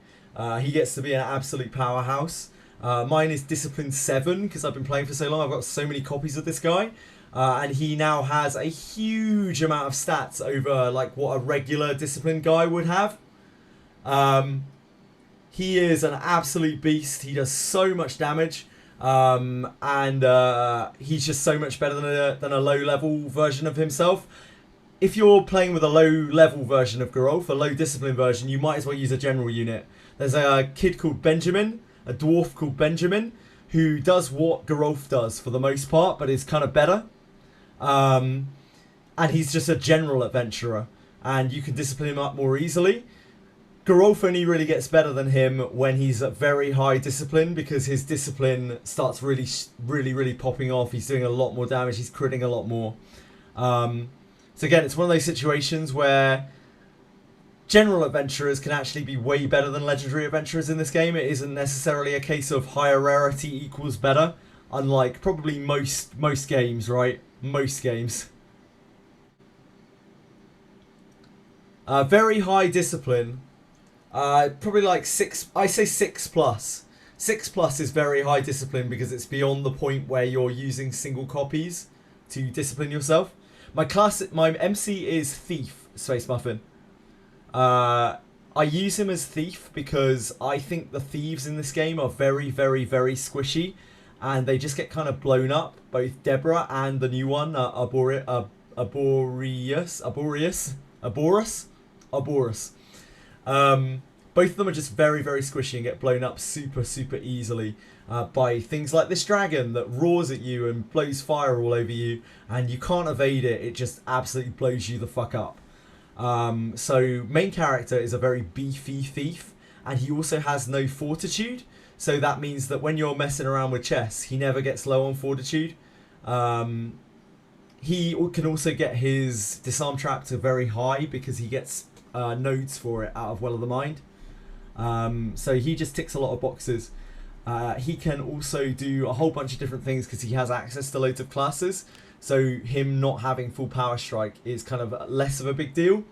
He gets to be an absolute powerhouse. Mine is Discipline 7 because I've been playing for so long. I've got so many copies of this guy. And he now has a huge amount of stats over like what a regular Discipline guy would have. He is an absolute beast. He does so much damage. And he's just so much better than a low-level version of himself. If you're playing with a low-level version of Geralf, a low-discipline version, you might as well use a general unit. There's a kid called Benjamin, a dwarf called Benjamin, who does what Geralf does for the most part, but is kind of better. And he's just a general adventurer, and you can discipline him up more easily. Geralf only really gets better than him when he's at very high discipline, because his discipline starts really popping off. He's doing a lot more damage, he's critting a lot more. So again, it's one of those situations where general adventurers can actually be way better than legendary adventurers in this game. It isn't necessarily a case of higher rarity equals better, unlike probably most games, right? Most games. Very high discipline. Probably like 6. I say 6+. 6+ is very high discipline because it's beyond the point where you're using single copies to discipline yourself. My MC is Thief, Space Muffin. I use him as Thief because I think the thieves in this game are very, very, very squishy, and they just get kind of blown up. Both Deborah and the new one, Arboris. Both of them are just very, very squishy and get blown up super, super easily by things like this dragon that roars at you and blows fire all over you, and you can't evade it. It just absolutely blows you the fuck up. So main character is a very beefy thief, and he also has no fortitude. So that means that when you're messing around with chess, he never gets low on fortitude. He can also get his disarm trap to very high because he gets nodes for it out of Well of the Mind. So he just ticks a lot of boxes. He can also do a whole bunch of different things because he has access to loads of classes. So him not having full power strike is kind of less of a big deal.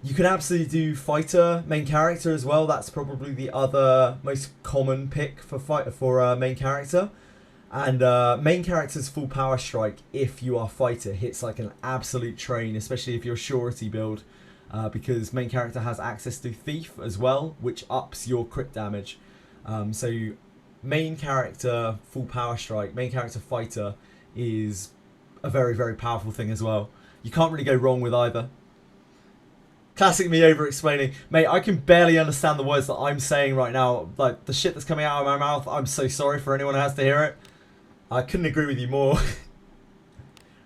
You can absolutely do fighter main character as well. That's probably the other most common pick for main character. And main character's full power strike, if you are fighter, hits like an absolute train, especially if you're surety build. Because main character has access to Thief as well, which ups your crit damage. So main character full power strike, main character fighter is a very, very powerful thing as well. You can't really go wrong with either. Classic me over explaining. Mate, I can barely understand the words that I'm saying right now. Like the shit that's coming out of my mouth, I'm so sorry for anyone who has to hear it. I couldn't agree with you more.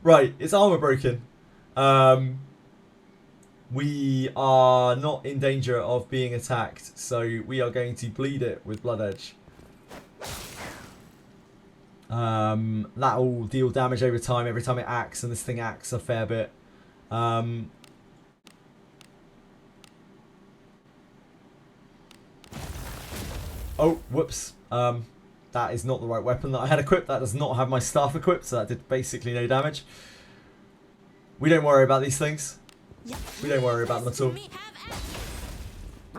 Right, it's armor broken. We are not in danger of being attacked, so we are going to bleed it with Blood Edge. That will deal damage over time, every time it acts, and this thing acts a fair bit. Oh, whoops. That is not the right weapon that I had equipped. That does not have my staff equipped, so that did basically no damage. We don't worry about these things. We don't worry about them at all.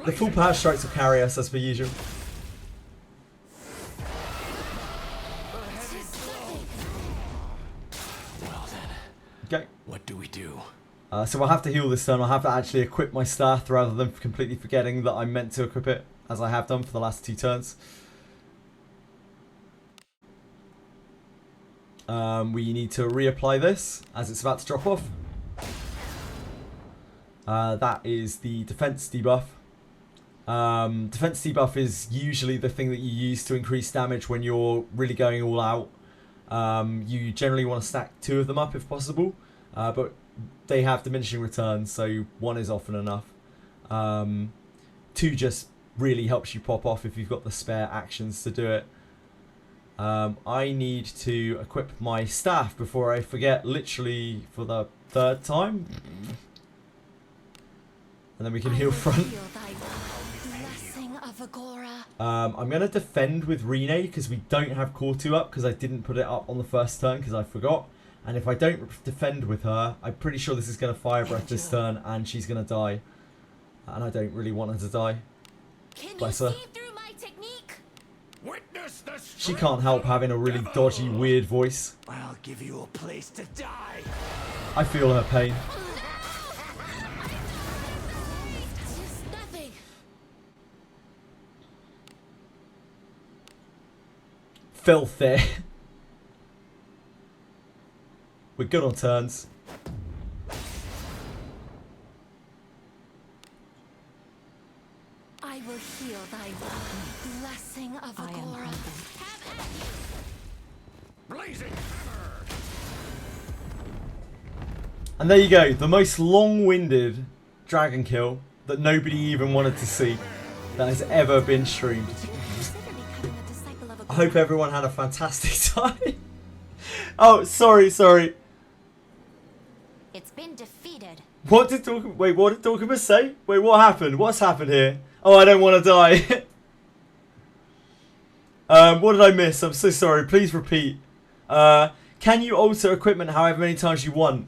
The full power strikes will carry us as per usual. Well then, Okay. what do we do? So I'll have to heal this turn. I'll have to actually equip my staff rather than completely forgetting that I meant to equip it, as I have done for the last 2 turns. We need to reapply this as it's about to drop off. That is the defense debuff. Defense debuff is usually the thing that you use to increase damage when you're really going all out. You generally want to stack 2 of them up if possible, but they have diminishing returns, so 1 is often enough. 2 just really helps you pop off if you've got the spare actions to do it. I need to equip my staff before I forget, literally for the 3rd time. And then we can heal front. I'm going to defend with Rene because we don't have Core 2 up because I didn't put it up on the first turn because I forgot. And if I don't defend with her, I'm pretty sure this is going to Fire Breath this turn and she's going to die. And I don't really want her to die. Bless her. She can't help having a really dodgy, weird voice. I'll give you a place to die. I feel her pain. Filthy. We're good on turns. I will heal thy wound. Blessing of Agora. Blazing hammer. And there you go, the most long-winded dragon kill that nobody even wanted to see that has ever been streamed. I hope everyone had a fantastic time. Oh, sorry. It's been defeated. What did Dorcas say? Wait, what happened? What's happened here? Oh, I don't want to die. What did I miss? I'm so sorry. Please repeat. Can you alter equipment however many times you want?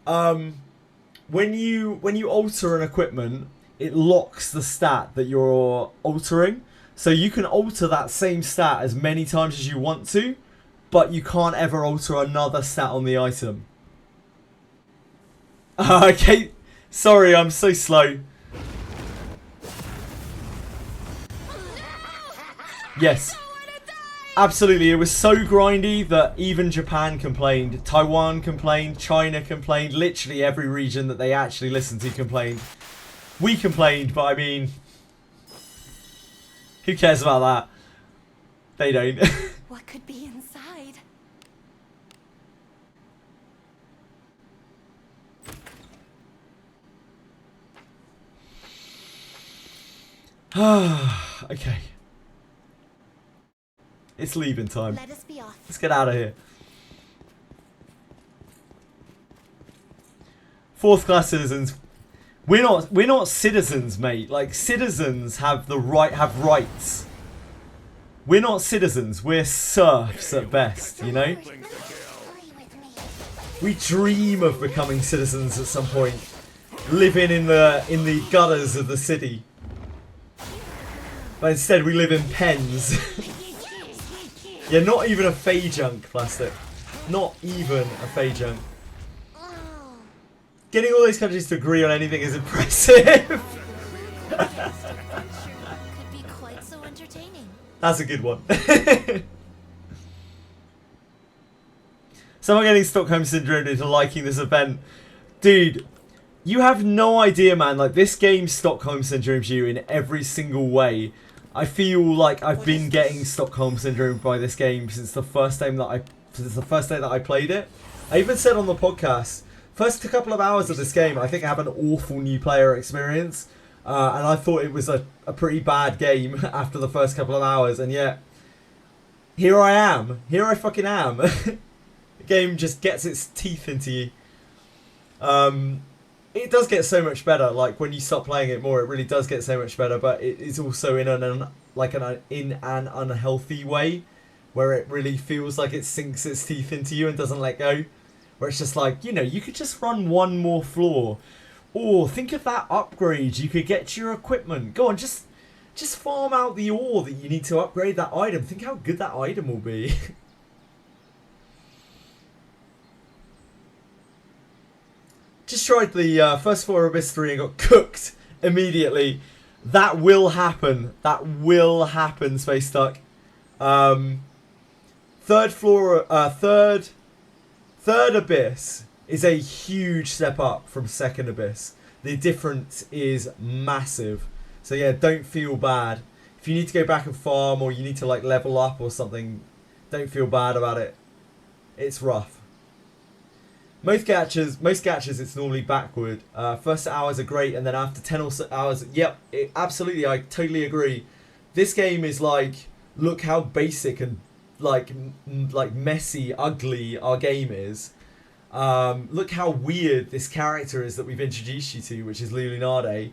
When you alter an equipment, it locks the stat that you're altering. So you can alter that same stat as many times as you want to, but you can't ever alter another stat on the item. Okay, sorry, I'm so slow. Yes. Absolutely, it was so grindy that even Japan complained, Taiwan complained, China complained, literally every region that they actually listened to complained. We complained, but I mean, who cares about that? They don't. What could be inside? Okay. It's leaving time. Let us be off. Let's get out of here. Fourth class citizens. We're not citizens, mate. Like, citizens have rights. We're not citizens, we're serfs at best, you know? We dream of becoming citizens at some point. Living in the gutters of the city. But instead we live in pens. Yeah, not even a Fey junk, Plastic. Not even a Fey junk. Getting all these countries to agree on anything is impressive. Could be quite so entertaining. That's a good one. Someone getting Stockholm Syndrome into liking this event. Dude, you have no idea, man. Like, this game Stockholm Syndromes you in every single way. I feel like I've been getting Stockholm Syndrome by this game since the first day that I played it. I even said on the podcast, first couple of hours of this game, I think I have an awful new player experience. And I thought it was a pretty bad game after the first couple of hours. And yet, here I am. Here I fucking am. The game just gets its teeth into you. It does get so much better. Like, when you start playing it more, it really does get so much better. But it is also in an unhealthy way, where it really feels like it sinks its teeth into you and doesn't let go. Where it's just like, you know, you could just run one more floor. Or think of that upgrade you could get to your equipment. Go on, just farm out the ore that you need to upgrade that item. Think how good that item will be. Just tried the first floor of Abyss 3 and got cooked immediately. That will happen. That will happen, Space Duck. Third Abyss is a huge step up from second Abyss. The difference is massive. So yeah, don't feel bad. If you need to go back and farm, or you need to like level up or something, don't feel bad about it. It's rough. Most gachas it's normally backward. First hours are great, and then after 10 or so hours, yep, absolutely, I totally agree. This game is like, look how basic and like messy, ugly our game is. Look how weird this character is that we've introduced you to, which is Lulinade.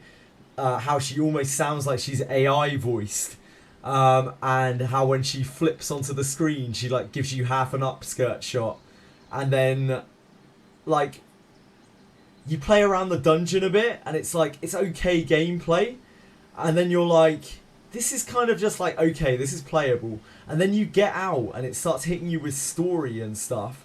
How she almost sounds like she's AI voiced. And how when she flips onto the screen, she like gives you half an upskirt shot. And then like you play around the dungeon a bit and it's like it's okay gameplay, and then you're like, this is kind of just like, okay, this is playable, and then you get out and it starts hitting you with story and stuff,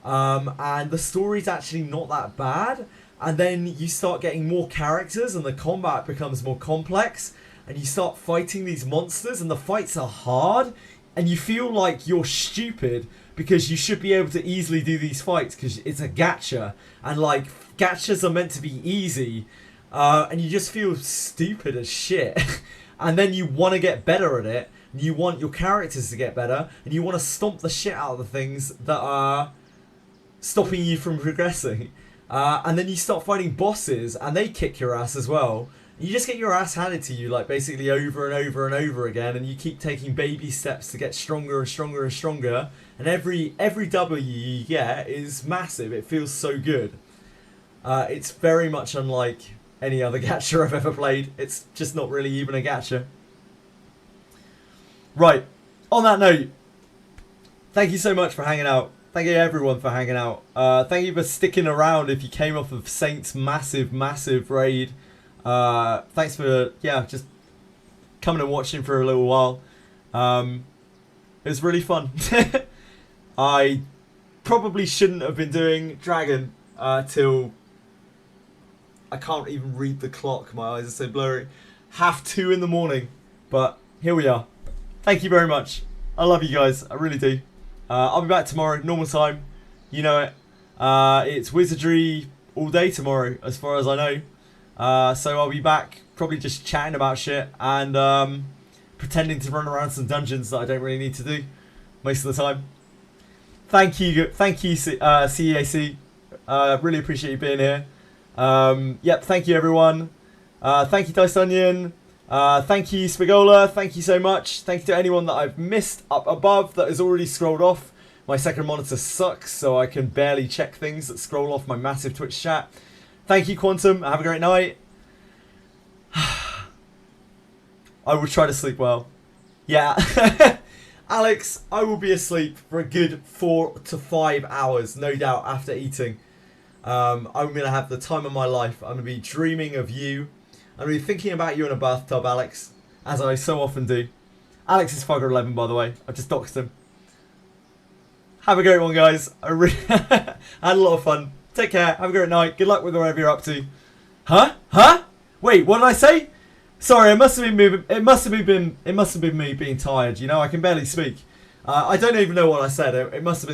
and the story's actually not that bad, and then you start getting more characters and the combat becomes more complex, and you start fighting these monsters and the fights are hard, and you feel like you're stupid because you should be able to easily do these fights because it's a gacha, and like gachas are meant to be easy, and you just feel stupid as shit. And then you want to get better at it, and you want your characters to get better, and you want to stomp the shit out of the things that are stopping you from progressing. And then you start fighting bosses and they kick your ass as well. You just get your ass handed to you, like, basically over and over and over again, and you keep taking baby steps to get stronger and stronger and stronger, and every W you get is massive. It feels so good. It's very much unlike any other gacha I've ever played. It's just not really even a gacha. Right, on that note, thank you so much for hanging out. Thank you everyone for hanging out. Thank you for sticking around if you came off of Saint's massive raid. Thanks for, yeah, just coming and watching for a little while. It was really fun. I probably shouldn't have been doing Dragon till... I can't even read the clock. My eyes are so blurry. 2:30 in the morning. But here we are. Thank you very much. I love you guys. I really do. I'll be back tomorrow, normal time. You know it. It's Wizardry all day tomorrow, as far as I know. So I'll be back, probably just chatting about shit and pretending to run around some dungeons that I don't really need to do most of the time. Thank you, CEAC. Really appreciate you being here. Yep, thank you everyone. Thank you Dice Onion. Thank you Spigola. Thank you so much. Thank you to anyone that I've missed up above that has already scrolled off. My second monitor sucks, so I can barely check things that scroll off my massive Twitch chat. Thank you Quantum. Have a great night. I will try to sleep well. Yeah. Alex, I will be asleep for a good 4 to 5 hours, no doubt, after eating. I'm going to have the time of my life. I'm going to be dreaming of you. I'm going to be thinking about you in a bathtub, Alex, as I so often do. Alex is Fugger11, by the way. I've just doxed him. Have a great one, guys. I really had a lot of fun. Take care. Have a great night. Good luck with whatever you're up to. Huh? Huh? Wait, what did I say? Sorry, it must have been me being tired. You know, I can barely speak. I don't even know what I said. It must have been